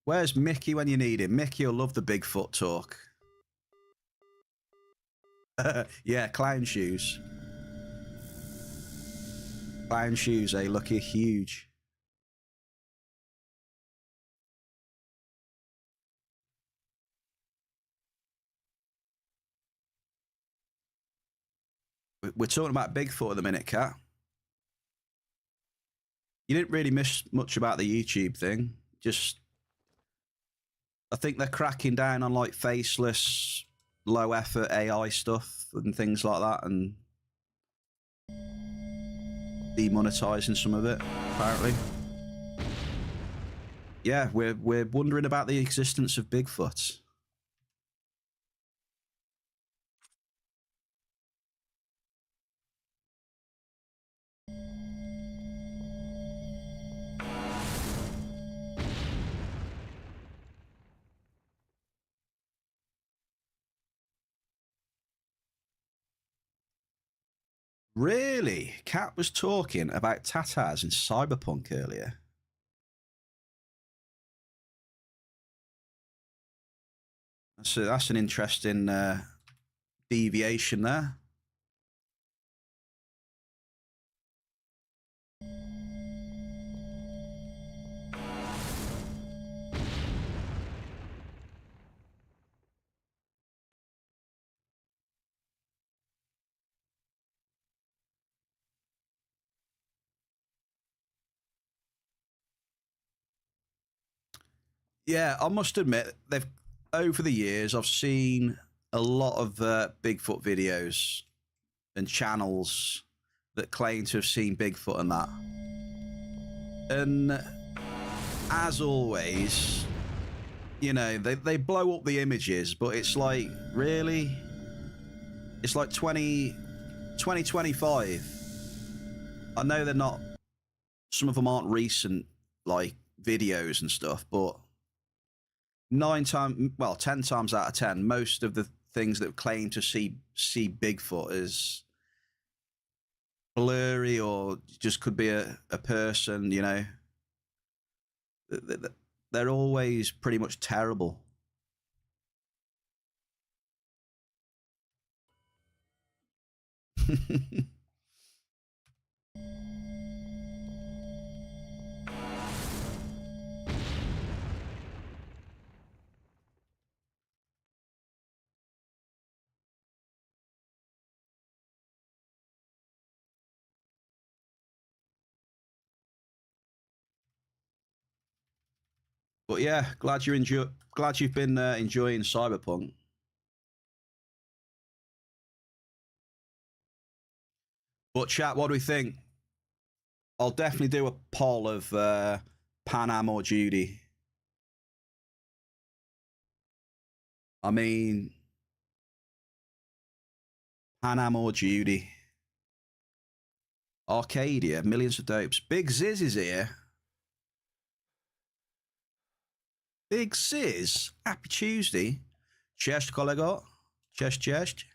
Where's Mickey when you need him? Mickey will love the Bigfoot talk. Yeah, clown shoes. Clown shoes, eh? Look, huge. We're talking about Bigfoot at the minute, Kat. You didn't really miss much about the YouTube thing. Just, I think they're cracking down on like faceless, low effort AI stuff and things like that, and demonetizing some of it, apparently. Yeah, we're wondering about the existence of Bigfoot. Really? Kat was talking about Tatars in Cyberpunk earlier. So that's an interesting deviation there. Yeah, I must admit, they've over the years, I've seen a lot of Bigfoot videos and channels that claim to have seen Bigfoot and that. And as always, you know, they blow up the images, but it's like, really? It's like 2025. I know they're not, some of them aren't recent, like, videos and stuff, but 10 times out of 10, most of the things that claim to see Bigfoot is blurry or just could be a person, you know. They're always pretty much terrible. But yeah, glad you've been enjoying Cyberpunk. But chat, what do we think? I'll definitely do a poll of Panam or Judy. I mean, Panam or Judy. Arcadia, millions of dopes. Big Ziz is here. Big Ziz, happy Tuesday. Cześć, kolego. Cześć, cześć.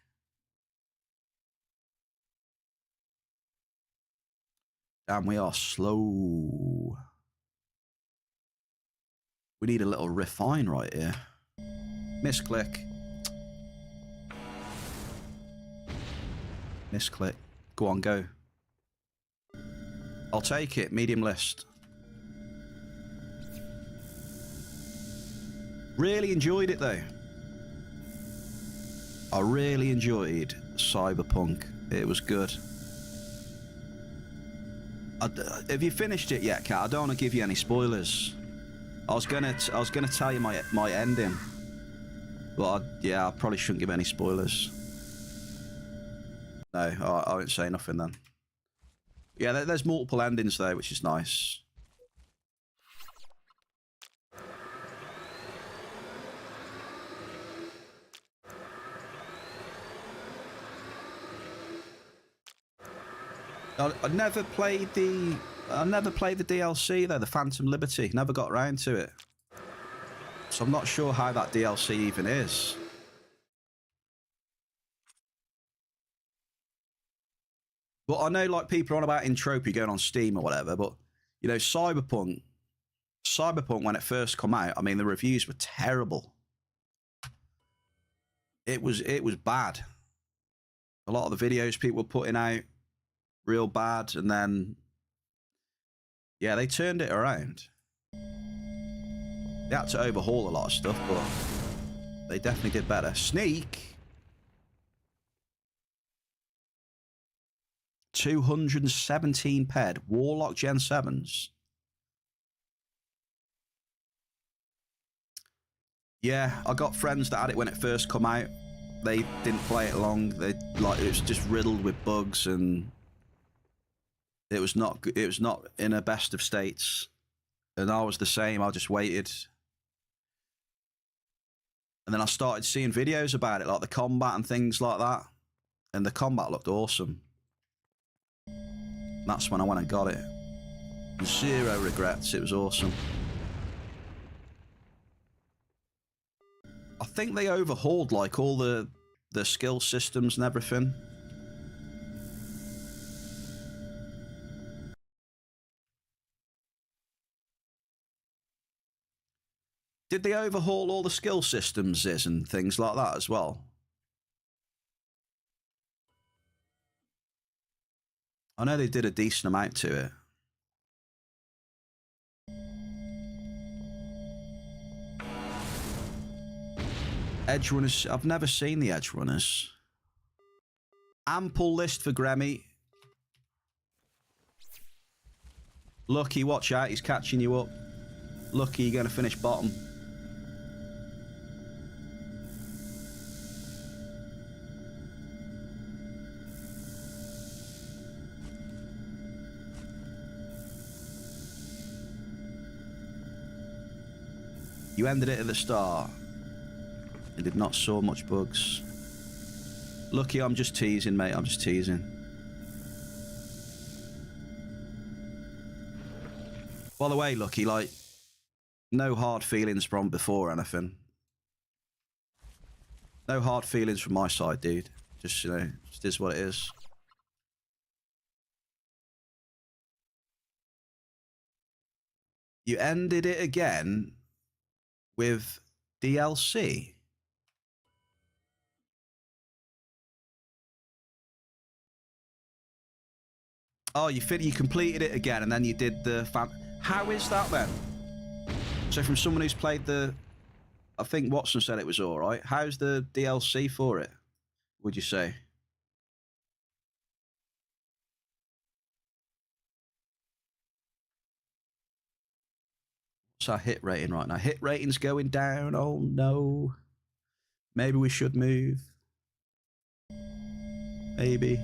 Damn, we are slow. We need a little refine right here. Misclick. Misclick. Go on, go. I'll take it. Medium list. Really enjoyed it though. I really enjoyed Cyberpunk. It was good. Have you finished it yet, Kat? I don't want to give you any spoilers. I was gonna tell you my ending, but yeah, I probably shouldn't give any spoilers. No, I won't say nothing then. Yeah, there's multiple endings though, which is nice. I never played the DLC though, the Phantom Liberty. Never got around to it, so I'm not sure how that DLC even is. But I know like people are on about Entropia going on Steam or whatever. But you know, Cyberpunk when it first come out, I mean the reviews were terrible. It was bad. A lot of the videos people were putting out, real bad, and then yeah, they turned it around. They had to overhaul a lot of stuff, but they definitely did better. Sneak 217 ped Warlock Gen 7s. Yeah, I got friends that had it when it first come out. They didn't play it long. They like it was just riddled with bugs, and it was not in a best of states. And I was the same. I just waited, and then I started seeing videos about it, like the combat and things like that. And the combat looked awesome. That's when I went and got it. Zero regrets. It was awesome. I think they overhauled like all the skill systems and everything. Did they overhaul all the skill systems and things like that as well? I know they did a decent amount to it. Edge Runners, I've never seen the Edge Runners. Ample list for Gremmy. Lucky, watch out, he's catching you up. Lucky, you're going to finish bottom. You ended it at the start. It did not saw much bugs. Lucky, I'm just teasing, mate. I'm just teasing. By the way, Lucky, like, no hard feelings from before or anything. No hard feelings from my side, dude. Just, you know, just is what it is. You ended it again with DLC. Oh, you completed it again, and then you did the How is that then? So from someone who's played the, I think Watson said it was all right. How's the DLC for it? Would you say? What's our hit rating right now? Hit rating's going down. Oh no. Maybe we should move. Maybe.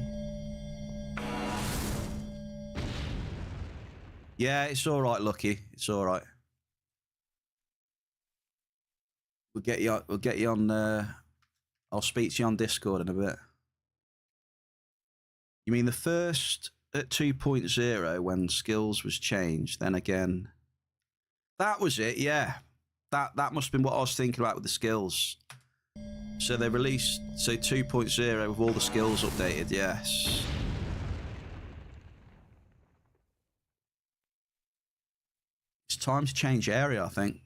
Yeah, it's all right, Lucky. It's all right. We'll get you on. I'll speak to you on Discord in a bit. You mean the first at 2.0 when skills was changed? Then again, that was it. Yeah, that must have been what I was thinking about with the skills. So they released 2.0 with all the skills updated. Yes. It's time to change area, I think.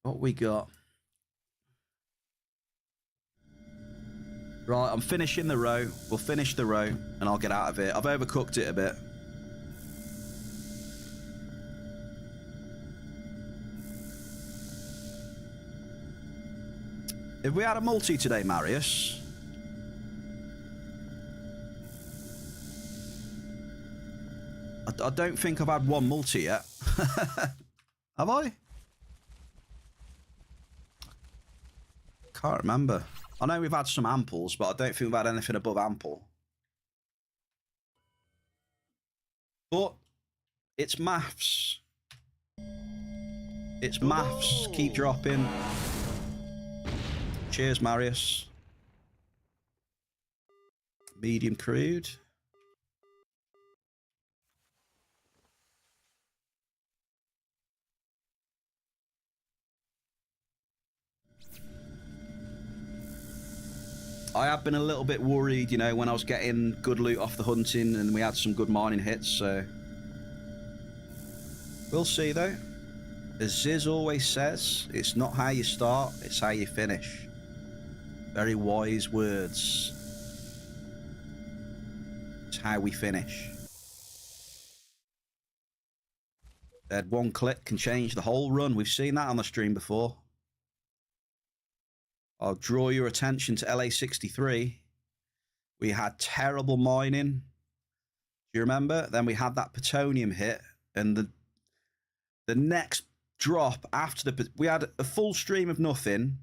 What we got? Right, I'm finishing the row. We'll finish the row, and I'll get out of it. I've overcooked it a bit. Have we had a multi today, Marius? I don't think I've had one multi yet. Have I? Can't remember. I know we've had some amples, but I don't think we've had anything above ample. But it's maths. It's maths. Keep dropping. Cheers, Marius. Medium crude. I have been a little bit worried, you know, when I was getting good loot off the hunting and we had some good mining hits, so... We'll see, though. As Ziz always says, it's not how you start, it's how you finish. Very wise words. It's how we finish. That one click can change the whole run. We've seen that on the stream before. I'll draw your attention to LA63. We had terrible mining. Do you remember? Then we had that plutonium hit, and the next drop after we had a full stream of nothing,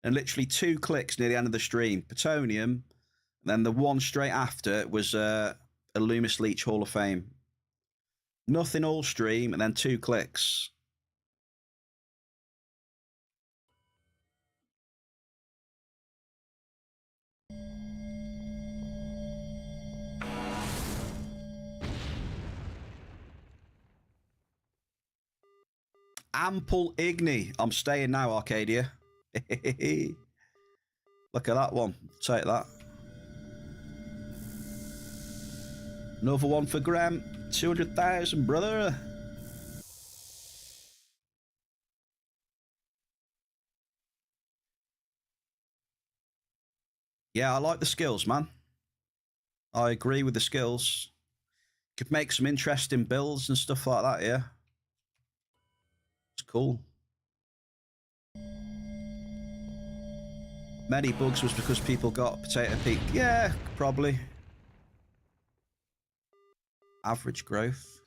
and literally 2 clicks near the end of the stream. Plutonium, and then the one straight after was a Loomis Leach Hall of Fame. Nothing all stream, and then 2 clicks. Ample Igni. I'm staying now, Arcadia. Look at that one. Take that. Another one for Graham. 200,000, brother. Yeah, I like the skills, man. I agree with the skills. Could make some interesting builds and stuff like that, yeah. It's cool. Many bugs was because people got Potato Peak. Yeah, probably. Average growth.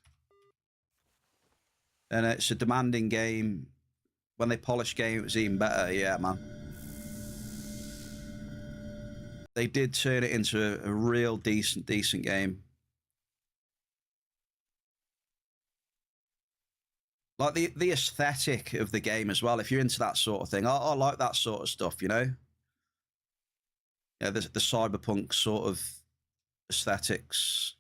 And it's a demanding game. When they polish game, it was even better. Yeah, man. They did turn it into a real decent game. Like the aesthetic of the game as well. If you're into that sort of thing, I like that sort of stuff, you know? Yeah, the cyberpunk sort of aesthetics.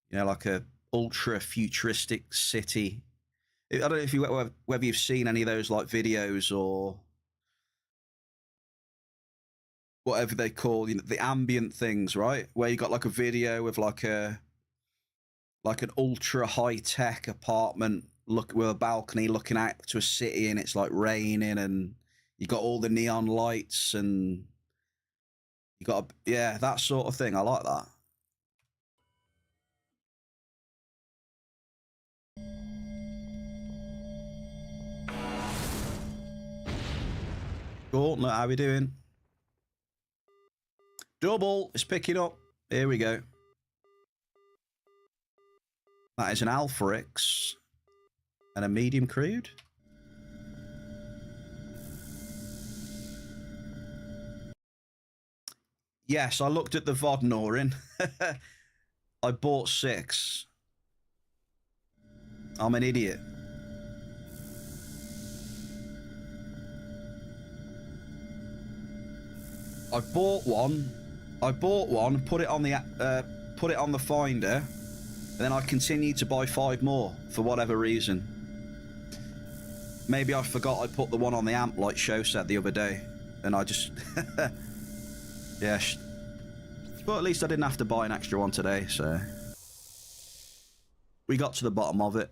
You know, like a ultra futuristic city. I don't know if whether you've seen any of those like videos or whatever they call, you know, the ambient things, right? Where you got like a video of like an ultra high tech apartment. Look with a balcony looking out to a city, and it's like raining, and you got all the neon lights, and you got yeah, that sort of thing. I like that. Cool. How we doing? Double is picking up. Here we go. That is an Alpha X. And a medium crude. Yes, I looked at the VOD, Norin. I bought 6. I'm an idiot. I bought one, put it on the Finder, and then I continued to buy 5 more for whatever reason. Maybe I forgot I put the one on the amp like Show said the other day, and I just yeah. But at least I didn't have to buy an extra one today, so we got to the bottom of it.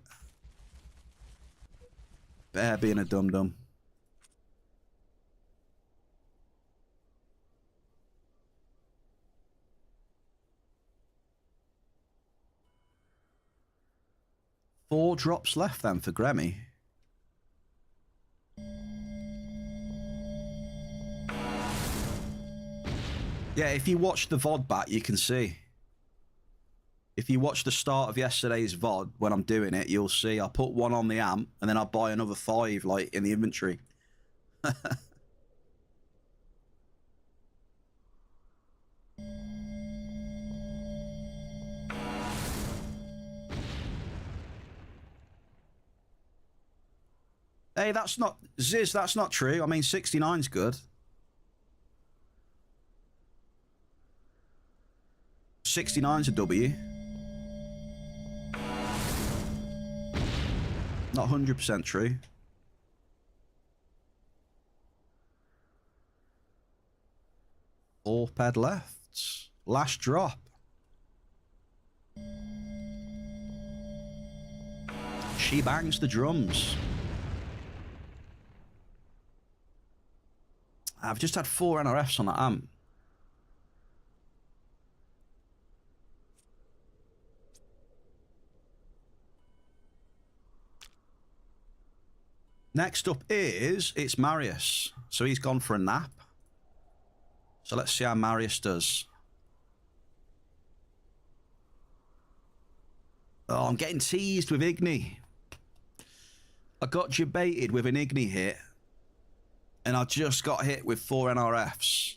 Bear being a dum-dum. 4 drops left then for Grammy. Yeah, if you watch the VOD back, you can see. If you watch the start of yesterday's VOD, when I'm doing it, you'll see I put 1 on the amp, and then I buy another 5, like, in the inventory. Hey, that's not... Ziz, that's not true. I mean, 69's good. 69's a W. Not 100% true. Four ped left. Last drop. She bangs the drums. I've just had 4 NRFs on that amp. Next up it's Marius. So he's gone for a nap. So let's see how Marius does. Oh, I'm getting teased with Igni. I got debated with an Igni hit. And I just got hit with 4 NRFs.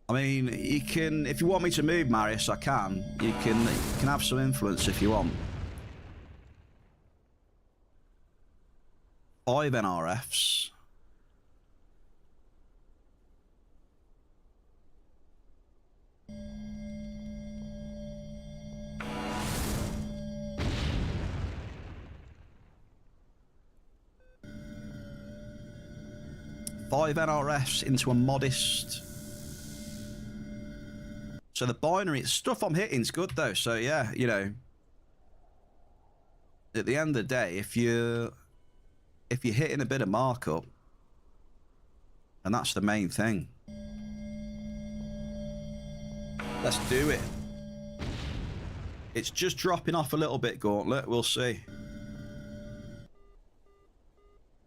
I mean, you can... If you want me to move, Marius, I can. You can have some influence if you want. 5 NRFs. Five NRFs into a modest. So the binary stuff I'm hitting is good though. So yeah, you know, at the end of the day, if you're hitting a bit of markup, and that's the main thing. Let's do it. It's just dropping off a little bit, Gauntlet. We'll see.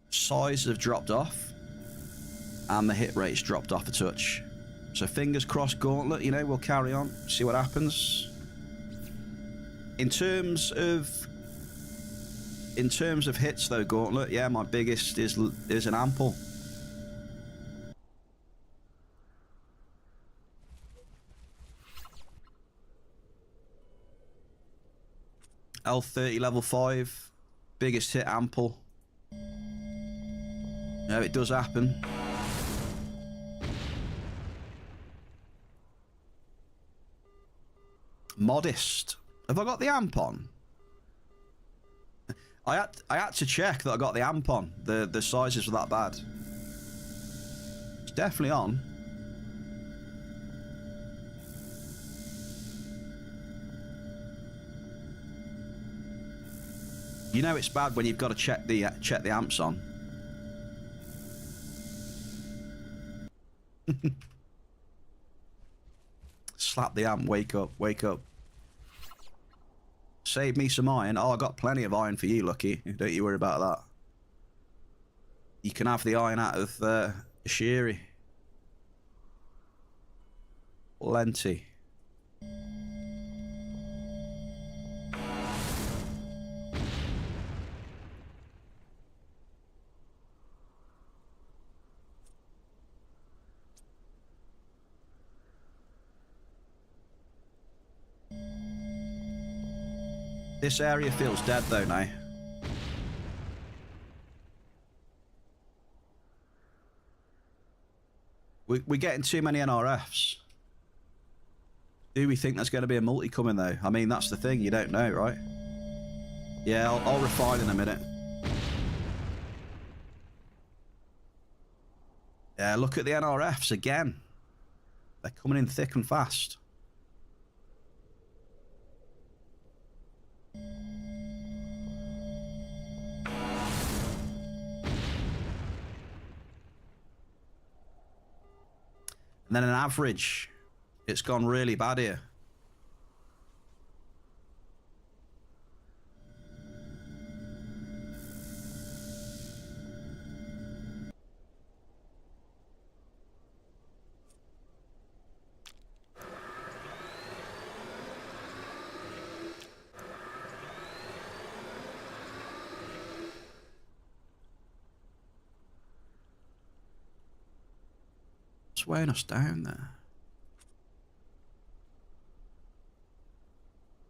Sizes have dropped off. And the hit rate's dropped off a touch. So fingers crossed, Gauntlet, you know, we'll carry on, see what happens. In terms of hits though, Gauntlet, yeah, my biggest is an ample. L30 level 5, biggest hit ample. No, it does happen. Modest. Have I got the amp on? I had to check that I got the amp on. The sizes were that bad. It's definitely on. You know it's bad when you've got to check the amps on. Slap the amp, wake up, wake up. Save me some iron. Oh, I got plenty of iron for you, Lucky. Don't you worry about that. You can have the iron out of Sherry. Plenty. This area feels dead though now. We're getting too many NRFs. Do we think there's going to be a multi coming though? I mean, that's the thing, you don't know, right? Yeah, I'll refine in a minute. Yeah, look at the NRFs again. They're coming in thick and fast. And then an average. It's gone really bad here. What's weighing us down there?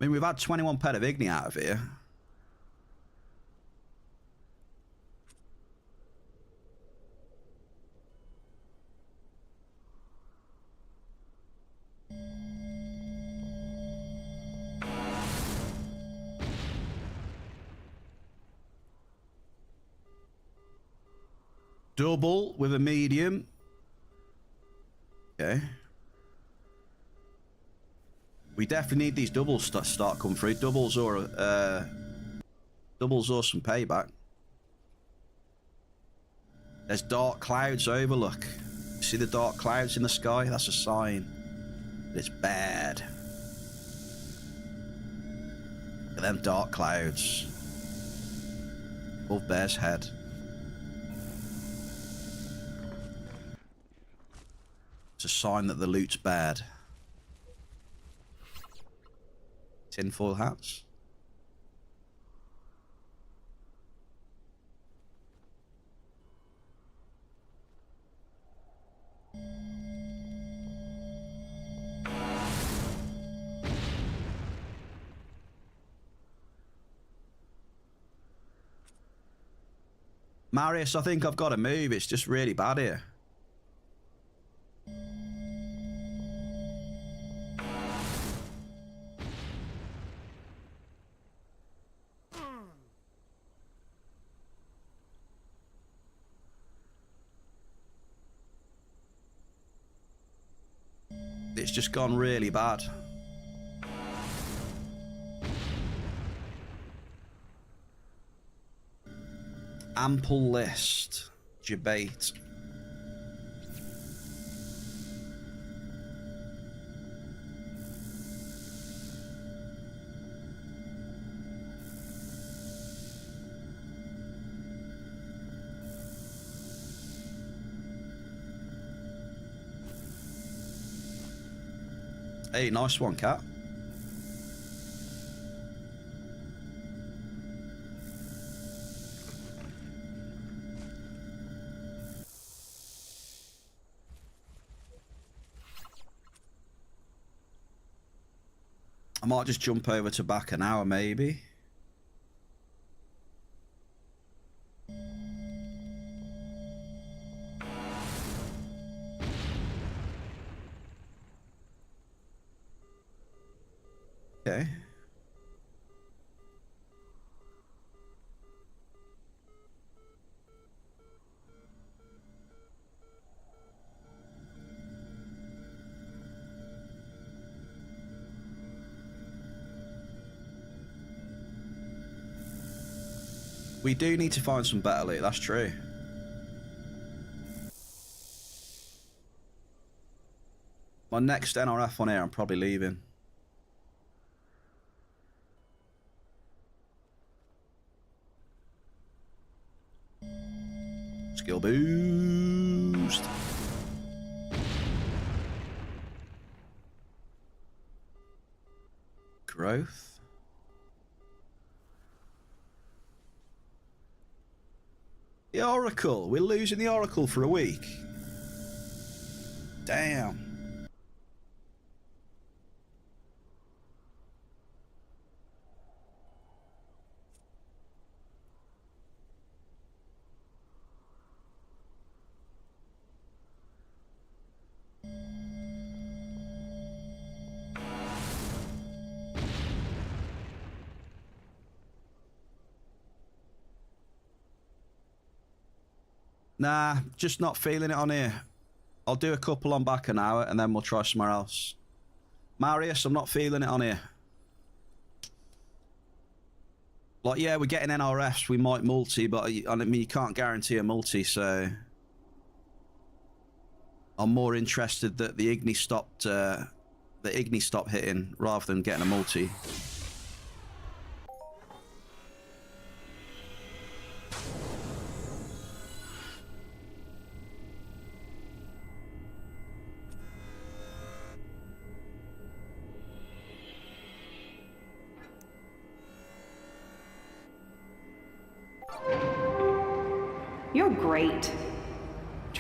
I mean, we've had 21 pet of Igni out of here. Double with a medium. Okay. We definitely need these doubles to start coming through. Doubles or some payback. There's dark clouds over, look. See the dark clouds in the sky? That's a sign that it's bad. Look at them dark clouds above Bear's head. It's a sign that the loot's bad. Tinfoil hats. Marius, I think I've got to move. It's just really bad here. It's just gone really bad. Ample list. Debate. Hey, nice one, cat. I might just jump over to back an hour, maybe. Okay. We do need to find some better loot, that's true. My next NRF on here, I'm probably leaving. Skill boost. Growth. The Oracle. We're losing the Oracle for a week. Damn. Nah, just not feeling it on here. I'll do a couple on back an hour and then we'll try somewhere else. Marius, I'm not feeling it on here. Like, yeah, we're getting NRFs, we might multi, but I mean, you can't guarantee a multi, so... I'm more interested that the Igni stopped hitting rather than getting a multi. You're great.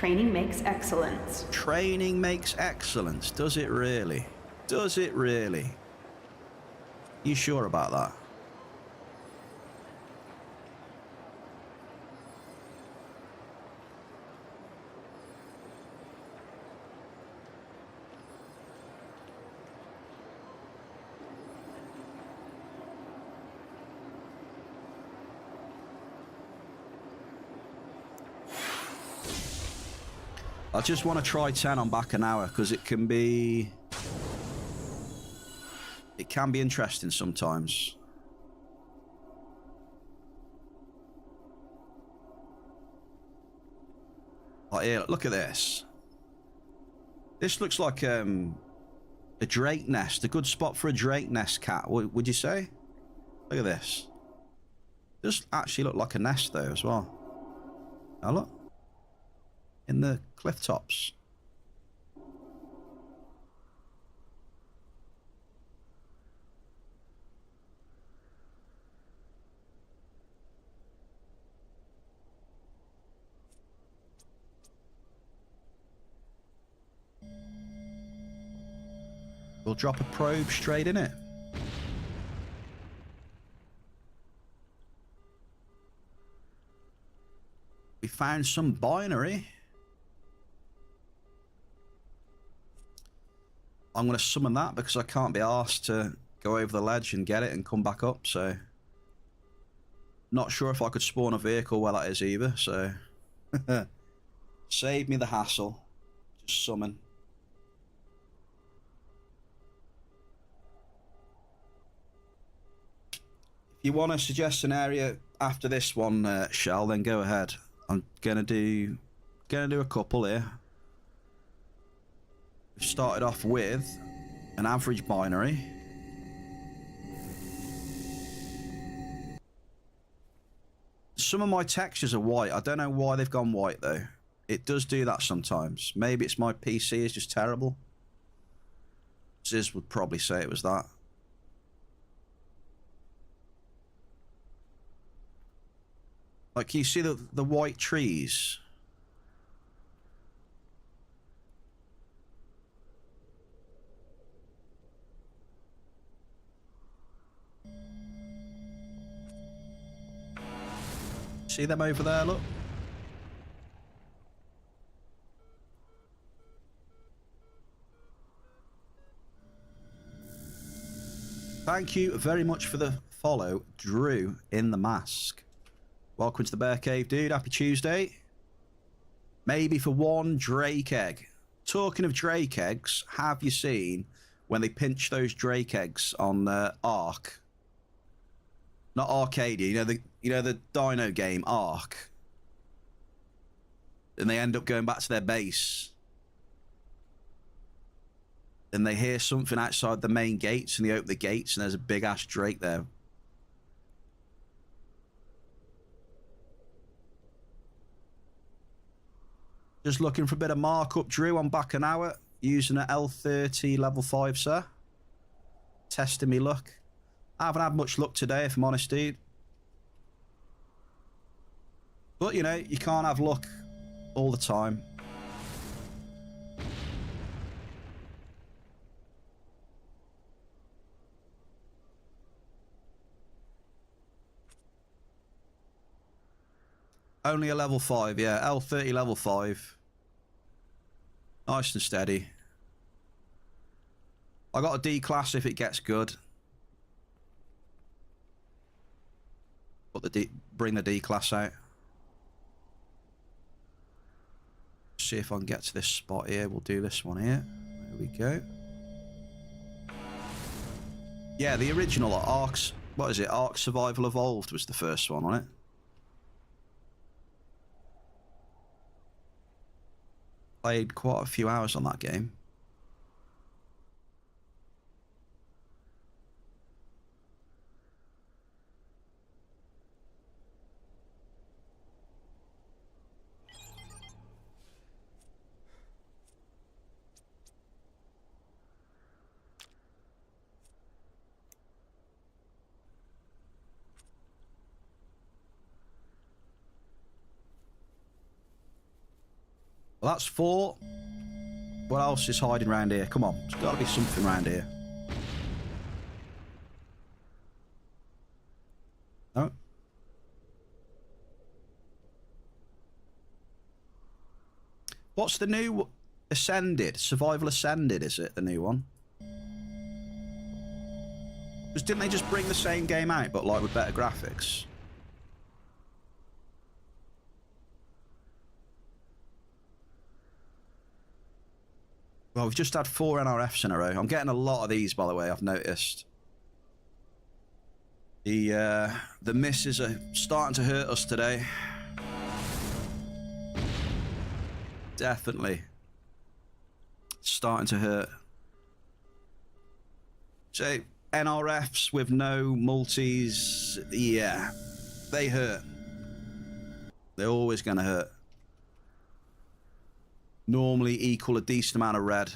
Training makes excellence. Training makes excellence. Does it really? Does it really? You sure about that? I just want to try 10 on back an hour because it can be interesting sometimes. Like here, look at this. This looks like a drake nest, a good spot for a drake nest, cat. Would you say? Look at this. Does actually look like a nest though as well. Now look. In the cliff tops. We'll drop a probe straight in it. We found some binary. I'm going to summon that because I can't be asked to go over the ledge and get it and come back up, so... Not sure if I could spawn a vehicle where that is either, so... Save me the hassle. Just summon. If you want to suggest an area after this one, Shell, then go ahead. I'm gonna do a couple here. We've started off with an average binary. Some of my textures are white. I don't know why they've gone white though. It does do that sometimes. Maybe it's my PC is just terrible. Ziz would probably say it was that. Like you see the white trees. See them over there, look. Thank you very much for the follow, Drew in the mask. Welcome to the Bear Cave, dude. Happy Tuesday. Maybe for one Drake egg. Talking of Drake eggs, have you seen when they pinch those Drake eggs on Ark? Not Arcadia, you know the dino game Ark, and they end up going back to their base, and they hear something outside the main gates, and they open the gates, and there's a big ass drake there. Just looking for a bit of markup, Drew. I'm back an hour using an L30 level 5, sir. Testing me luck. I haven't had much luck today, if I'm honest, dude. But, you know, you can't have luck all the time. Only a level 5, yeah. L30 level 5. Nice and steady. I got a D class if it gets good. Bring the D class out. See if I can get to this spot here. We'll do this one here. There we go. Yeah, the original Ark's... What is it? Ark Survival Evolved was the first one on it. Played quite a few hours on that game. Well, that's 4. What else is hiding around here? Come on, there's got to be something around here. No? What's the new Ascended? Survival Ascended, is it? The new one? Because didn't they just bring the same game out, but like with better graphics? Well, we've just had 4 NRFs in a row. I'm getting a lot of these, by the way, I've noticed. The misses are starting to hurt us today. Definitely. Starting to hurt. So, NRFs with no multis, yeah, they hurt. They're always going to hurt. Normally equal a decent amount of red.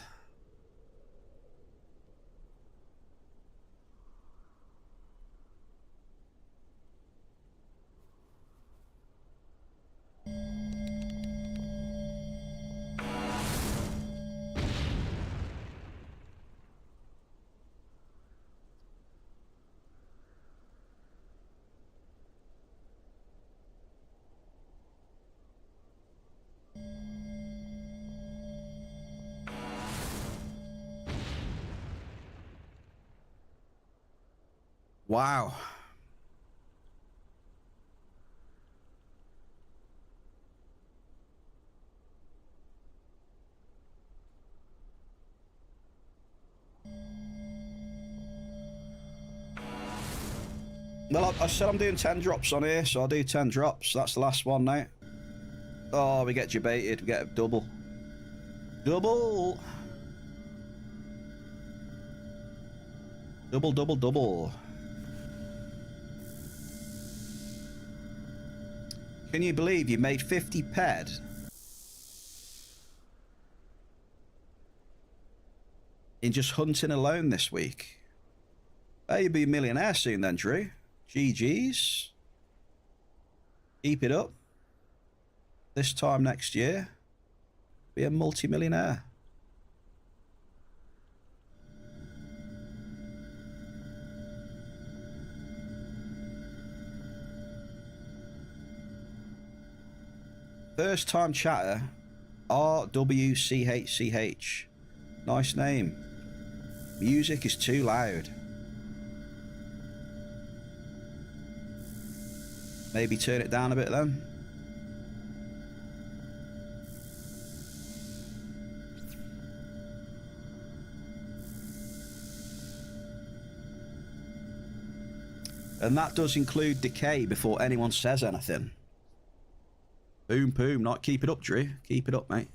Wow. Well, I said I'm doing 10 drops on here, so I'll do 10 drops. That's the last one now. Oh, we get debated. We get a double. Double! Double, double, double. Can you believe you made 50 ped? In just hunting alone this week? Hey, you'll be a millionaire soon then, Drew. GG's. Keep it up. This time next year, be a multi-millionaire. First time chatter, RWCHCH. Nice name. Music is too loud. Maybe turn it down a bit then. And that does include decay before anyone says anything. Boom, boom. Not keep it up, Drew. Keep it up, mate.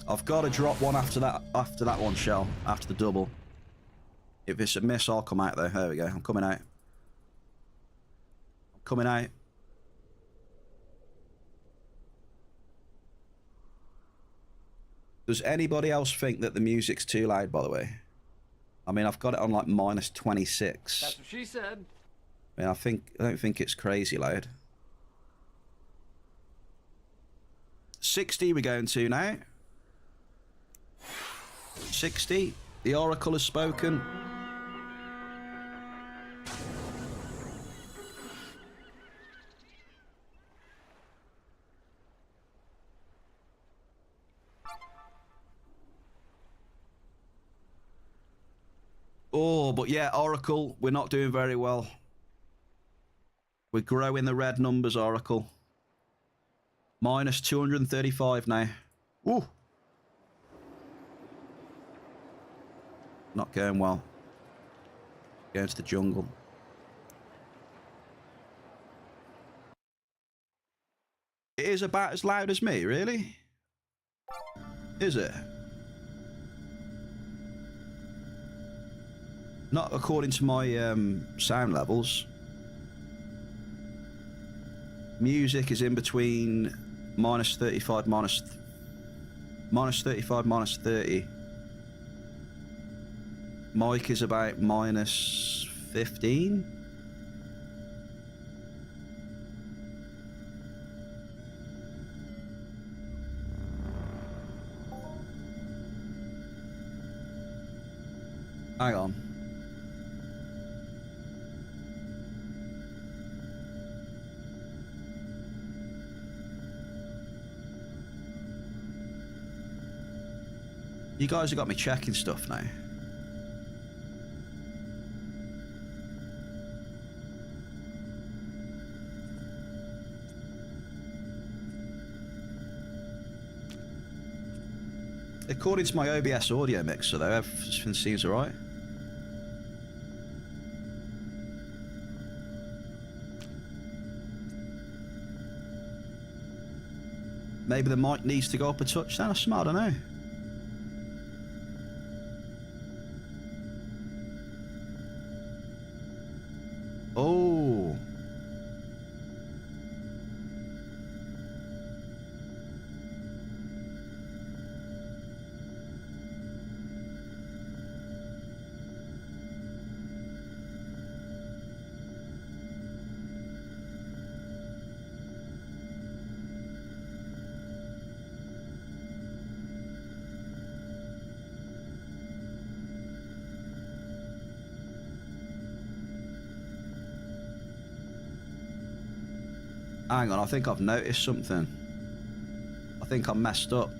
I've got to drop one after that one, Shell. After the double. If it's a miss, I'll come out, though. There we go. I'm coming out. I'm coming out. Does anybody else think that the music's too loud, by the way? I mean, I've got it on like -26. That's what she said. I mean, I don't think it's crazy loud. 60 we're going to now. 60. The Oracle has spoken. Oh, but yeah, Oracle, we're not doing very well. We're growing the red numbers, Oracle. -235 now. Ooh. Not going well. Going to the jungle. It is about as loud as me, really? Is it? Not according to my sound levels. Music is in between -35, Minus 35, minus 30. Mike is about minus 15. Hang on. You guys have got me checking stuff now. According to my OBS audio mixer though, everything seems alright. Maybe the mic needs to go up a touch then, I don't know. Oh. Hang on, I think I've noticed something. I think I'm messed up.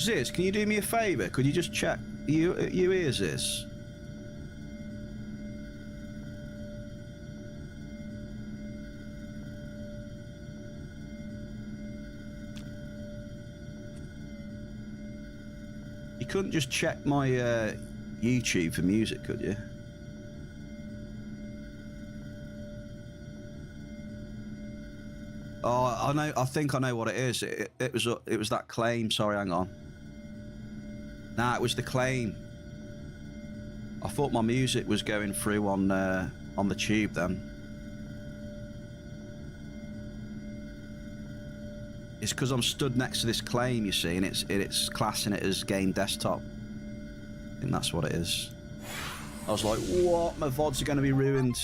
Ziz, can you do me a favour? Could you just check you ears is? You couldn't just check my YouTube for music, could you? Oh, I know. I think I know what it is. It was that claim. Sorry, hang on. Nah, it was the claim. I thought my music was going through on the tube then. It's because I'm stood next to this claim, you see, and it's classing it as game desktop. I think that's what it is. I was like, what? My VODs are going to be ruined.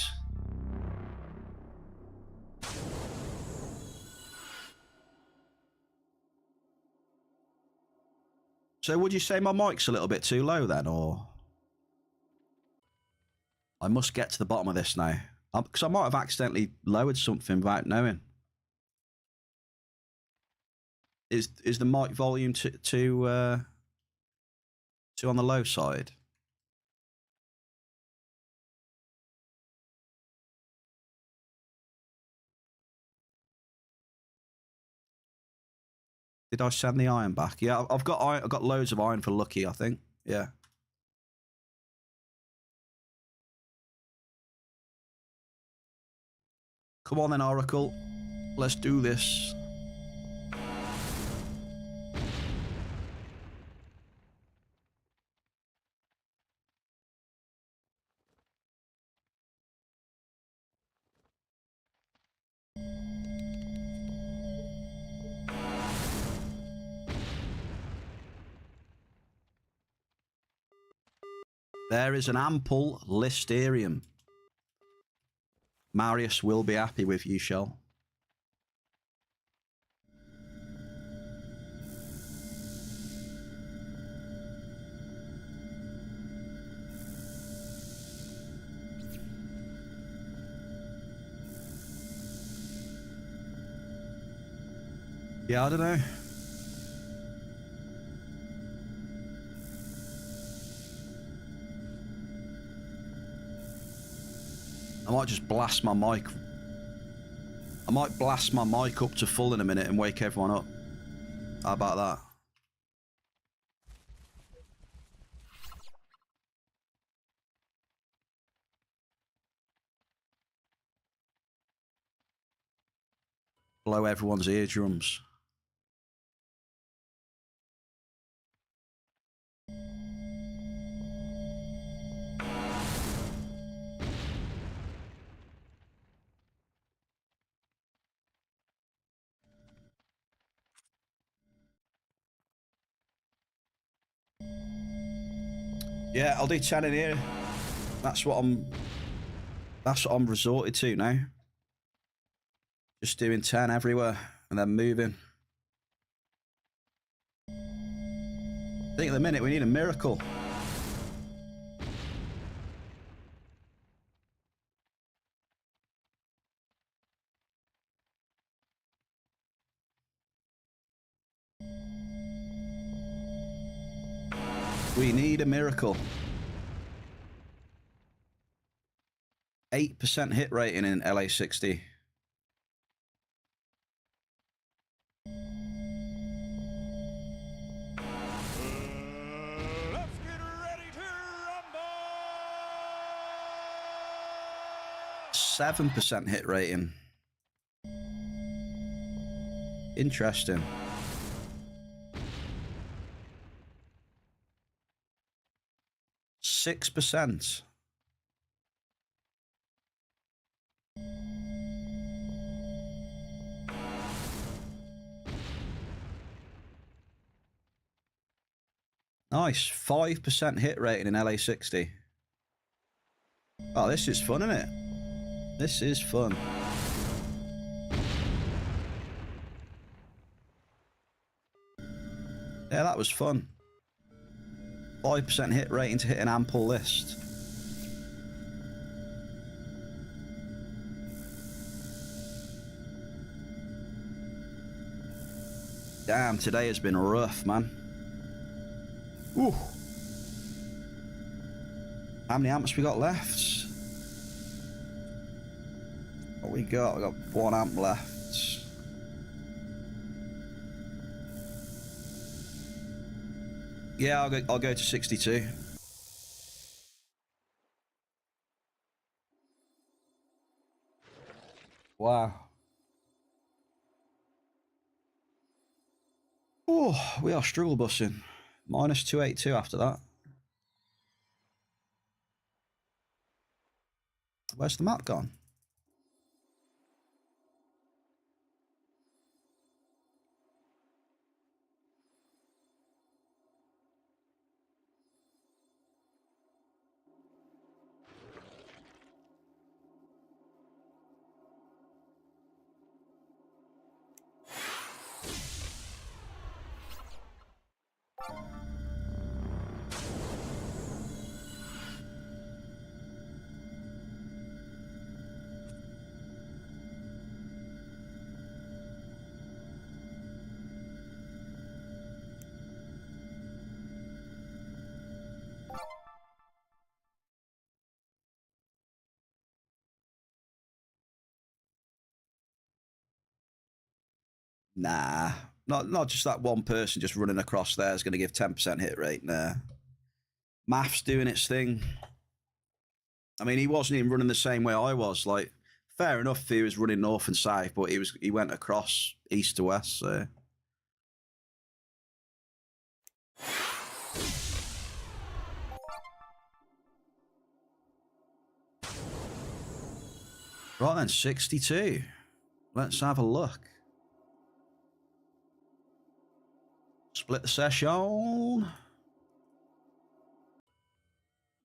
So would you say my mic's a little bit too low then, or? I must get to the bottom of this now. Because I might have accidentally lowered something without knowing. Is the mic volume too on the low side? Did I send the iron back? Yeah, I've got loads of iron for Lucky, I think. Yeah. Come on then, Oracle. Let's do this. There is an ample listerium. Marius will be happy with you, Shell. Yeah, I don't know. I might just blast my mic. I might blast my mic up to full in a minute and wake everyone up. How about that? Blow everyone's eardrums. Yeah, I'll do 10 in here. That's what I'm resorted to now. Just doing 10 everywhere and then moving. I think at the minute we need a miracle. We need a miracle. 8% hit rating in LA60. Let's get ready to rumble! 7% hit rating. Interesting. %6. Nice. 5% hit rating in LA60. Oh, this is fun, isn't it? This is fun. Yeah, that was fun. 5% hit rating to hit an ample list. Damn, today has been rough, man. Ooh. How many amps we got left? What we got? We got 1 amp left. Yeah, I'll go to 62. Wow. Oh, we are struggle bussing. Minus 282 after that. Where's the map gone? Nah, not just that one person just running across there is going to give 10% hit rate. Nah. Math's doing its thing. I mean, he wasn't even running the same way I was. Like, fair enough if he was running north and south, but he went across east to west, so. Right then, 62. Let's have a look. Split the session.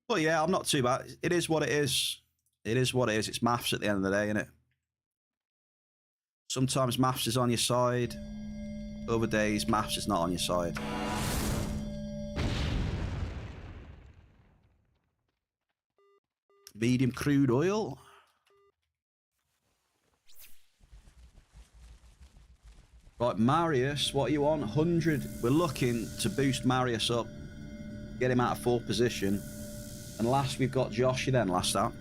But yeah, I'm not too bad. It is what it is. It is what it is. It's maths at the end of the day, isn't it? Sometimes maths is on your side. Other days, maths is not on your side. Medium crude oil. Right, Marius, what are you on? 100. We're looking to boost Marius up. Get him out of 4th position. And last we've got Joshy then, last out.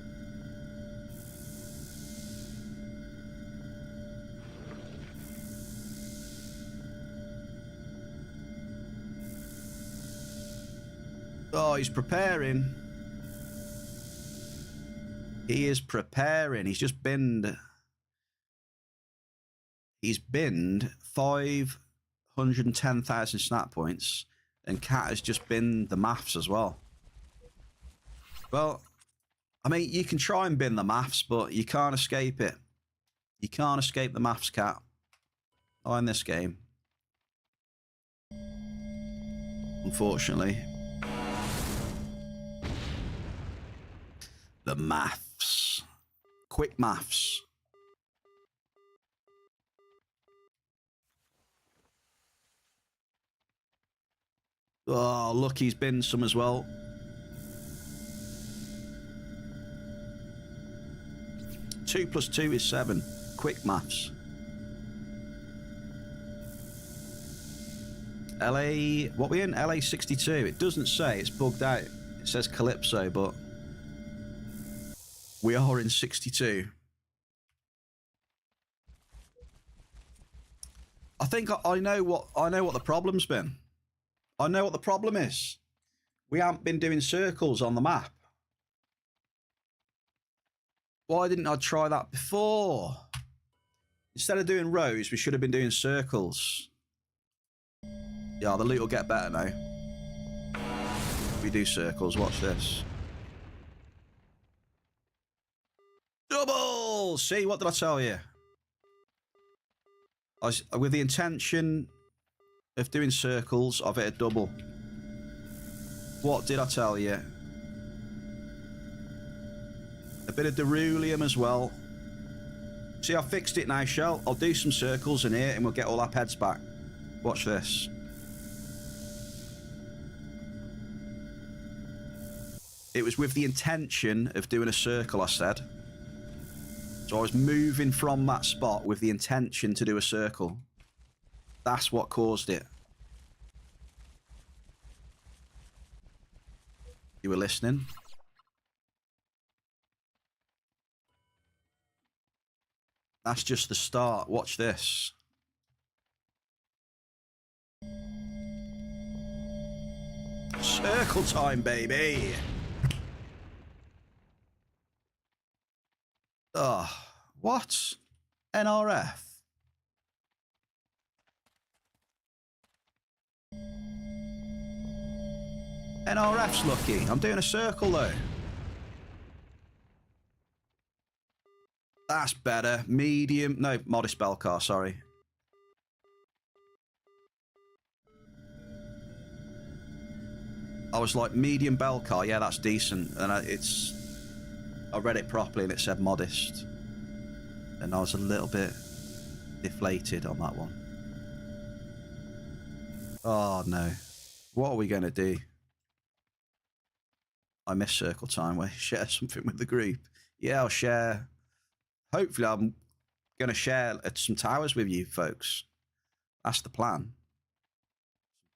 Oh, he's preparing. He is preparing. He's just binned. He's binned 510,000 snap points. And Cat has just binned the maths as well. Well, I mean, you can try and bin the maths, but you can't escape it. You can't escape the maths, Cat. Not in this game. Unfortunately. The maths. Quick maths. Oh, look, he's been some as well. Two plus two is 7. Quick maths. LA, what we in? LA 62. It doesn't say, it's bugged out. It says Calypso, but we are in 62. I think I know what the problem's been. I know what the problem is. We haven't been doing circles on the map. Why didn't I try that before? Instead of doing rows, we should have been doing circles. Yeah, the loot will get better now. We do circles. Watch this. Double! See, what did I tell you? With the intention of doing circles, I've hit a double. What did I tell you? A bit of Derulium as well. See, I fixed it now, Shell. I'll do some circles in here and we'll get all our heads back. Watch this. It was with the intention of doing a circle, I said. So I was moving from that spot with the intention to do a circle. That's what caused it. You were listening? That's just the start. Watch this. Circle time, baby. Oh, what? NRF? NRF's lucky. I'm doing a circle though. That's better. Medium. No, modest bell car, sorry. I was like, medium bell car. Yeah, that's decent. And I read it properly and it said modest. And I was a little bit deflated on that one. Oh, no. What are we going to do? I miss circle time. Where you share something with the group. Yeah, I'll share. Hopefully, I'm going to share some towers with you folks. That's the plan.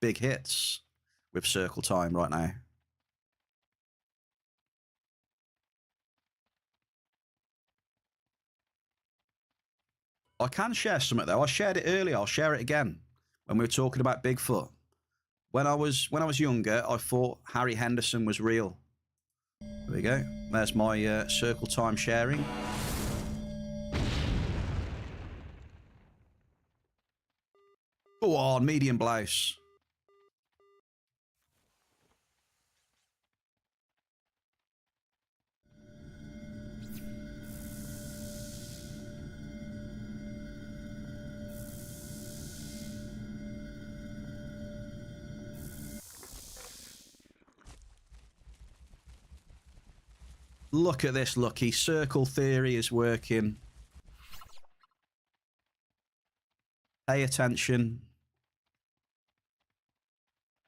Big hits with circle time right now. I can share something though. I shared it earlier. I'll share it again when we were talking about Bigfoot. When I was younger, I thought Harry Henderson was real. There we go. There's my circle time sharing. Go on, medium blouse. Look at this, Lucky. Circle theory is working. Pay attention.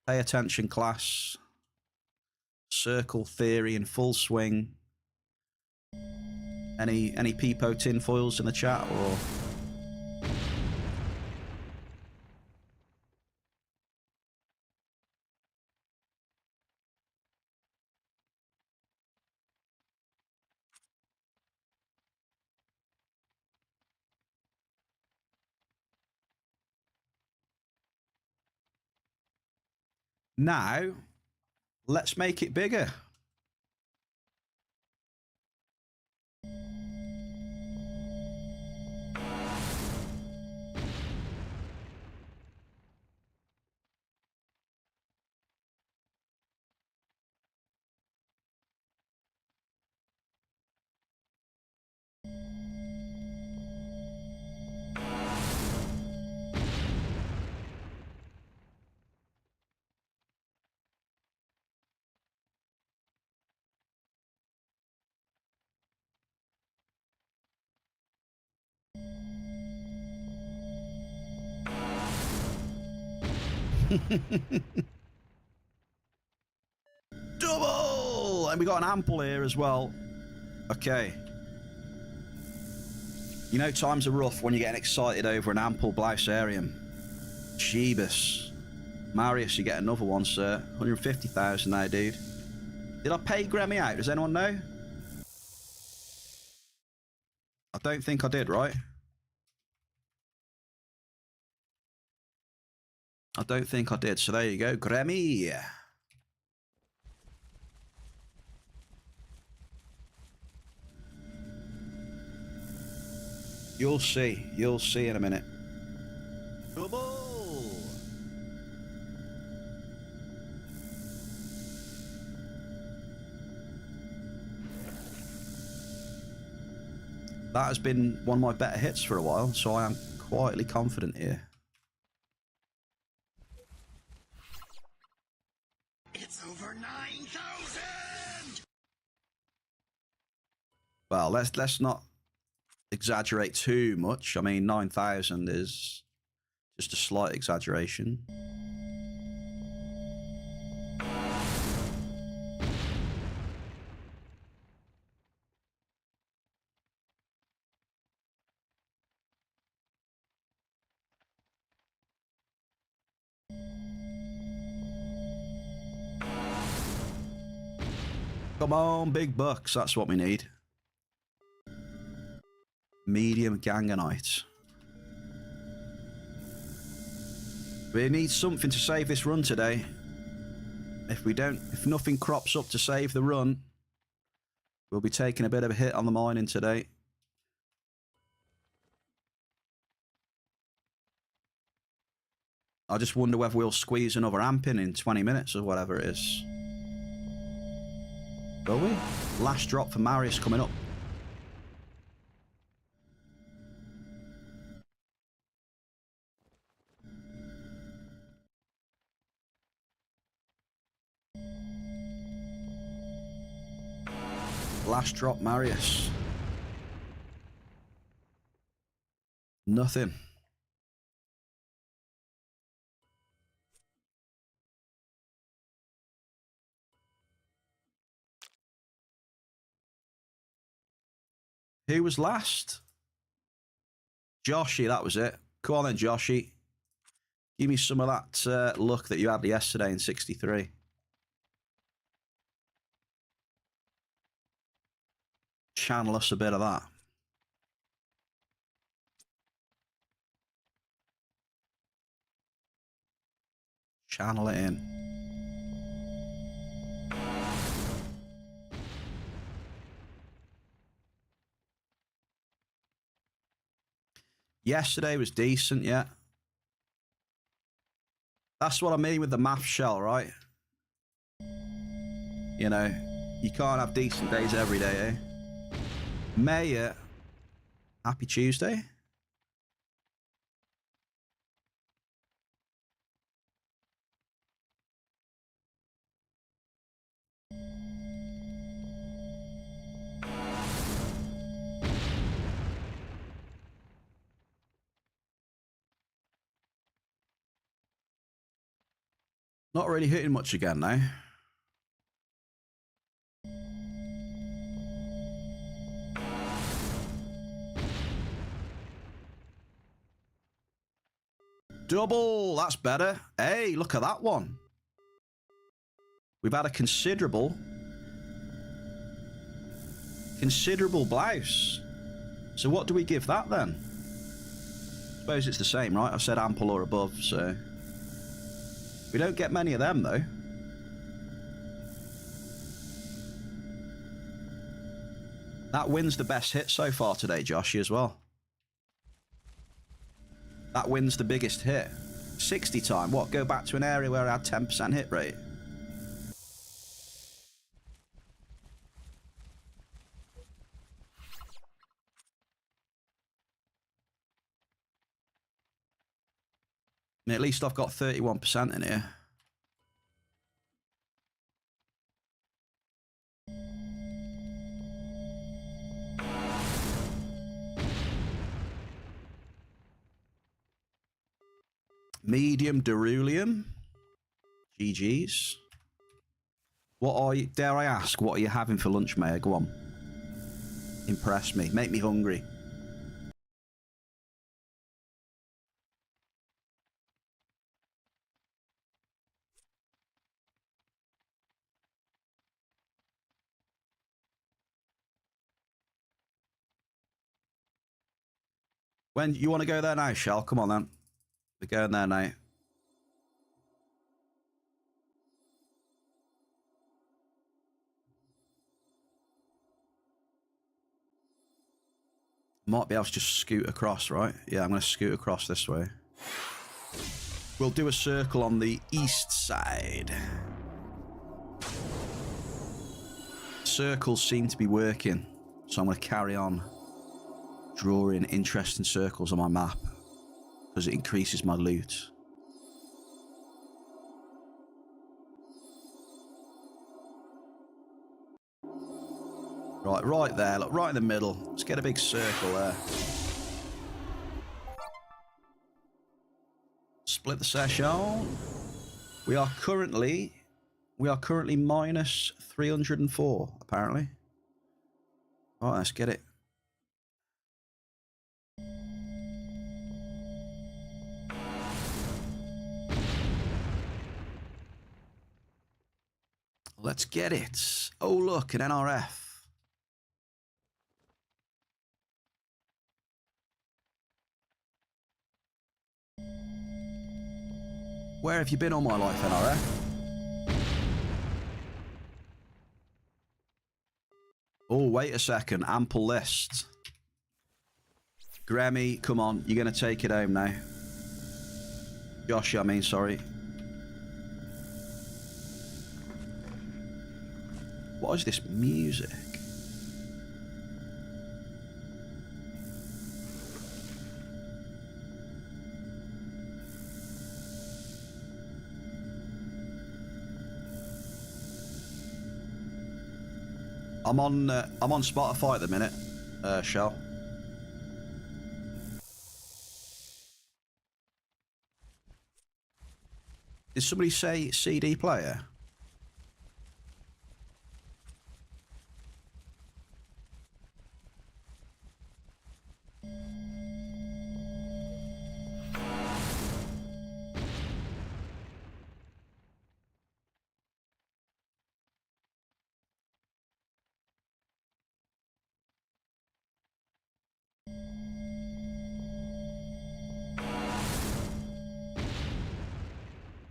Pay attention, class. Circle theory in full swing. Any peepo tinfoils in the chat or? Now, let's make it bigger. Double! And we got an ample here as well. Okay. You know times are rough when you're getting excited over an ample Blousarium. Jeebus. Marius, you get another one, sir. 150,000 now, dude. Did I pay Grammy out? Does anyone know? I don't think I did, right? I don't think I did. So there you go, Grammy. You'll see. You'll see in a minute. Double. That has been one of my better hits for a while, so I am quietly confident here. It's over 9,000! Well, let's not exaggerate too much. I mean, 9,000 is just a slight exaggeration. Come on, big bucks. That's what we need. Medium Gangonite. We need something to save this run today. If nothing crops up to save the run, we'll be taking a bit of a hit on the mining today. I just wonder whether we'll squeeze another amp in 20 minutes or whatever it is. Will we? Last drop for Marius coming up. Last drop, Marius. Nothing. Who was last? Joshy, that was it. Come on then, Joshy. Give me some of that luck that you had yesterday in 63. Channel us a bit of that. Channel it in. Yesterday was decent, yeah. That's what I mean with the math shell, right? You know, you can't have decent days every day, eh? Mayor, happy Tuesday. Not really hitting much again now. Double, that's better. Hey, look at that one. We've had a considerable blouse. So what do we give that then? I suppose it's the same, right? I've said ample or above, so... We don't get many of them, though. That wins the best hit so far today, Joshy, as well. That wins the biggest hit. 60 time. What? Go back to an area where I had 10% hit rate. At least I've got 31% in here. Medium Derulium. GG's. What are you, dare I ask, what are you having for lunch, Mayor? Go on. Impress me. Make me hungry. When you want to go there now, Shell? Come on then. We're going there now. Might be able to just scoot across, right? Yeah, I'm going to scoot across this way. We'll do a circle on the east side. Circles seem to be working, so I'm going to carry on drawing interesting circles on my map because it increases my loot. Right there, look, right in the middle. Let's get a big circle there. Split the session. We are currently minus 304, apparently. Right, let's get it. Let's get it. Oh, look, an NRF. Where have you been all my life, NRF? Oh, wait a second. Ample list. Grammy, come on. You're going to take it home now. Josh, I mean, sorry. What is this music? I'm on Spotify at the minute, Shell. Did somebody say CD player?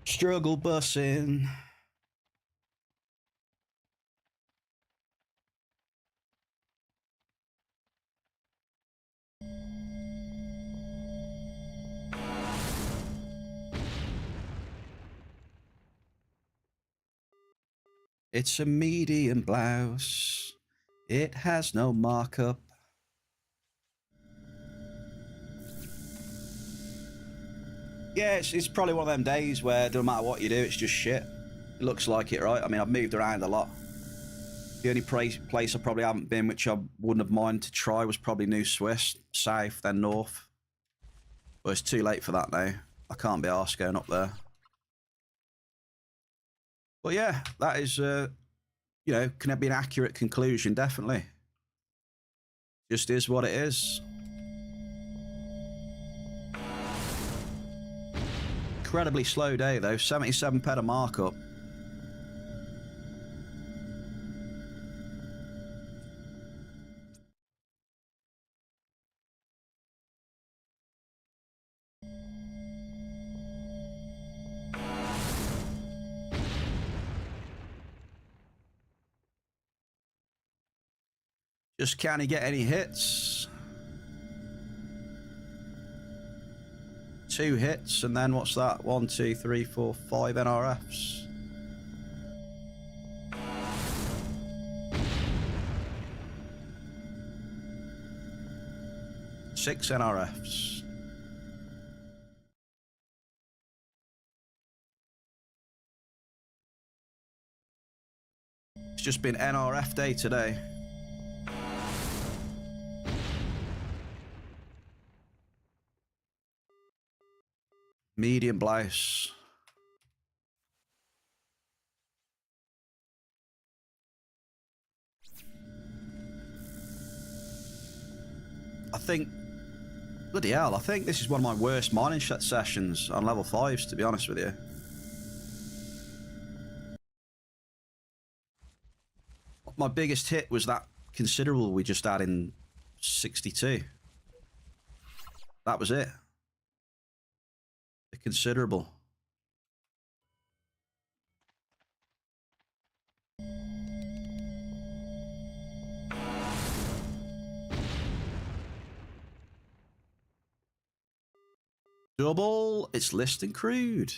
Struggle bussing. It's a medium blouse. It has no markup. Yeah, it's probably one of them days where it doesn't matter what you do, it's just shit. It looks like it, right? I mean, I've moved around a lot. The only place I probably haven't been, which I wouldn't have minded to try, was probably New Swiss, south, then north. But it's too late for that now. I can't be arsed going up there. But yeah, that is, you know, can it be an accurate conclusion? Definitely. Just is what it is. Incredibly slow day though, 77 peta markup. Just can't he get any hits? 2 hits, and then what's that? 1, 2, 3, 4, 5 NRFs. Six NRFs. It's just been NRF day today. Medium blouse. I think, bloody hell, I think this is one of my worst mining sessions on level 5s, to be honest with you. My biggest hit was that considerable we just had in 62. That was it. The considerable. Double, it's listing crude.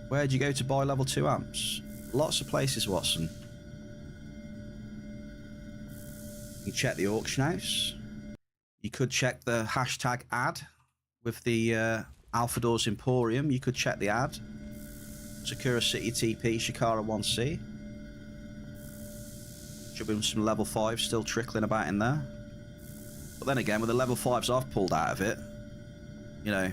Where'd you go to buy level 2 amps? Lots of places, Watson. You check the auction house. You could check the hashtag ad with the Alphador's Emporium. You could check the ad. Sakura City TP, Shikara 1C. Should be some level 5 still trickling about in there. But then again, with the level 5s I've pulled out of it, you know.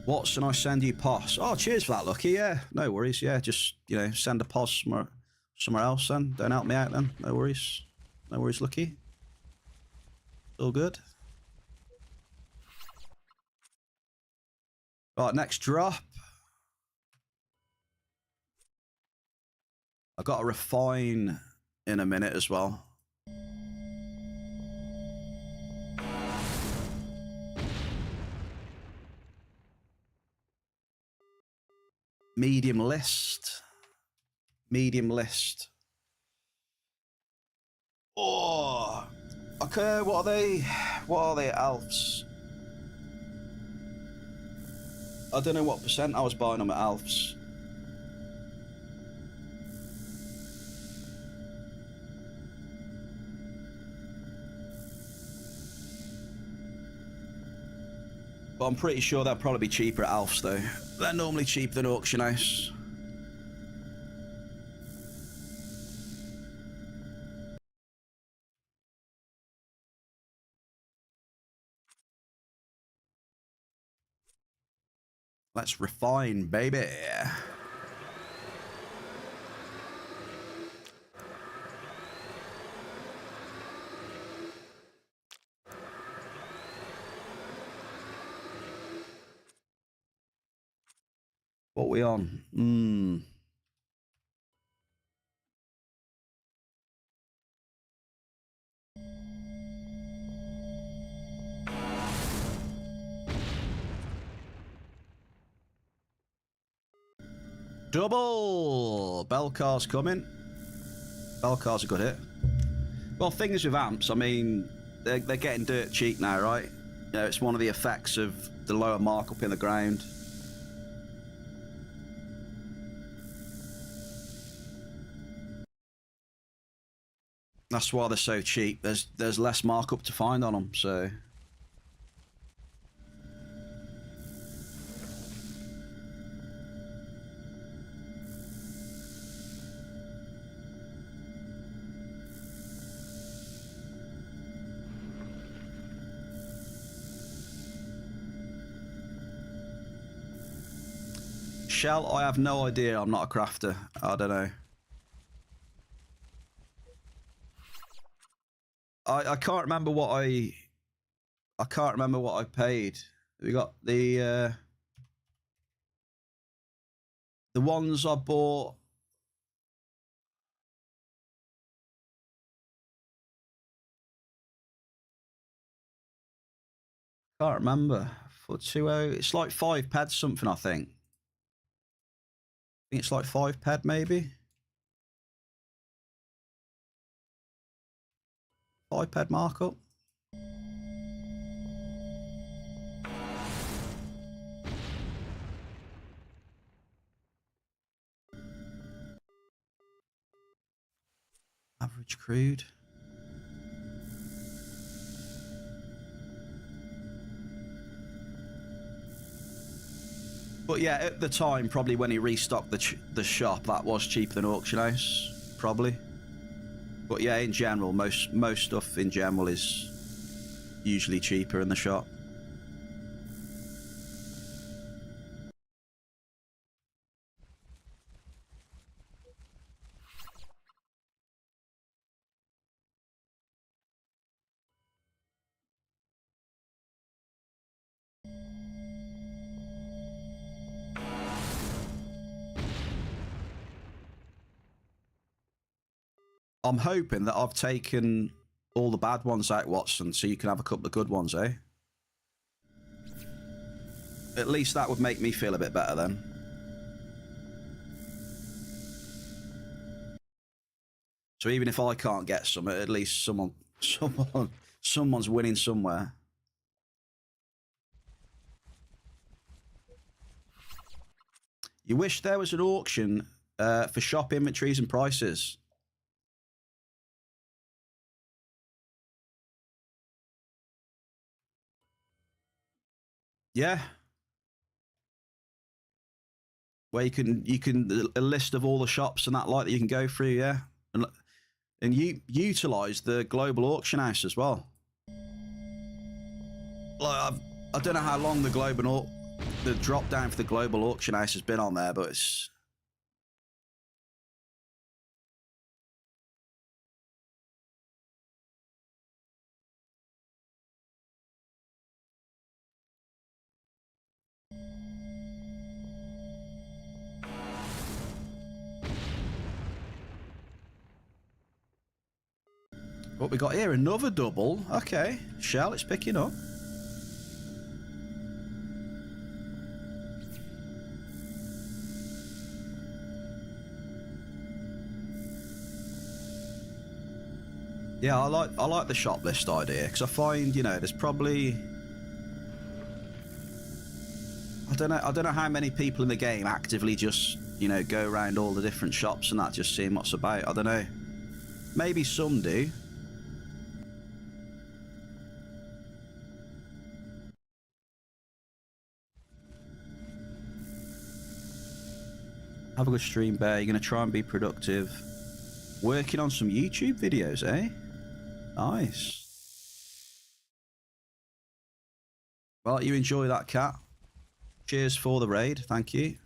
Watson, I send you POS. Oh, cheers for that, Lucky. Yeah, no worries. Yeah, just, you know, send a POS somewhere else then. Don't help me out then. No worries. No worries, Lucky. All good. Right, next drop. I've got to refine in a minute as well. Medium list. Medium list. Oh, okay. What are they? What are they? Alfs. I don't know what percent I was buying them at Alfs. But I'm pretty sure they'll probably be cheaper at Alfs though. They're normally cheaper than auction house. Let's refine, baby. What we on? Double! Belcar's coming. Belcar's a good hit. Well, things with amps, I mean, they're getting dirt cheap now, right? You know, it's one of the effects of the lower markup in the ground. That's why they're so cheap. There's less markup to find on them, so... Shell, I have no idea. I'm not a crafter. I don't know. I can't remember what I can't remember what I paid. We got the ones I bought. Can't remember. For 2.0, it's like 5 pads something, I think. I think it's like 5 pad maybe. 5 pad markup. Average crude. But yeah, at the time, probably when he restocked the shop, that was cheaper than auction house, probably. But yeah, in general, most stuff in general is usually cheaper in the shop. I'm hoping that I've taken all the bad ones out, Watson, so you can have a couple of good ones, eh? At least that would make me feel a bit better then. So even if I can't get some, at least someone's winning somewhere. You wish there was an auction for shop inventories and prices. Yeah. Where you can a list of all the shops and that like that you can go through, yeah. And you utilize the global auction house as well. Like I don't know how long the drop down for the global auction house has been on there, but it's what we got here. Another double. Okay, Shell, it's picking up. Yeah, I like the shop list idea because I find, you know, there's probably I don't know how many people in the game actively just, you know, go around all the different shops and that, just seeing what's about. I don't know. Maybe some do. Have a good stream, Bear. You're going to try and be productive. Working on some YouTube videos, eh? Nice. Well, you enjoy that, cat. Cheers for the raid. Thank you.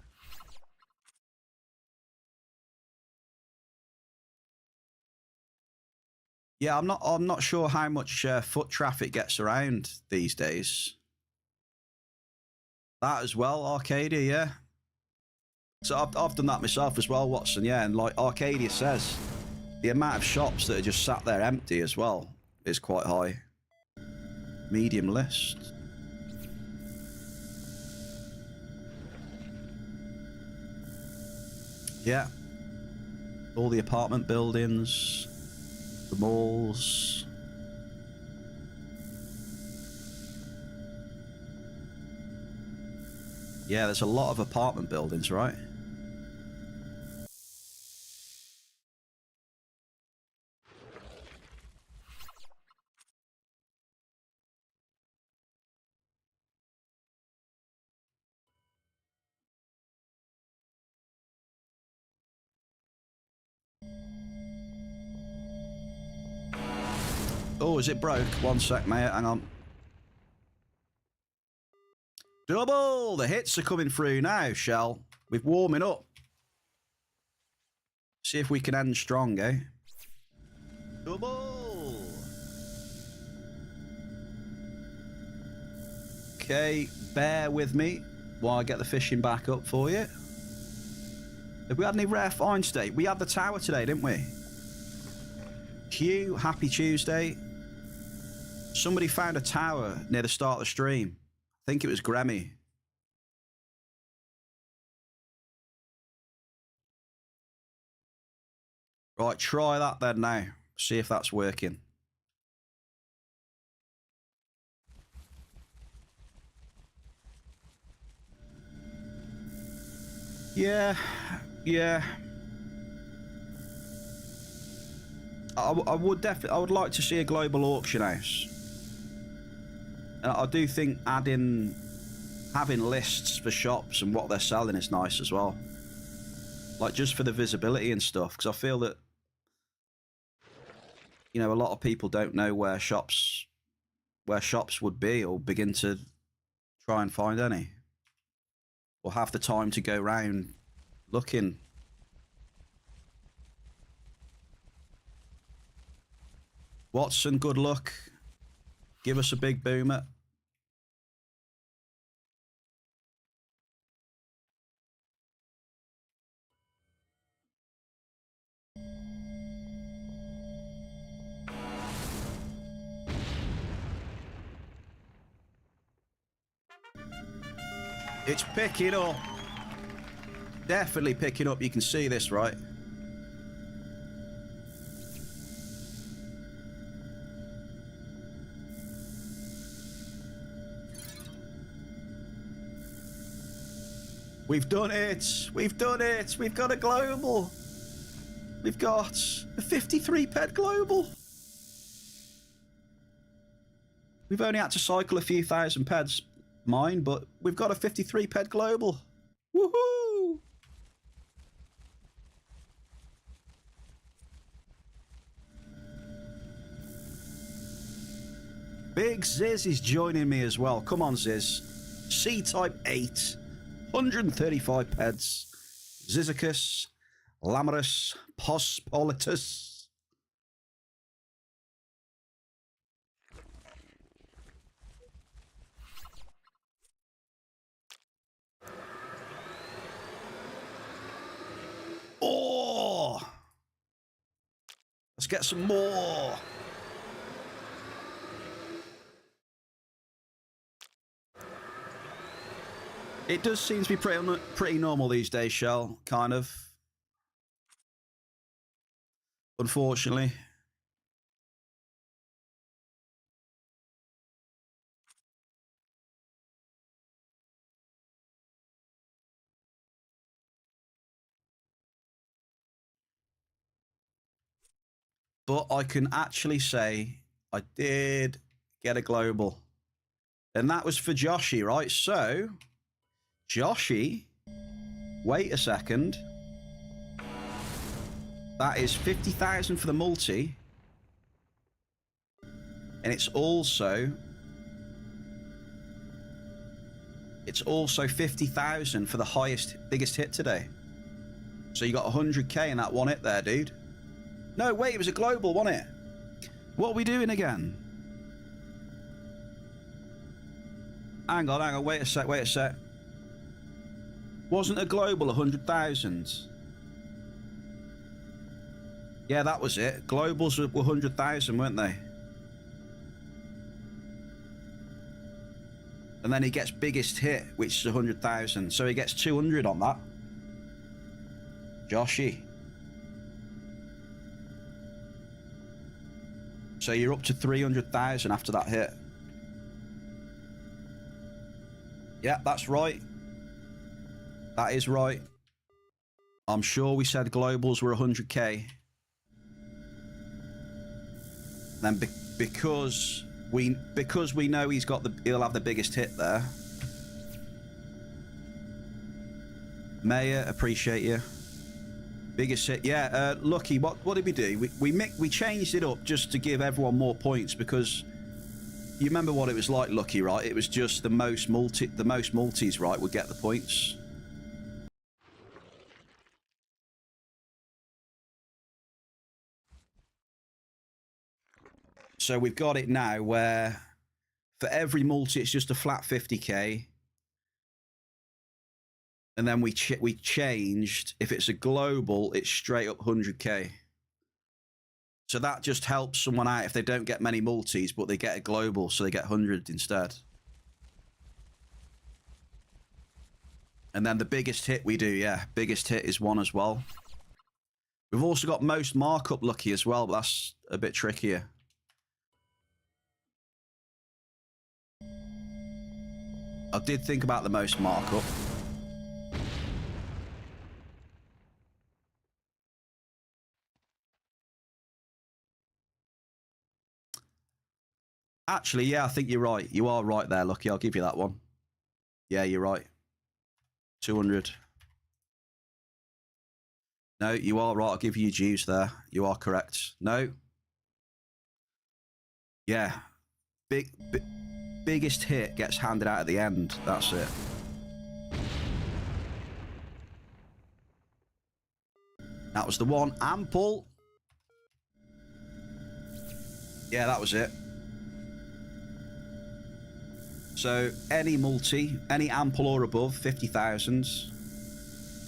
Yeah, I'm not sure how much foot traffic gets around these days. That as well, Arcadia, yeah. So I've done that myself as well, Watson, yeah. And like Arcadia says, the amount of shops that are just sat there empty as well is quite high. Medium list. Yeah. All the apartment buildings, the malls. Yeah, there's a lot of apartment buildings, right? Oh, is it broke? One sec, mate. Hang on. Double! The hits are coming through now, Shell. We're warming up. See if we can end strong, eh? Double! Okay, bear with me while I get the fishing back up for you. Have we had any rare finds today? We had the tower today, didn't we? Q, happy Tuesday. Somebody found a tower near the start of the stream. I think it was Grammy. Right, try that then now. See if that's working. Yeah. I would definitely, I would like to see a global auction house. And I do think having lists for shops and what they're selling is nice as well. Like just for the visibility and stuff, because I feel that, you know, a lot of people don't know where shops would be or begin to try and find any, or have the time to go round looking. Watson, good luck. Give us a big boomer. It's picking up. Definitely picking up. You can see this, right? We've done it. We've done it. We've got a global. We've got a 53 ped global. We've only had to cycle a few thousand peds, mine, but we've got a 53 ped global. Woohoo! Big Ziz is joining me as well. Come on, Ziz. C-Type 8. 135 peds. Zizicus. Lamarus. Pospolitus. Oh! Let's get some more. It does seem to be pretty normal these days, Shell, kind of. Unfortunately. But I can actually say I did get a global. And that was for Joshy, right? So, Joshy, wait a second. That is 50,000 for the multi. And it's also 50,000 for the biggest hit today. So you got 100k in that one hit there, dude. No, wait, it was a global, wasn't it? What are we doing again? Hang on, wait a sec. Wasn't a global 100,000? Yeah, that was it. Globals were 100,000, weren't they? And then he gets biggest hit, which is 100,000. So he gets 200 on that. Joshy. So you're up to 300,000 after that hit. Yeah, that's right. That is right. I'm sure we said globals were 100k. Then because we know he'll have the biggest hit there. Mayor, appreciate you. Biggest hit, yeah. Lucky, what did we do? We changed it up just to give everyone more points, because you remember what it was like, Lucky, right? It was just the most multis, right, would get the points. So we've got it now where for every multi it's just a flat 50k. And then we changed, if it's a global, it's straight up 100k. So that just helps someone out if they don't get many multis, but they get a global, so they get 100 instead. And then the biggest hit we do, yeah, biggest hit is 1 as well. We've also got most markup Lucky as well, but that's a bit trickier. I did think about the most markup. Actually, yeah, I think you're right. You are right there, Lucky. I'll give you that one. Yeah, you're right. 200. No, you are right. I'll give you dues there. You are correct. No. Yeah. Biggest hit gets handed out at the end. That's it. That was the one. Ample. Yeah, that was it. So any multi, any ample or above, 50,000.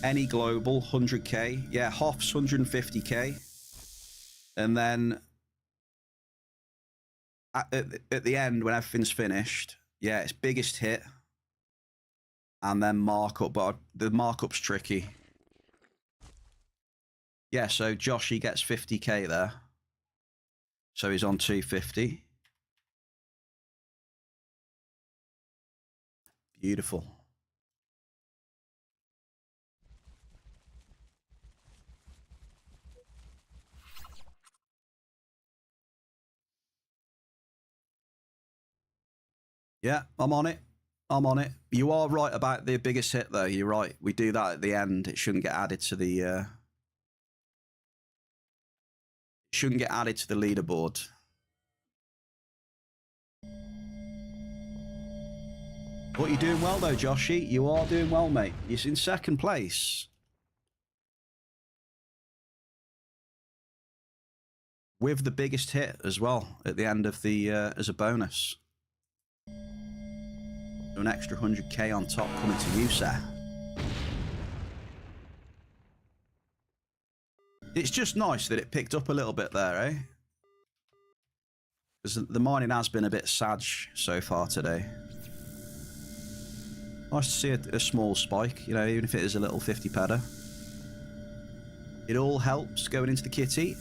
Any global, 100k. Yeah, Hoff's 150k. And then at the end, when everything's finished, yeah, it's biggest hit. And then markup, but the markup's tricky. Yeah, so Joshy gets 50k there. So he's on 250. Beautiful. Yeah, I'm on it. I'm on it. You are right about the biggest hit, though. You're right. We do that at the end. It shouldn't get added to the... shouldn't get added to the leaderboard. But you're doing well, though, Joshy. You are doing well, mate. You're in second place. With the biggest hit as well at the end of the... as a bonus. So an extra 100k on top coming to you, sir. It's just nice that it picked up a little bit there, eh? Because the mining has been a bit sag so far today. Nice to see a small spike, you know, even if it is a little 50-pedder. It all helps going into the kitty.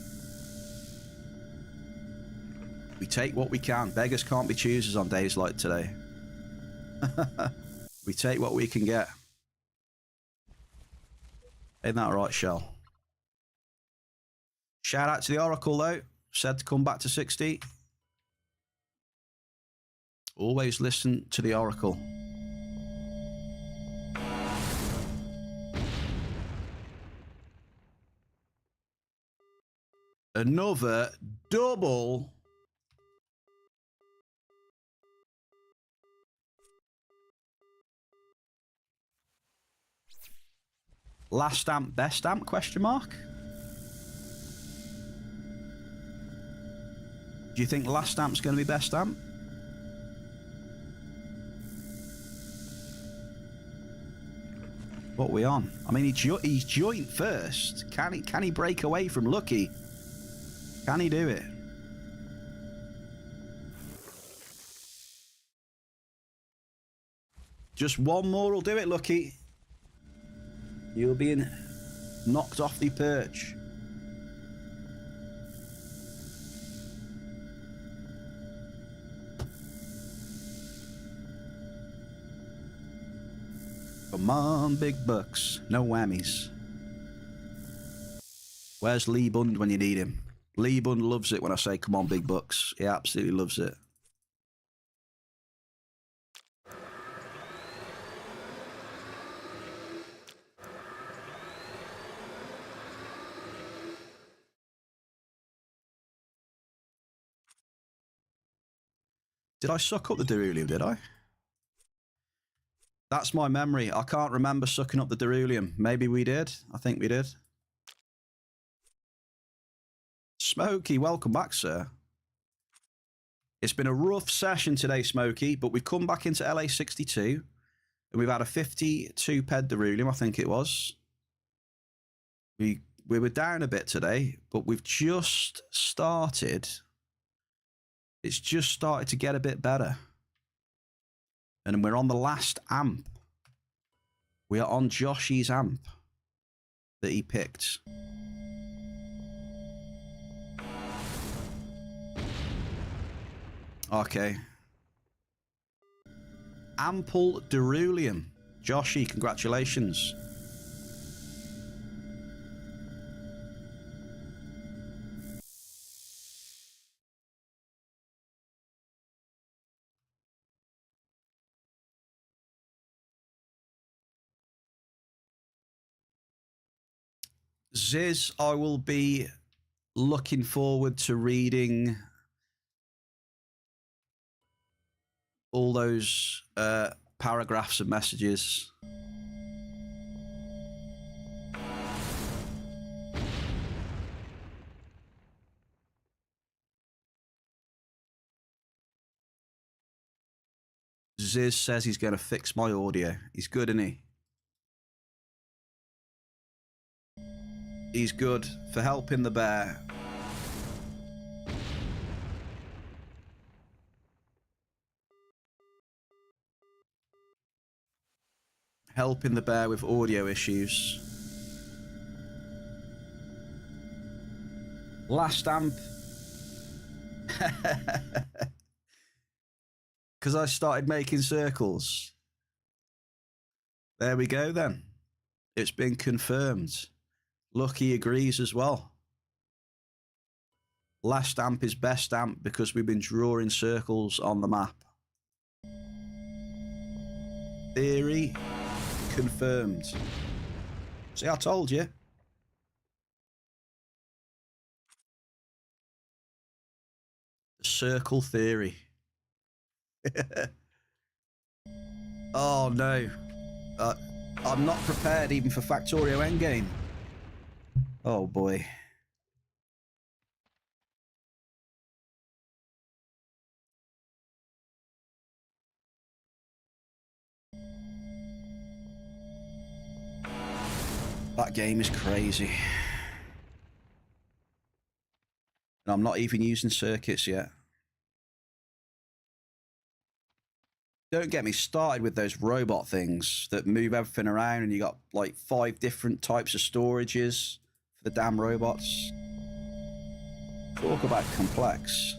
We take what we can. Beggars can't be choosers on days like today. We take what we can get. Ain't that right, Shell? Shout out to the Oracle, though. Said to come back to 60. Always listen to the Oracle. Another double. Last stamp, best stamp, question mark? Do you think last stamp's going to be best stamp? What are we on? I mean, he's joint first. Can he break away from Lucky? Can he do it? Just one more will do it, Lucky. You'll be knocked off the perch. Come on, big bucks. No whammies. Where's Lee Bund when you need him? Lee Bund loves it when I say, come on, big bucks. He absolutely loves it. Did I suck up the Derulium, did I? That's my memory. I can't remember sucking up the Derulium. Maybe we did. I think we did. Smokey, welcome back, sir. It's been a rough session today, Smokey, but we've come back into LA62, and we've had a 52 ped Derulium, I think it was. We were down a bit today, but we've just started. It's just started to get a bit better. And we're on the last amp. We are on Joshy's amp that he picked. Okay. Ample Derulium. Joshy, congratulations. Ziz, I will be looking forward to reading all those paragraphs and messages. Ziz says he's going to fix my audio. He's good, isn't he? He's good for helping the bear. Helping the bear with audio issues. Last amp. Because I started making circles. There we go then. It's been confirmed. Lucky agrees as well. Last amp is best amp because we've been drawing circles on the map. Theory confirmed. See, I told you. Circle theory. Oh no. I'm not prepared even for Factorio Endgame. Oh boy. That game is crazy. And I'm not even using circuits yet. Don't get me started with those robot things that move everything around and you got like 5 different types of storages for the damn robots. Talk about complex.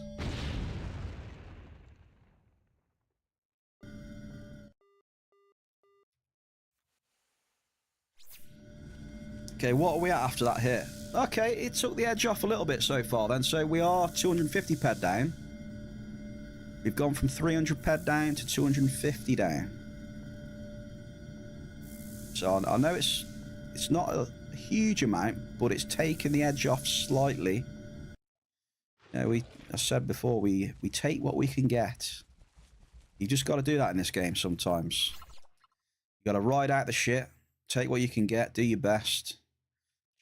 Okay, what are we at after that hit? Okay, it took the edge off a little bit so far then, so we are 250 ped down. We've gone from 300 ped down to 250 down. So I know it's not a huge amount, but it's taken the edge off slightly. You know, I said before, we take what we can get. You just got to do that in this game sometimes. You got to ride out the shit, take what you can get, do your best.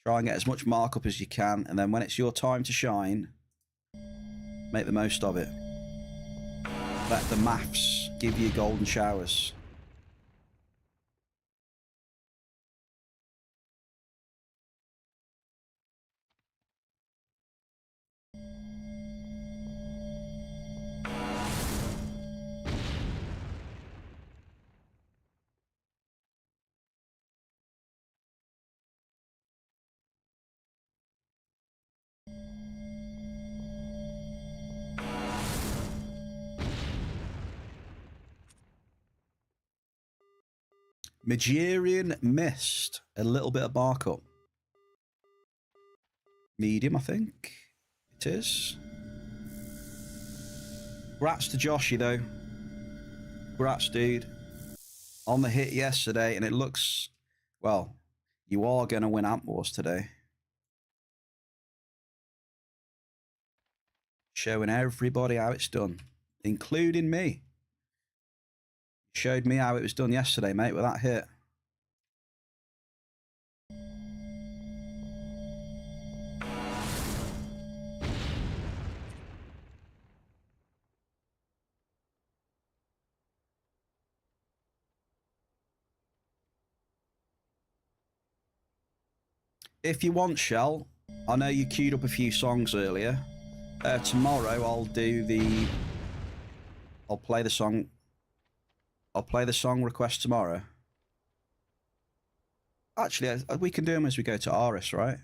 Try and get as much markup as you can, and then when it's your time to shine, make the most of it. Let the maths give you golden showers. Magerian Mist. A little bit of markup. Medium, I think it is. Grats to Joshy, though. Grats, dude. On the hit yesterday, and it looks... Well, you are going to win Amp Wars today. Showing everybody how it's done. Including me. Showed me how it was done yesterday, mate, with that hit. If you want, Shell, I know you queued up a few songs earlier. Tomorrow I'll play the song. I'll play the song request tomorrow. Actually, we can do them as we go to Aris, right?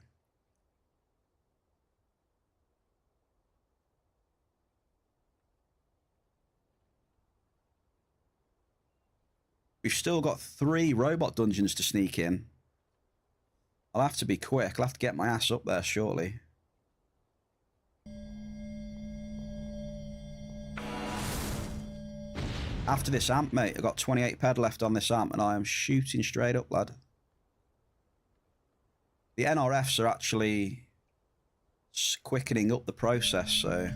We've still got 3 robot dungeons to sneak in. I'll have to be quick. I'll have to get my ass up there shortly. After this amp, mate, I've got 28 ped left on this amp, and I am shooting straight up, lad. The NRFs are actually quickening up the process, so...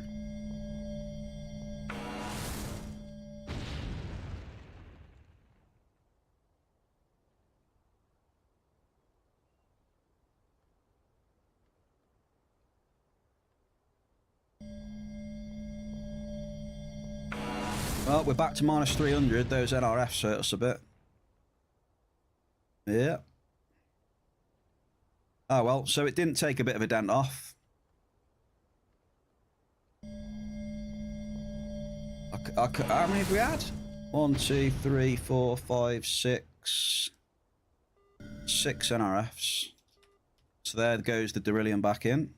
Well, we're back to minus 300. Those NRFs hurt us a bit. Yeah. Oh, well, so it didn't take a bit of a dent off. How many have we had? 1, 2, 3, 4, 5, 6. 6 NRFs. So there goes the Derillium back in.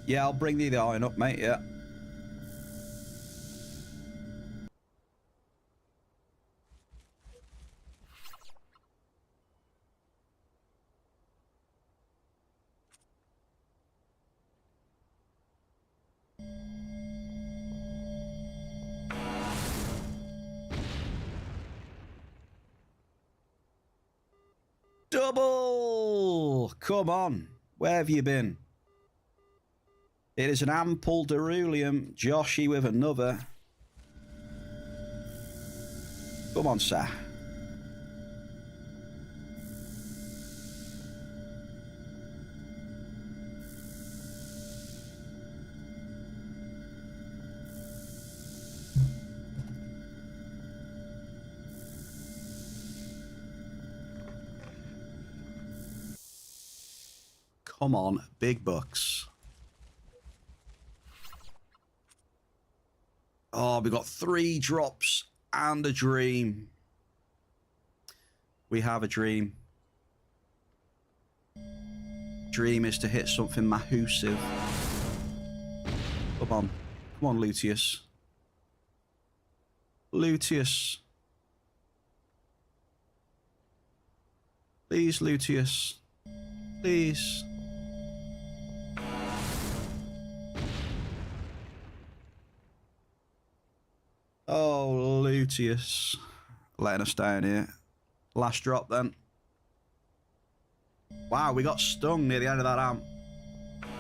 Yeah, I'll bring the iron up, mate, yeah. Double! Come on. Where have you been? It is an ample Derillium. Joshy with another. Come on, sir. Come on, big bucks. Oh, we got 3 drops and a dream. We have a dream. Dream is to hit something massive. Come on. Come on, Luteus. Luteus. Please, Luteus. Please. Oh, Luteus. Letting us down here. Last drop then. Wow, we got stung near the end of that amp.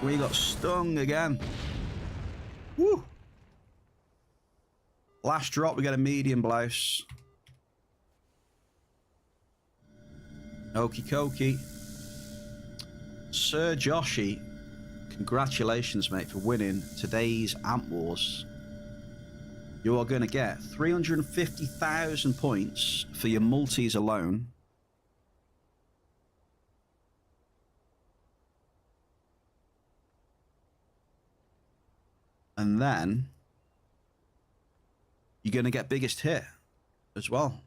We got stung again. Woo. Last drop, we get a medium blouse. Okie dokie. Sir Joshy, congratulations, mate, for winning today's Amp Wars. You are going to get 350,000 points for your multis alone. And then you're going to get biggest hit as well.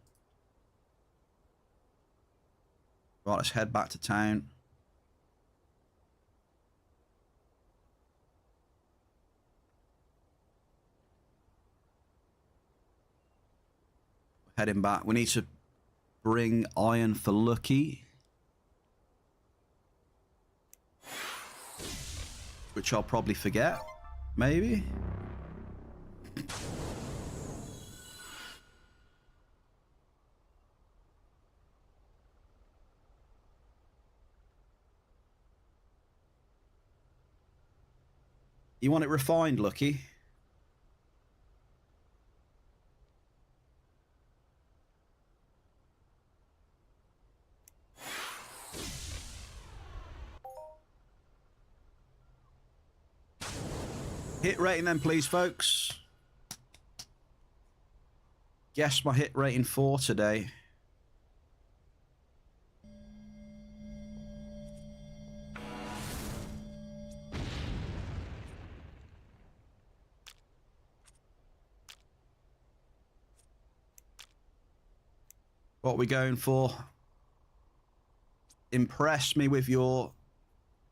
Right, let's head back to town. Heading back. We need to bring iron for Lucky, which I'll probably forget. Maybe. You want it refined, Lucky? Hit rating then, please, folks. Guess my hit rating for today. What are we going for? Impress me with your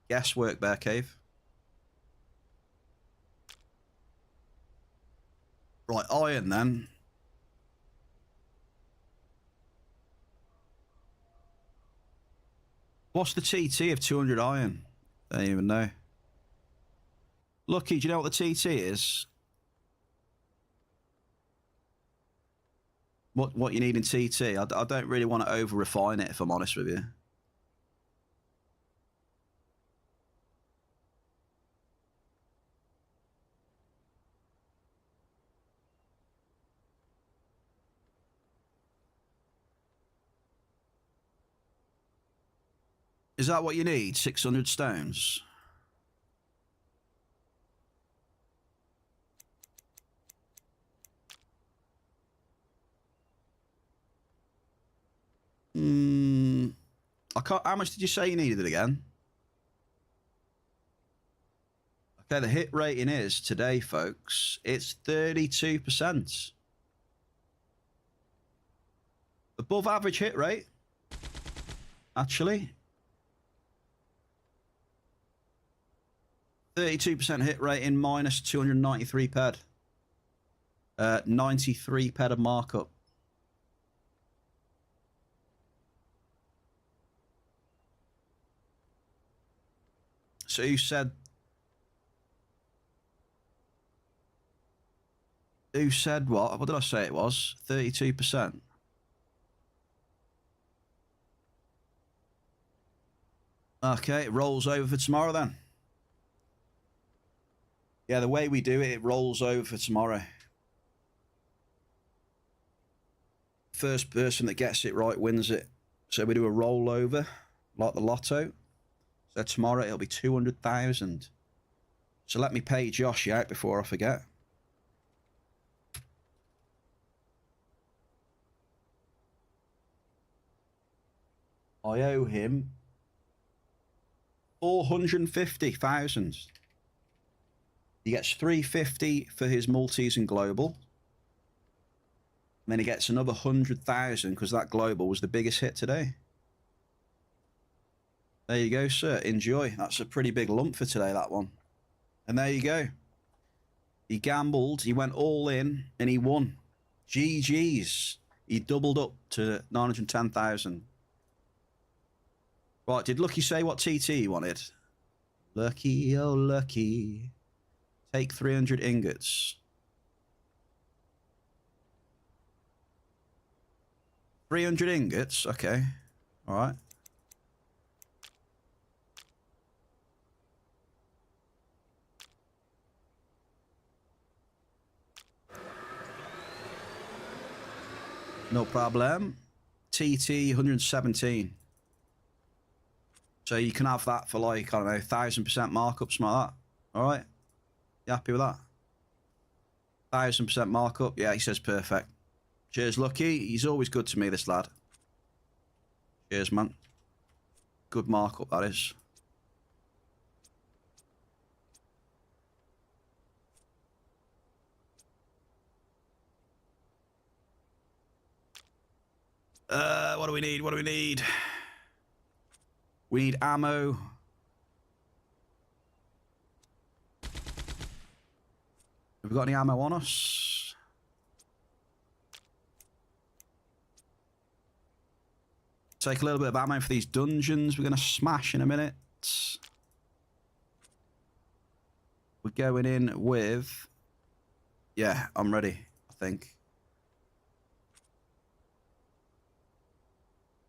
guesswork, Bear Cave. Right, iron then. What's the TT of 200 iron? I don't even know. Lucky, do you know what the TT is? What you need in TT? I don't really want to over refine it, if I'm honest with you. Is that what you need? 600 stones? I can't. How much did you say you needed it again? Okay, the hit rating is today, folks. It's 32%. Above average hit rate. Actually. 32% hit rate in minus 293 ped. 93 ped of markup. So who said what? What did I say it was? 32%. Okay, it rolls over for tomorrow then. Yeah, the way we do it, it rolls over for tomorrow. First person that gets it right wins it. So we do a rollover, like the lotto. So tomorrow it'll be 200,000. So let me pay Josh out before I forget. I owe him 450,000. He gets 350 for his multis and global. And then he gets another 100,000 because that global was the biggest hit today. There you go, sir. Enjoy. That's a pretty big lump for today, that one. And there you go. He gambled, he went all in, and he won. GG's. He doubled up to 910,000. Right, did Lucky say what TT he wanted? Lucky, oh Lucky. Take 300 ingots. 300 ingots? Okay. All right. No problem. TT 117. So you can have that for like, I don't know, 1,000% markup, something like that. All right. You happy with that? 1,000% markup. Yeah, he says perfect. Cheers, Lucky. He's always good to me, this lad. Cheers, man. Good markup, that is. What do we need? What do we need? We need ammo. Have we got any ammo on us? Take a little bit of ammo for these dungeons we're going to smash in a minute. We're going in with... Yeah, I'm ready, I think.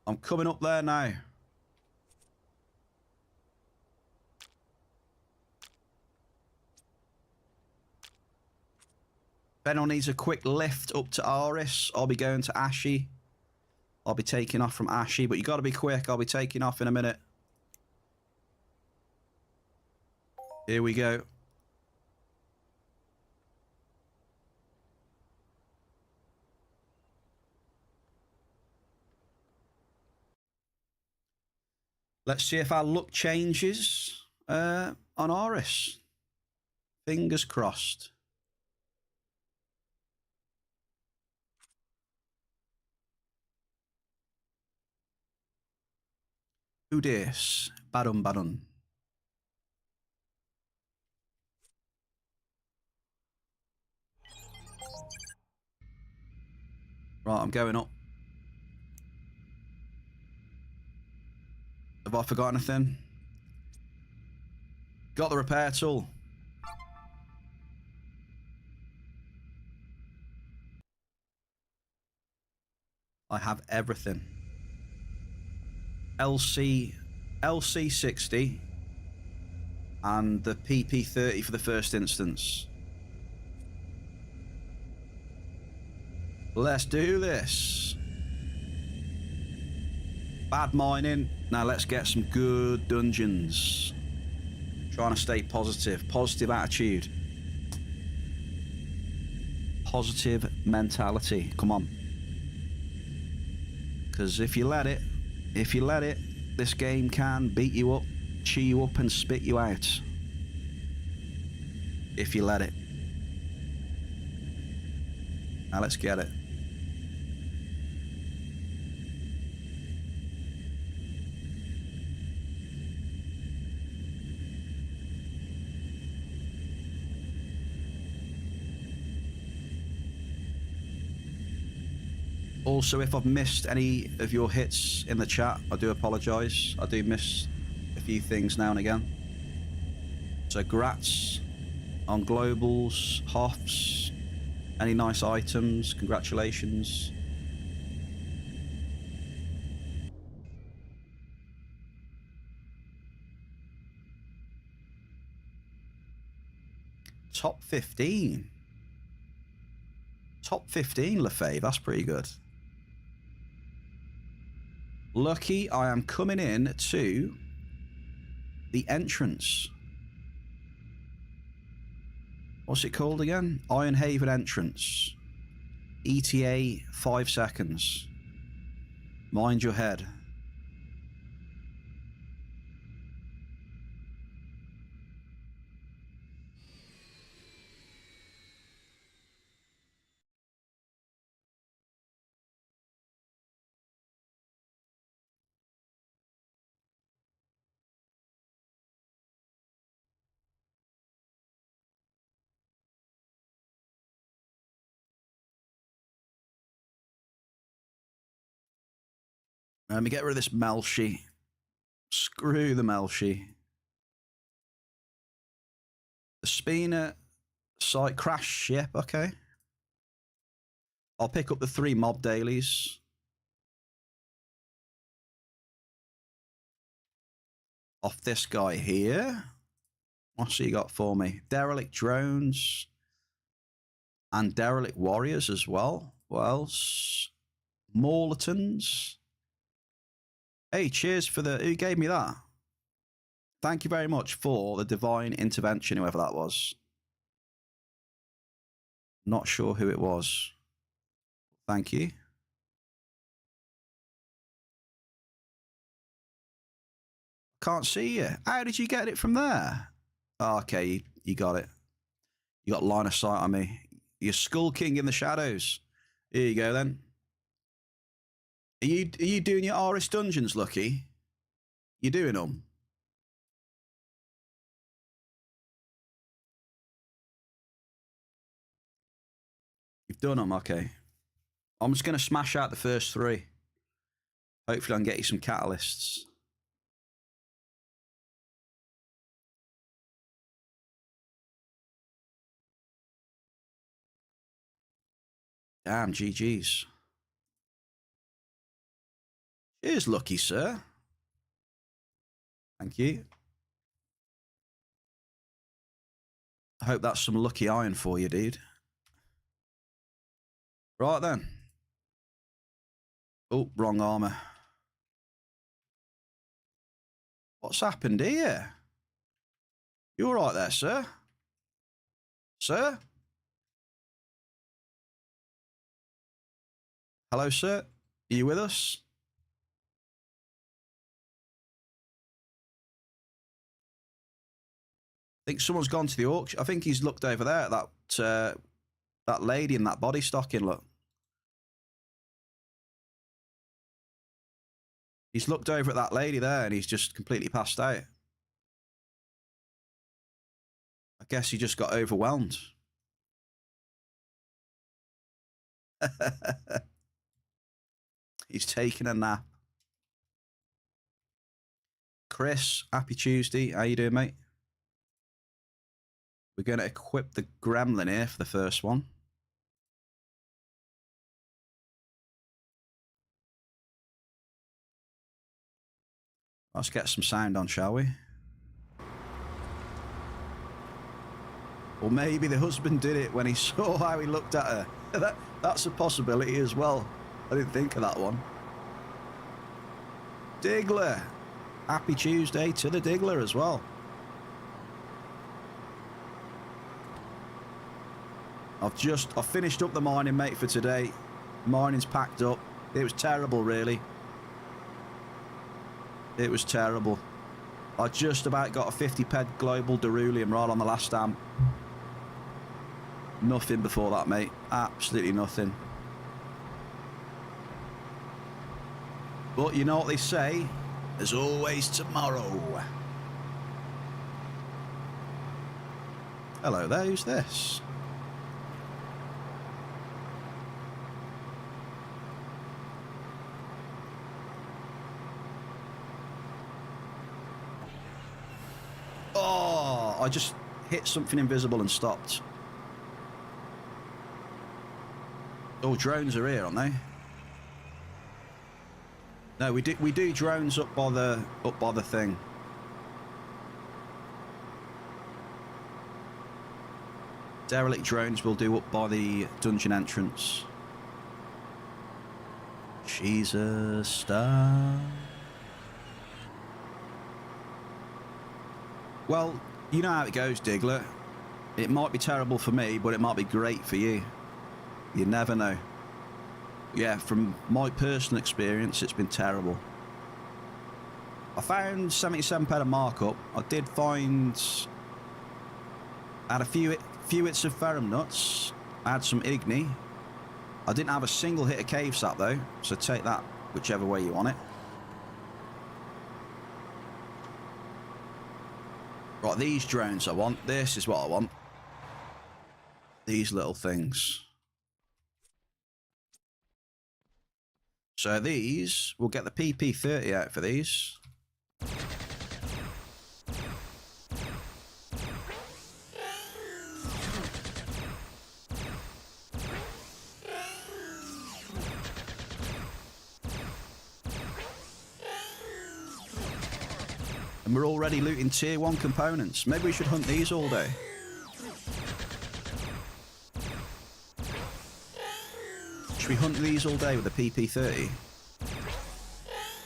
I'm coming up there now. If anyone needs a quick lift up to Aris, I'll be going to Ashy. I'll be taking off from Ashy, but you got to be quick. I'll be taking off in a minute. Here we go. Let's see if our luck changes on Aris. Fingers crossed. Who dis? Badun badun. Right, I'm going up. Have I forgotten anything? Got the repair tool. I have everything. LC60 and the PP30 for the first instance. Let's do this. Bad mining. Now let's get some good dungeons. Trying to stay positive. Positive attitude. Positive mentality. Come on. Because if you let it, this game can beat you up, chew you up and spit you out. If you let it. Now let's get it. Also, if I've missed any of your hits in the chat, I do apologise. I do miss a few things now and again. So, grats on globals, Hoffs, any nice items, congratulations. Top 15. Top 15, Lefebvre, that's pretty good. Lucky I am coming in to the entrance. What's it called again? Ironhaven entrance. ETA 5 seconds. Mind your head. Let me get rid of this Melshi. Screw the Melshi. The Spina site crash ship, okay. I'll pick up the 3 mob dailies. Off this guy here. What's he got for me? Derelict drones. And derelict warriors as well. What else? Morlatons. Hey, cheers for the... Who gave me that? Thank you very much for the divine intervention, whoever that was. Not sure who it was. Thank you. Can't see you. How did you get it from there? Oh, okay, you got it. You got line of sight on me. You're Skull King in the shadows. Here you go, then. Are you doing your Aris dungeons, Lucky? You doing them? You've done them, okay. I'm just going to smash out the first 3. Hopefully I can get you some catalysts. Damn, GG's. Cheers, Lucky, sir. Thank you. I hope that's some lucky iron for you, dude. Right then. Oh, wrong armor. What's happened here? You all right there, sir? Sir? Hello, sir? Are you with us? I think someone's gone to the auction. I think he's looked over there at that lady in that body stocking, look. He's looked over at that lady there and he's just completely passed out. I guess he just got overwhelmed. He's taking a nap. Chris, happy Tuesday. How you doing, mate? We're going to equip the gremlin here for the first one. Let's get some sound on, shall we? Or maybe the husband did it when he saw how he looked at her. That's a possibility as well. I didn't think of that one. Diggler. Happy Tuesday to the Diggler as well. I've finished up the mining, mate, for today. Mining's packed up. It was terrible, really. It was terrible. I just about got a 50p global Derulium right on the last amp. Nothing before that, mate. Absolutely nothing. But you know what they say? There's always tomorrow. Hello there, who's this? Oh, I just hit something invisible and stopped. Oh, drones are here, aren't they? No, we do drones up by the thing. Derelict drones will do up by the dungeon entrance. She's a star. Well, you know how it goes, Diggler. It might be terrible for me, but it might be great for you. You never know. Yeah, from my personal experience, it's been terrible. I found 77p of markup. I did find... I had a few hits of ferrum nuts. I had some igni. I didn't have a single hit of cave sap though, so take that whichever way you want it. Right, these drones I want. This is what I want. These little things. So these, we'll get the PP30 out for these. And we're already looting tier 1 components. Maybe we should hunt these all day. Should we hunt these all day with the PP30?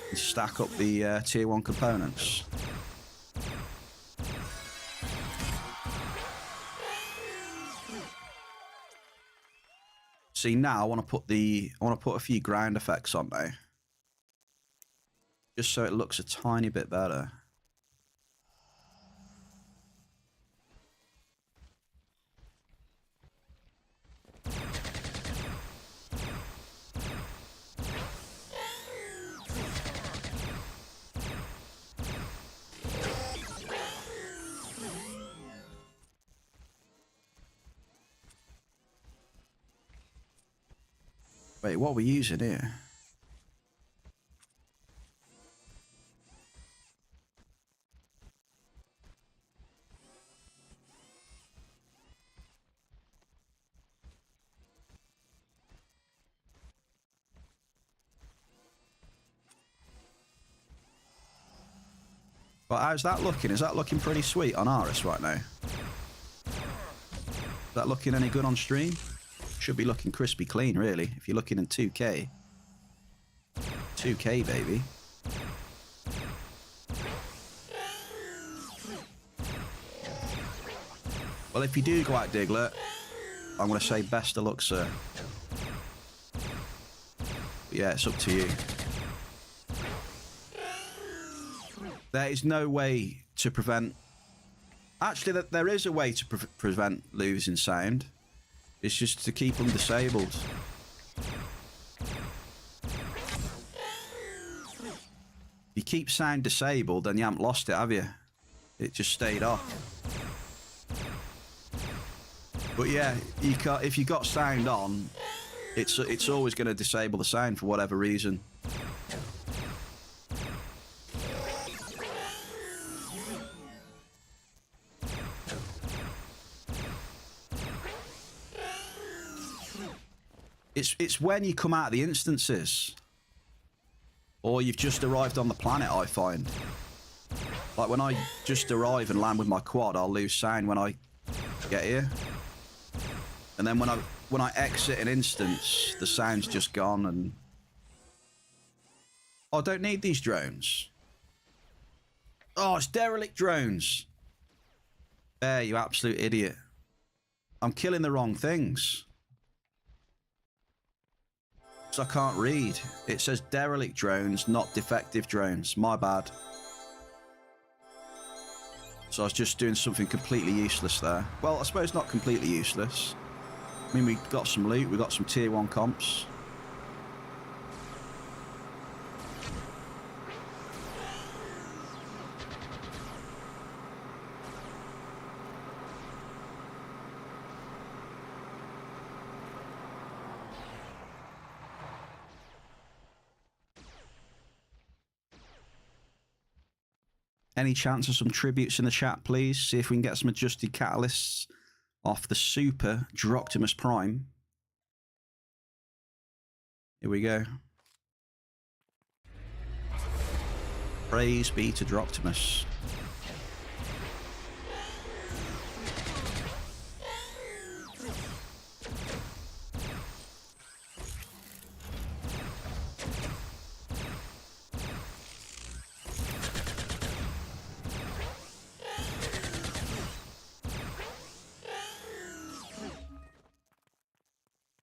And stack up the tier 1 components. See, now I want to put a few ground effects on now. Just so it looks a tiny bit better. Wait, what are we using here? Well, how's that looking? Is that looking pretty sweet on Aris right now? Is that looking any good on stream? Should be looking crispy clean, really, if you're looking in 2K. 2K, baby. Well, if you do go out, Diggler, I'm going to say best of luck, sir. But yeah, it's up to you. There is no way to prevent... Actually, there is a way to prevent losing sound. It's just to keep them disabled. If you keep sound disabled, then you haven't lost it, have you? It just stayed off. But yeah, if you got sound on, it's always going to disable the sound for whatever reason. It's when you come out of the instances. Or you've just arrived on the planet, I find. Like when I just arrive and land with my quad, I'll lose sound when I get here. And then when I exit an instance, the sound's just gone and... Oh, I don't need these drones. Oh, it's derelict drones. There, you absolute idiot. I'm killing the wrong things. So I can't read. It says derelict drones, not defective drones. My bad. So I was just doing something completely useless there. Well, I suppose not completely useless. I mean, we got some loot. We got some tier 1 comps. Any chance of some tributes in the chat, please? See if we can get some adjusted catalysts off the super Droctimus Prime. Here we go. Praise be to Droctimus.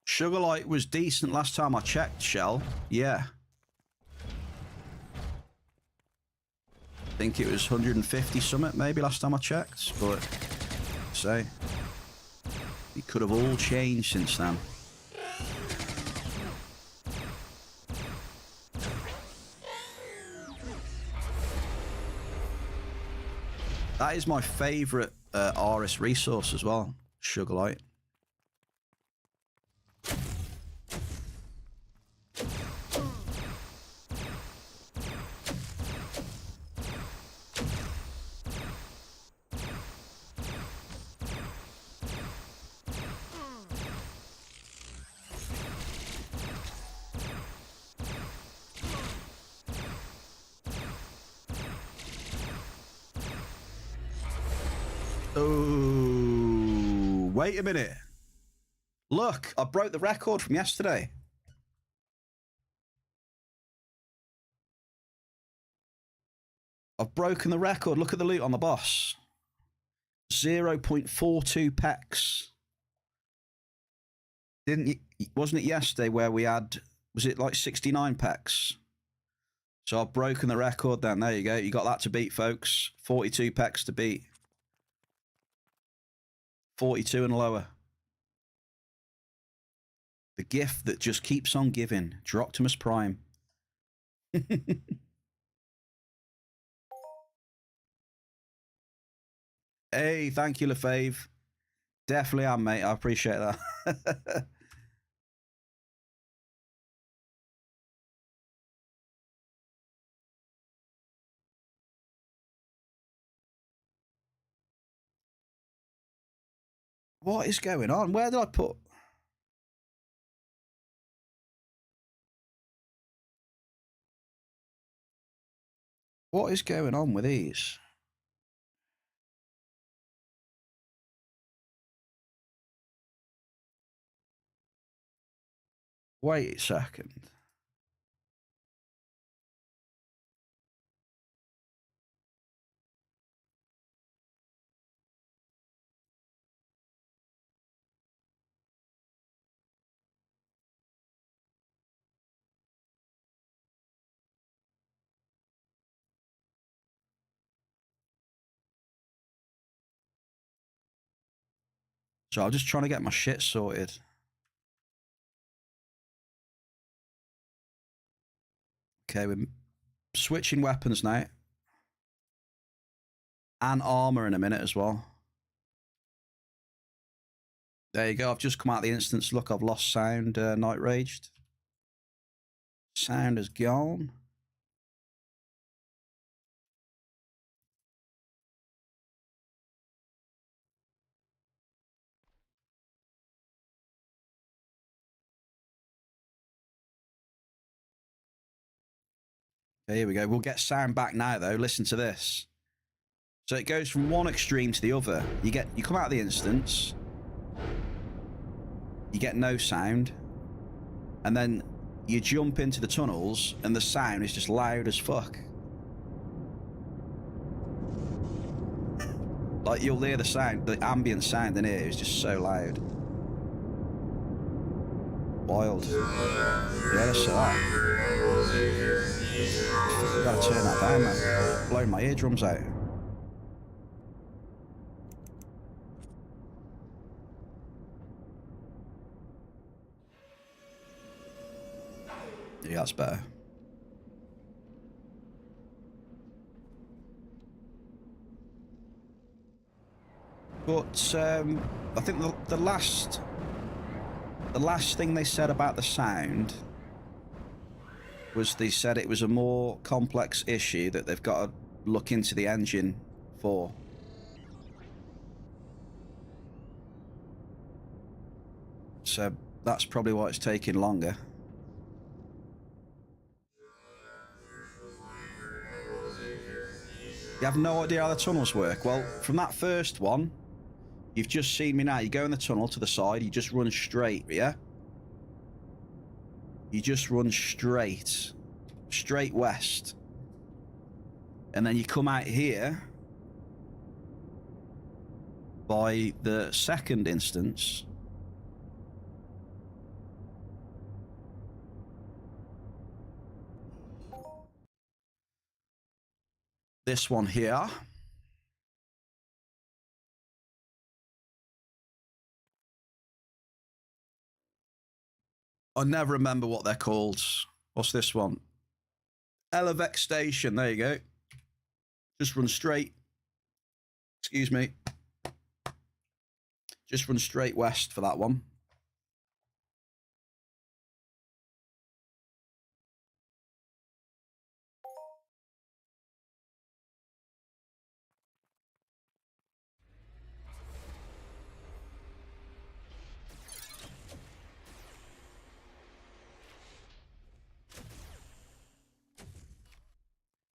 Sugarlight was decent last time I checked, Shell. Yeah. I think it was 150 something maybe last time I checked, but say it could have all changed since then. That is my favourite RS resource as well, Sugarlight. Oh, wait a minute. Look, I broke the record from yesterday. I've broken the record. Look at the loot on the boss. 0.42 pecs. Wasn't it yesterday where we had, was it like 69 pecs? So I've broken the record then. There you go. You got that to beat, folks. 42 pecs to beat. 42 and lower. The gift that just keeps on giving. Droctimus Prime. Hey, thank you, LaFave. Definitely am, mate. I appreciate that. What is going on? Where did I put... What is going on with these? Wait a second. So I'm just trying to get my shit sorted. Okay, we're switching weapons now. And armor in a minute as well. There you go. I've just come out of the instance. Look, I've lost sound, Night Raged. Sound is gone. Here we go. We'll get sound back now, though. Listen to this. So it goes from one extreme to the other. You come out of the instance. You get no sound. And then you jump into the tunnels, and the sound is just loud as fuck. Like, you'll hear the sound, the ambient sound in here is just so loud. Wild. Yeah, that's that. Gotta turn that down, man. Blowing my eardrums out. Yeah, that's better. But I think the last thing they said about the sound was they said it was a more complex issue that they've got to look into the engine for. So that's probably why it's taking longer. You have no idea how the tunnels work. Well, from that first one, you've just seen me now. You go in the tunnel to the side, you just run straight, yeah? You just run straight west. And then you come out here by the second instance. This one here. I never remember what they're called. What's this one? Elevex Station. There you go. Just run straight. Excuse me. Just run straight west for that one.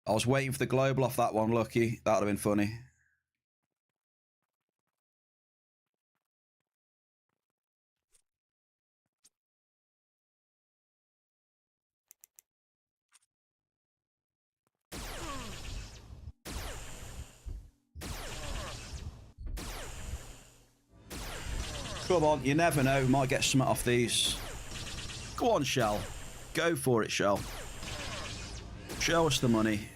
I was waiting for the global off that one, Lucky. That would have been funny. Come on, you never know. We might get something off these. Go on, Shell. Go for it, Shell. Show us the money.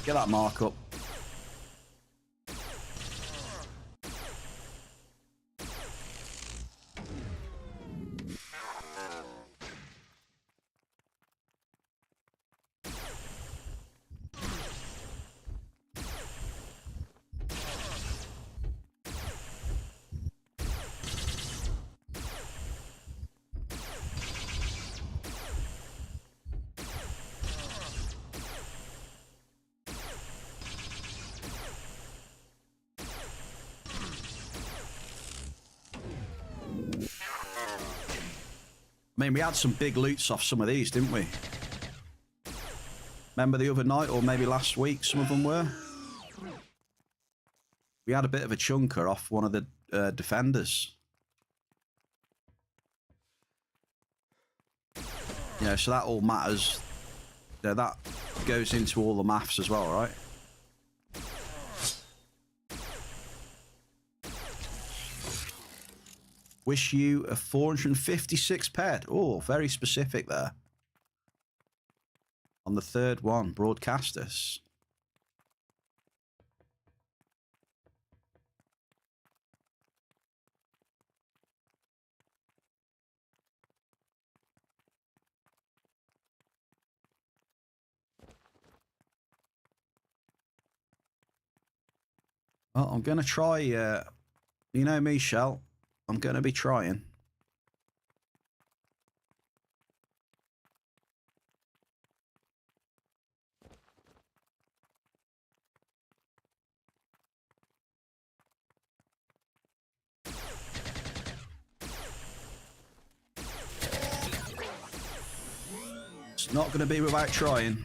Get that mark up. I mean, we had some big loots off some of these, didn't we? Remember the other night, or maybe last week, some of them were? We had a bit of a chunker off one of the defenders. You know, so that all matters. You know, that goes into all the maths as well, right? Wish you a 456 pet. Oh, very specific there. On the third one, broadcasters. Well, I'm going to try, you know me, Shell. I'm going to be trying. It's not going to be without trying.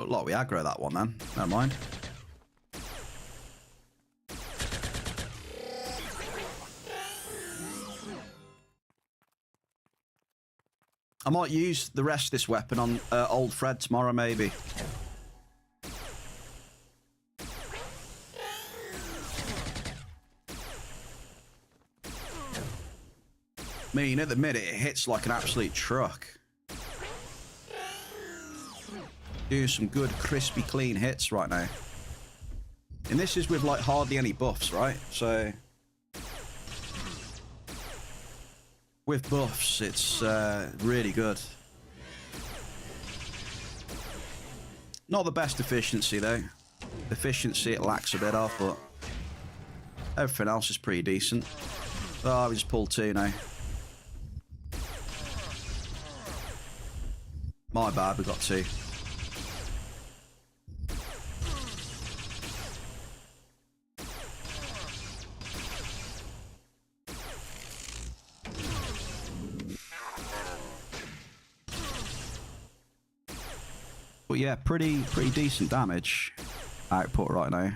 Look like we aggro that one then. Never mind. I might use the rest of this weapon on old Fred tomorrow, maybe. I mean, at the minute, it hits like an absolute truck. Doing some good, crispy, clean hits right now. And this is with, like, hardly any buffs, right? So... with buffs, it's really good. Not the best efficiency, though. Efficiency, it lacks a bit of, but... everything else is pretty decent. Oh, we just pulled 2 now. My bad, we got 2. But yeah, pretty decent damage output right now.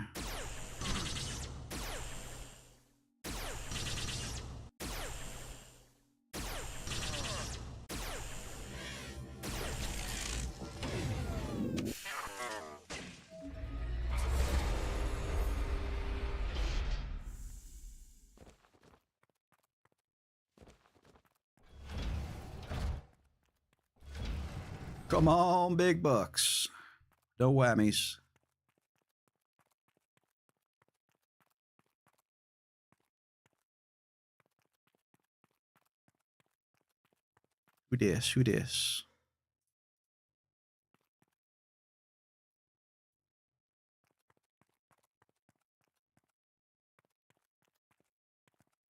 Come on, big bucks. No whammies. Who dis? Who dis?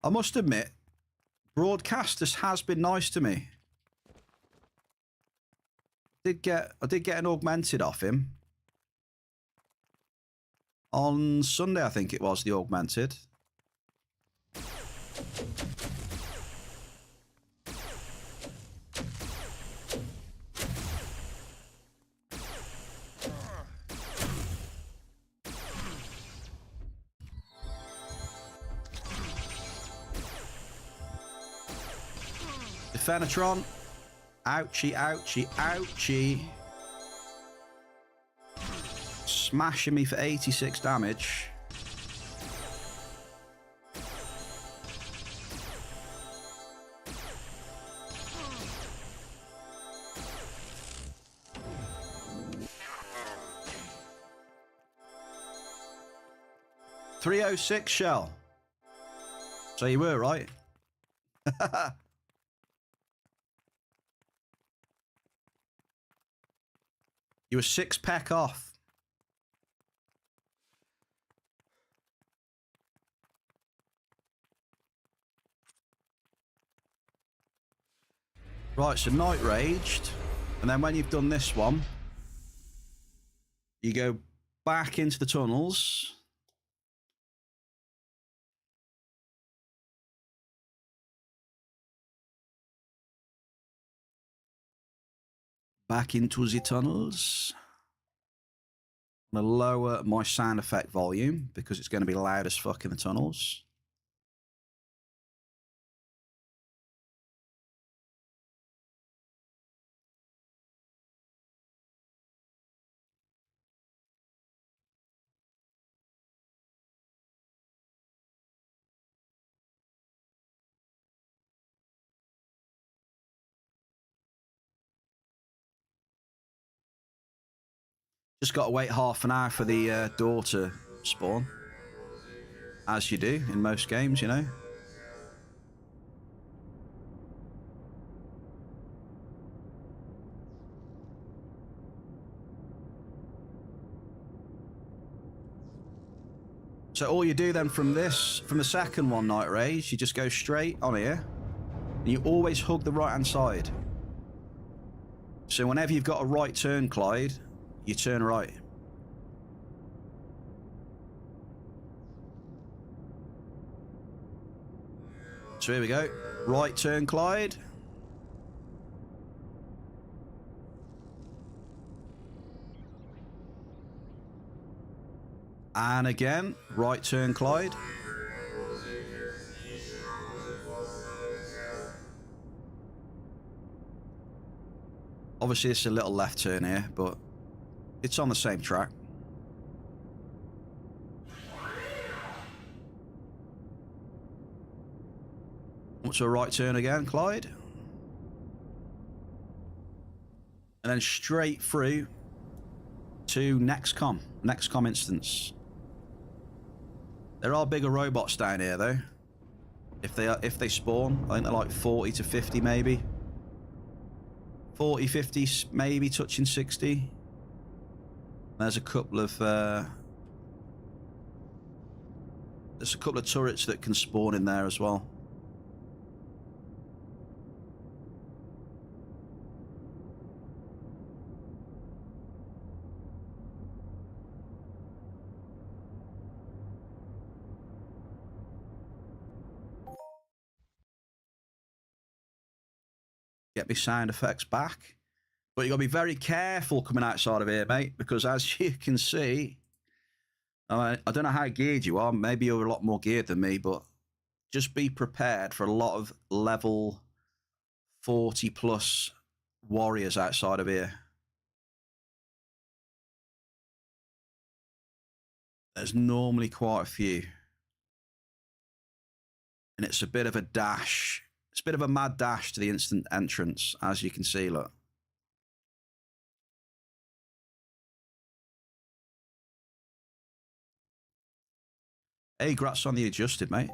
I must admit, Broadcasters has been nice to me. I did get an augmented off him. On Sunday, I think it was, the augmented. The Fenatron. Ouchie, ouchie, ouchie. Smashing me for 86 damage. .306 shell. So you were right. You were 6 peck off. Right, so Night Raged. And then when you've done this one, you go back into the tunnels. Back into the tunnels. I'm going to lower my sound effect volume because it's going to be loud as fuck in the tunnels. Just got to wait half an hour for the door to spawn. As you do in most games, you know. So all you do then from the second one, Night Rage, you just go straight on here. And you always hug the right-hand side. So whenever you've got a right turn, Clyde, you turn right. So here we go. Right turn, Clyde. And again, right turn, Clyde. Obviously, it's a little left turn here, but it's on the same track. What's a right turn again, Clyde? And then straight through to Nextcom instance. There are bigger robots down here though. If they spawn, I think they're like 40 to 50 maybe. 40, 50, maybe touching 60. There's a couple of turrets that can spawn in there as well. Get me sound effects back. But you got to be very careful coming outside of here, mate, because as you can see, I don't know how geared you are. Maybe you're a lot more geared than me, but just be prepared for a lot of level 40 plus warriors outside of here. There's normally quite a few. And it's a bit of a dash. It's a bit of a mad dash to the instant entrance, as you can see, look. Hey, grats on the adjusted, mate.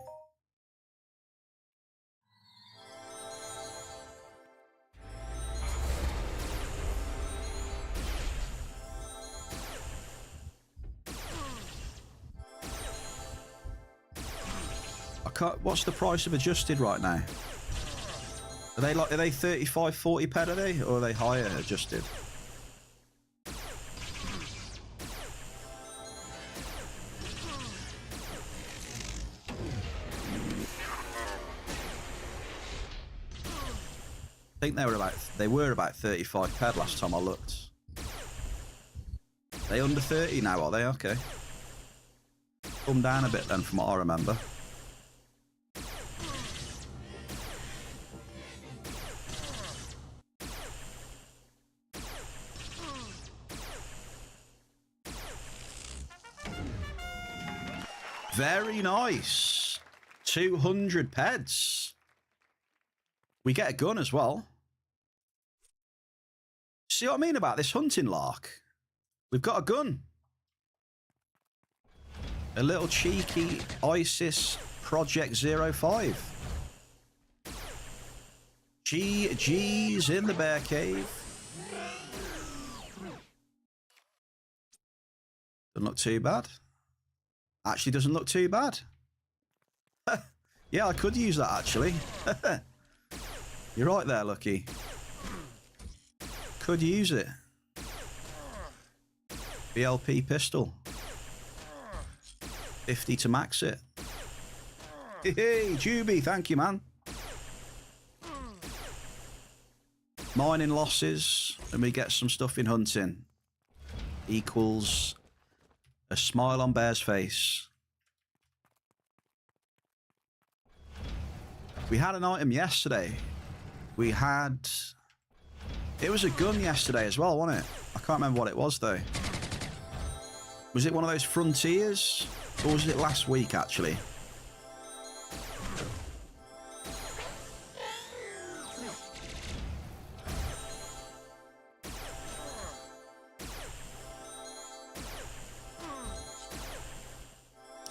What's the price of adjusted right now? Are they 35, 40 ped a day, or are they higher adjusted? I think they were about 35 ped last time I looked. They under 30 now, are they? Okay. Come down a bit then from what I remember. Very nice. 200 peds. We get a gun as well. See what I mean about this hunting lark? We've got a gun. A little cheeky ISIS Project 05. GG's in the bear cave. Doesn't look too bad. Actually doesn't look too bad. Yeah, I could use that actually. You're right there, Lucky. Could use it. BLP pistol. 50 to max it. Hey, Chewsdee, thank you, man. Mining losses, and we get some stuff in hunting. Equals a smile on Bear's face. We had an item yesterday. We had... It was a gun yesterday as well, wasn't it? I can't remember what it was, though. Was it one of those Frontiers? Or was it last week, actually?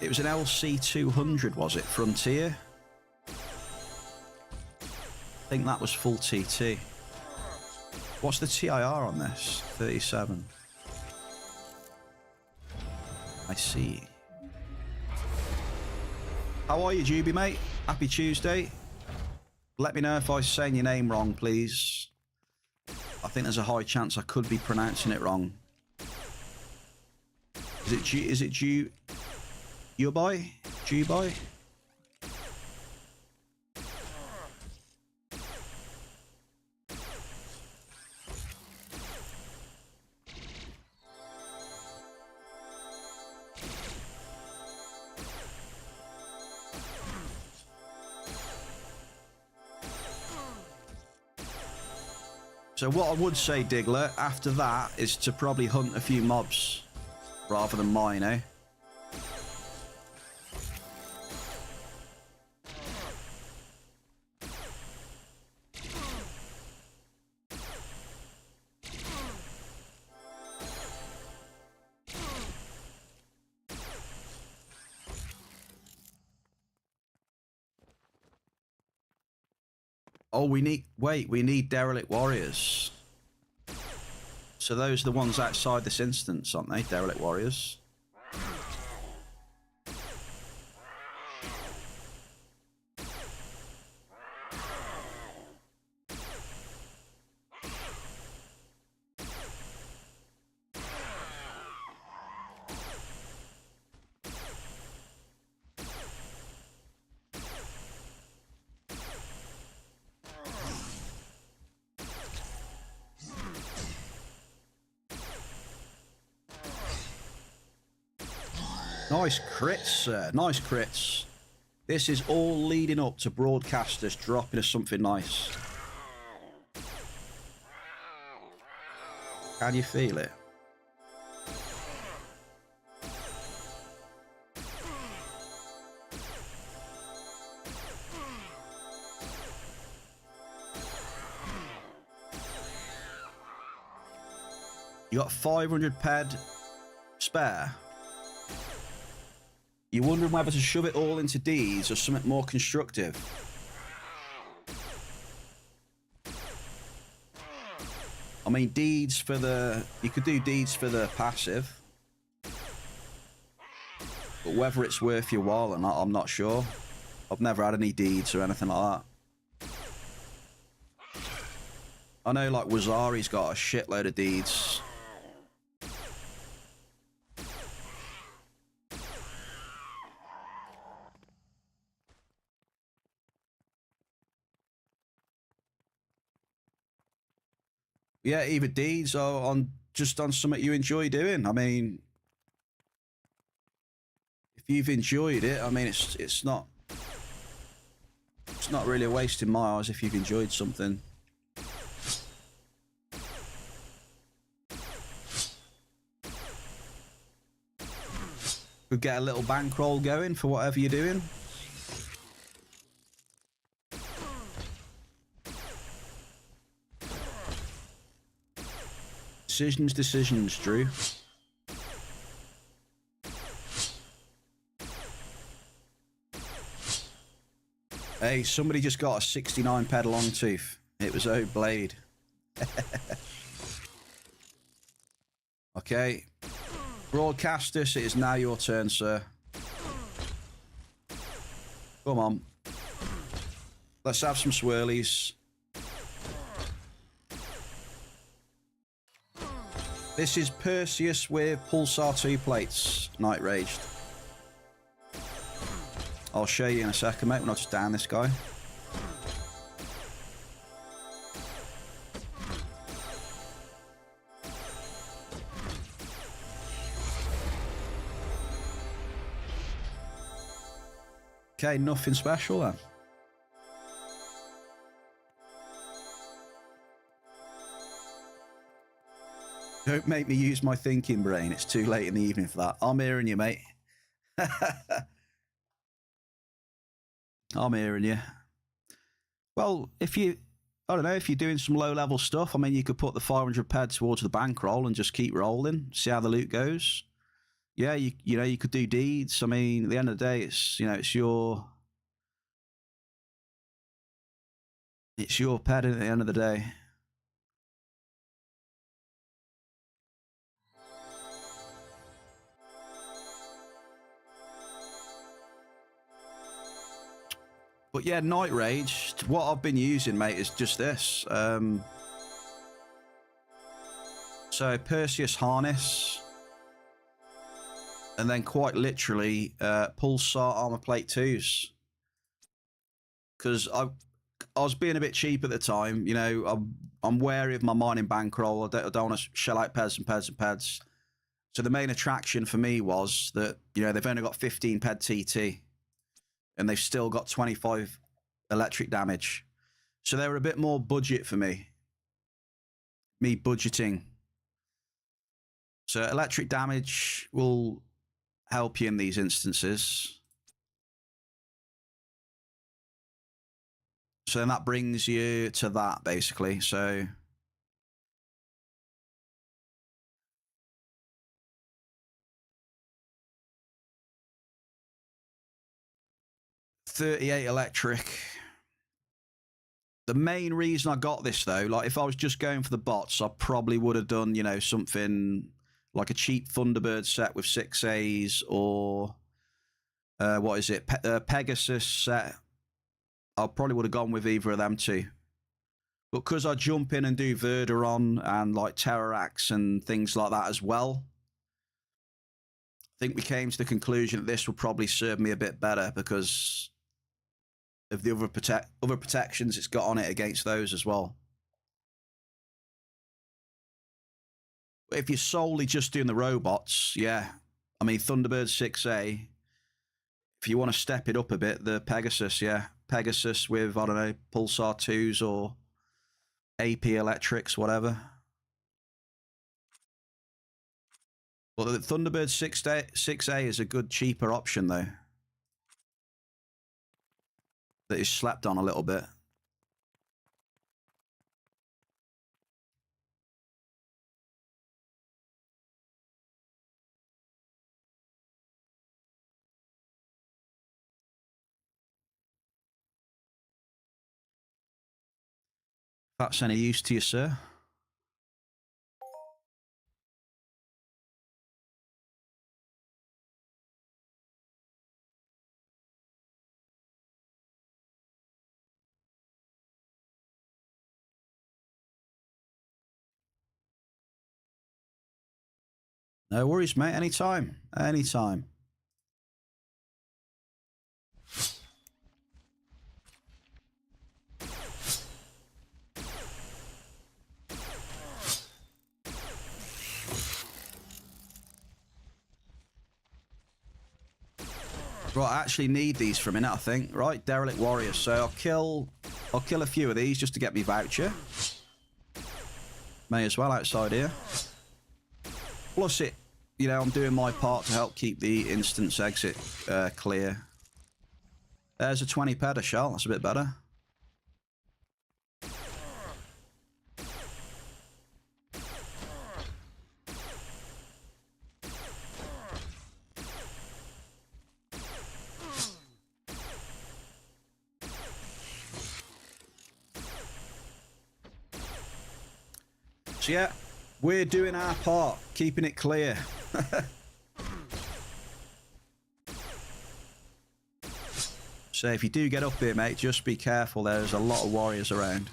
It was an LC200, was it? Frontier? I think that was full TT. What's the TIR on this? 37. I see. How are you, Chewsdee, mate? Happy Tuesday. Let me know if I'm saying your name wrong, please. I think there's a high chance I could be pronouncing it wrong. Is it your boy? Boy? So what I would say, Diggler, after that is to probably hunt a few mobs rather than mine, eh? Oh, we need derelict warriors. So those are the ones outside this instance, aren't they? Derelict warriors. Nice crits, sir. Nice crits. This is all leading up to broadcasters dropping us something nice. Can you feel it? You got 500 ped spare. You're wondering whether to shove it all into D's or something more constructive. I mean, deeds for the... You could do deeds for the passive. But whether it's worth your while or not, I'm not sure. I've never had any deeds or anything like that. I know, like, Wazari's got a shitload of deeds. Yeah, either deeds or on just on something you enjoy doing. I mean, if you've enjoyed it, I mean, it's not really a waste in my eyes if you've enjoyed something. Could get a little bankroll going for whatever you're doing. Decisions, Drew. Hey, somebody just got a 69 ped long tooth. It was Oak Blade. Okay. Broadcasters, it is now your turn, sir. Come on. Let's have some swirlies. This is Perseus with Pulsar 2 plates, Night Raged. I'll show you in a second, mate, when I just down this guy. Okay, nothing special then. Don't make me use my thinking brain. It's too late in the evening for that. I'm hearing you, mate. I'm hearing you. Well, if you, I don't know, if you're doing some low-level stuff, I mean, you could put the 500 ped towards the bankroll and just keep rolling, see how the loot goes. Yeah, you know, you could do deeds. I mean, at the end of the day, it's, you know, it's your ped at the end of the day. But yeah, Night Rage, what I've been using, mate, is just this. So Perseus Harness. And then quite literally, Pulsar Armor Plate 2s. Because I was being a bit cheap at the time. You know, I'm wary of my mining bankroll. I don't want to shell out peds and peds and peds. So the main attraction for me was that, you know, they've only got 15 ped TT. And they've still got 25 electric damage. So they were a bit more budget for me. me budgeting. So electric damage will help you in these instances. So then that brings you to that, basically. So $38 electric. The main reason I got this, though, like if I was just going for the bots, I probably would have done, you know, something like a cheap Thunderbird set with 6As, or what is it, Pegasus set. I probably would have gone with either of them two. But because I jump in and do Verderon and like Terrarax and things like that as well, I think we came to the conclusion that this will probably serve me a bit better because of the other protections it's got on it against those as well. But if you're solely just doing the robots, yeah. I mean, Thunderbird 6A, if you want to step it up a bit, the Pegasus, yeah. Pegasus with, I don't know, Pulsar 2s or AP Electrics, whatever. But the Thunderbird 6A is a good, cheaper option, though. That is slept on a little bit. If that's any use to you, sir. No worries, mate. Anytime. Anytime. Right, I actually need these for a minute, I think. Right, Derelict Warriors. So I'll kill a few of these just to get me voucher. May as well outside here. Plus it, you know, I'm doing my part to help keep the instance exit clear. There's a 20 pedeshell. That's a bit better. So yeah, we're doing our part, keeping it clear. So if you do get up here, mate, just be careful. There's a lot of warriors around.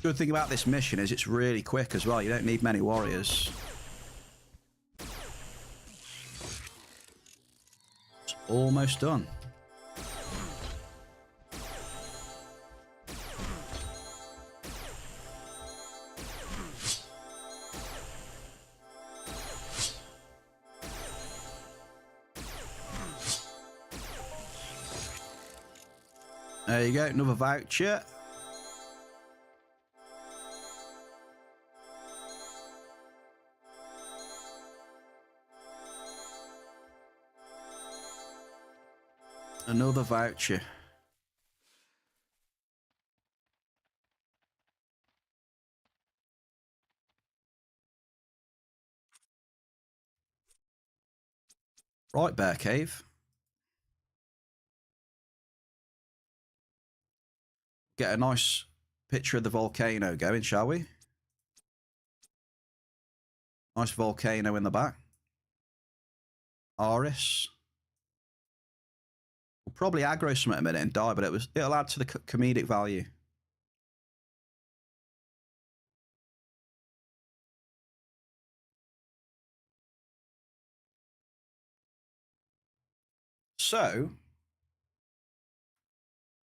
Good thing about this mission is it's really quick as well. You don't need many warriors. Almost done. There you go, another voucher. Another voucher. Right, Bear Cave. Get a nice picture of the volcano going, shall we? Nice volcano in the back. Aris. We'll probably aggro some in a minute and die, but it'll add to the comedic value. So,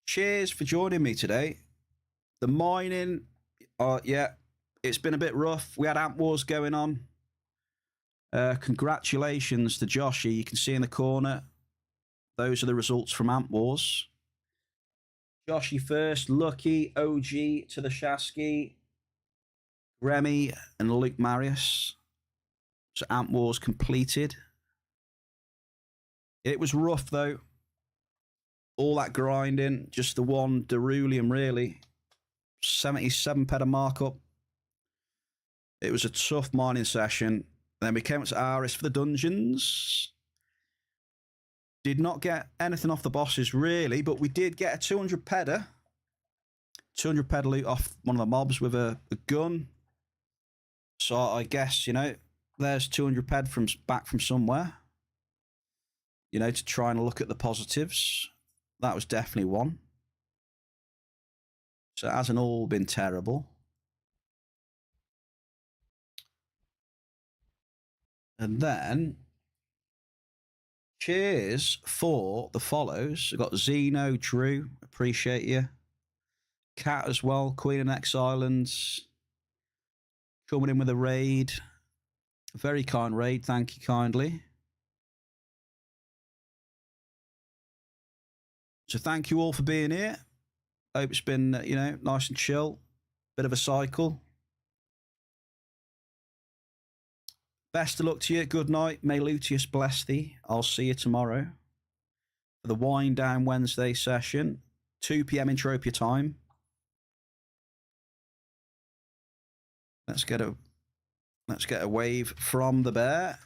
cheers for joining me today. The mining, yeah, it's been a bit rough. We had amp wars going on. Congratulations to Joshy. You can see in the corner, those are the results from Amp Wars. Joshy first, Lucky, OG to the Shasky, Remy and Luke Marius. So Amp Wars completed. It was rough though. All that grinding, just the one Derulium really. 77 peta markup. It was a tough mining session. Then we came up to Aris for the dungeons. Did not get anything off the bosses really, but we did get a 200 peda. 200 peda loot off one of the mobs with a gun. So I guess, you know, there's 200 ped from back from somewhere. You know, to try and look at the positives. That was definitely one. So it hasn't all been terrible. And then, cheers for the follows. I've got Zeno, Drew, appreciate you. Cat as well, Queen of X Islands. Coming in with a raid. A very kind raid, thank you kindly. So thank you all for being here. Hope it's been, you know, nice and chill. Bit of a cycle. Best of luck to you. Good night. May Luteus bless thee. I'll see you tomorrow for the Wind Down Wednesday session. 2 PM Entropia time. Let's get a wave from the bear.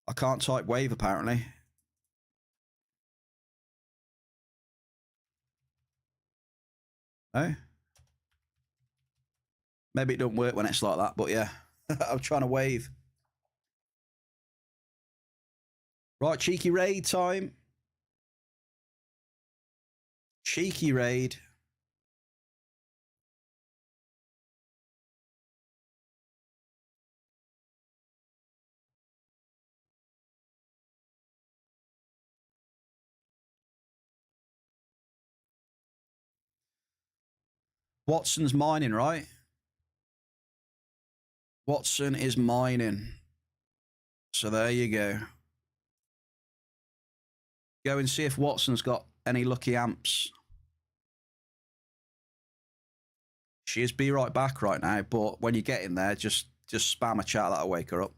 I can't type wave apparently. Oh. Maybe it don't work when it's like that, but yeah. I'm trying to wave. Right, cheeky raid time. Cheeky raid. Watson's mining, right? Watson is mining. So there you go. Go and see if Watson's got any lucky amps. She is be right back right now, but when you get in there, just spam a chat, that'll wake her up.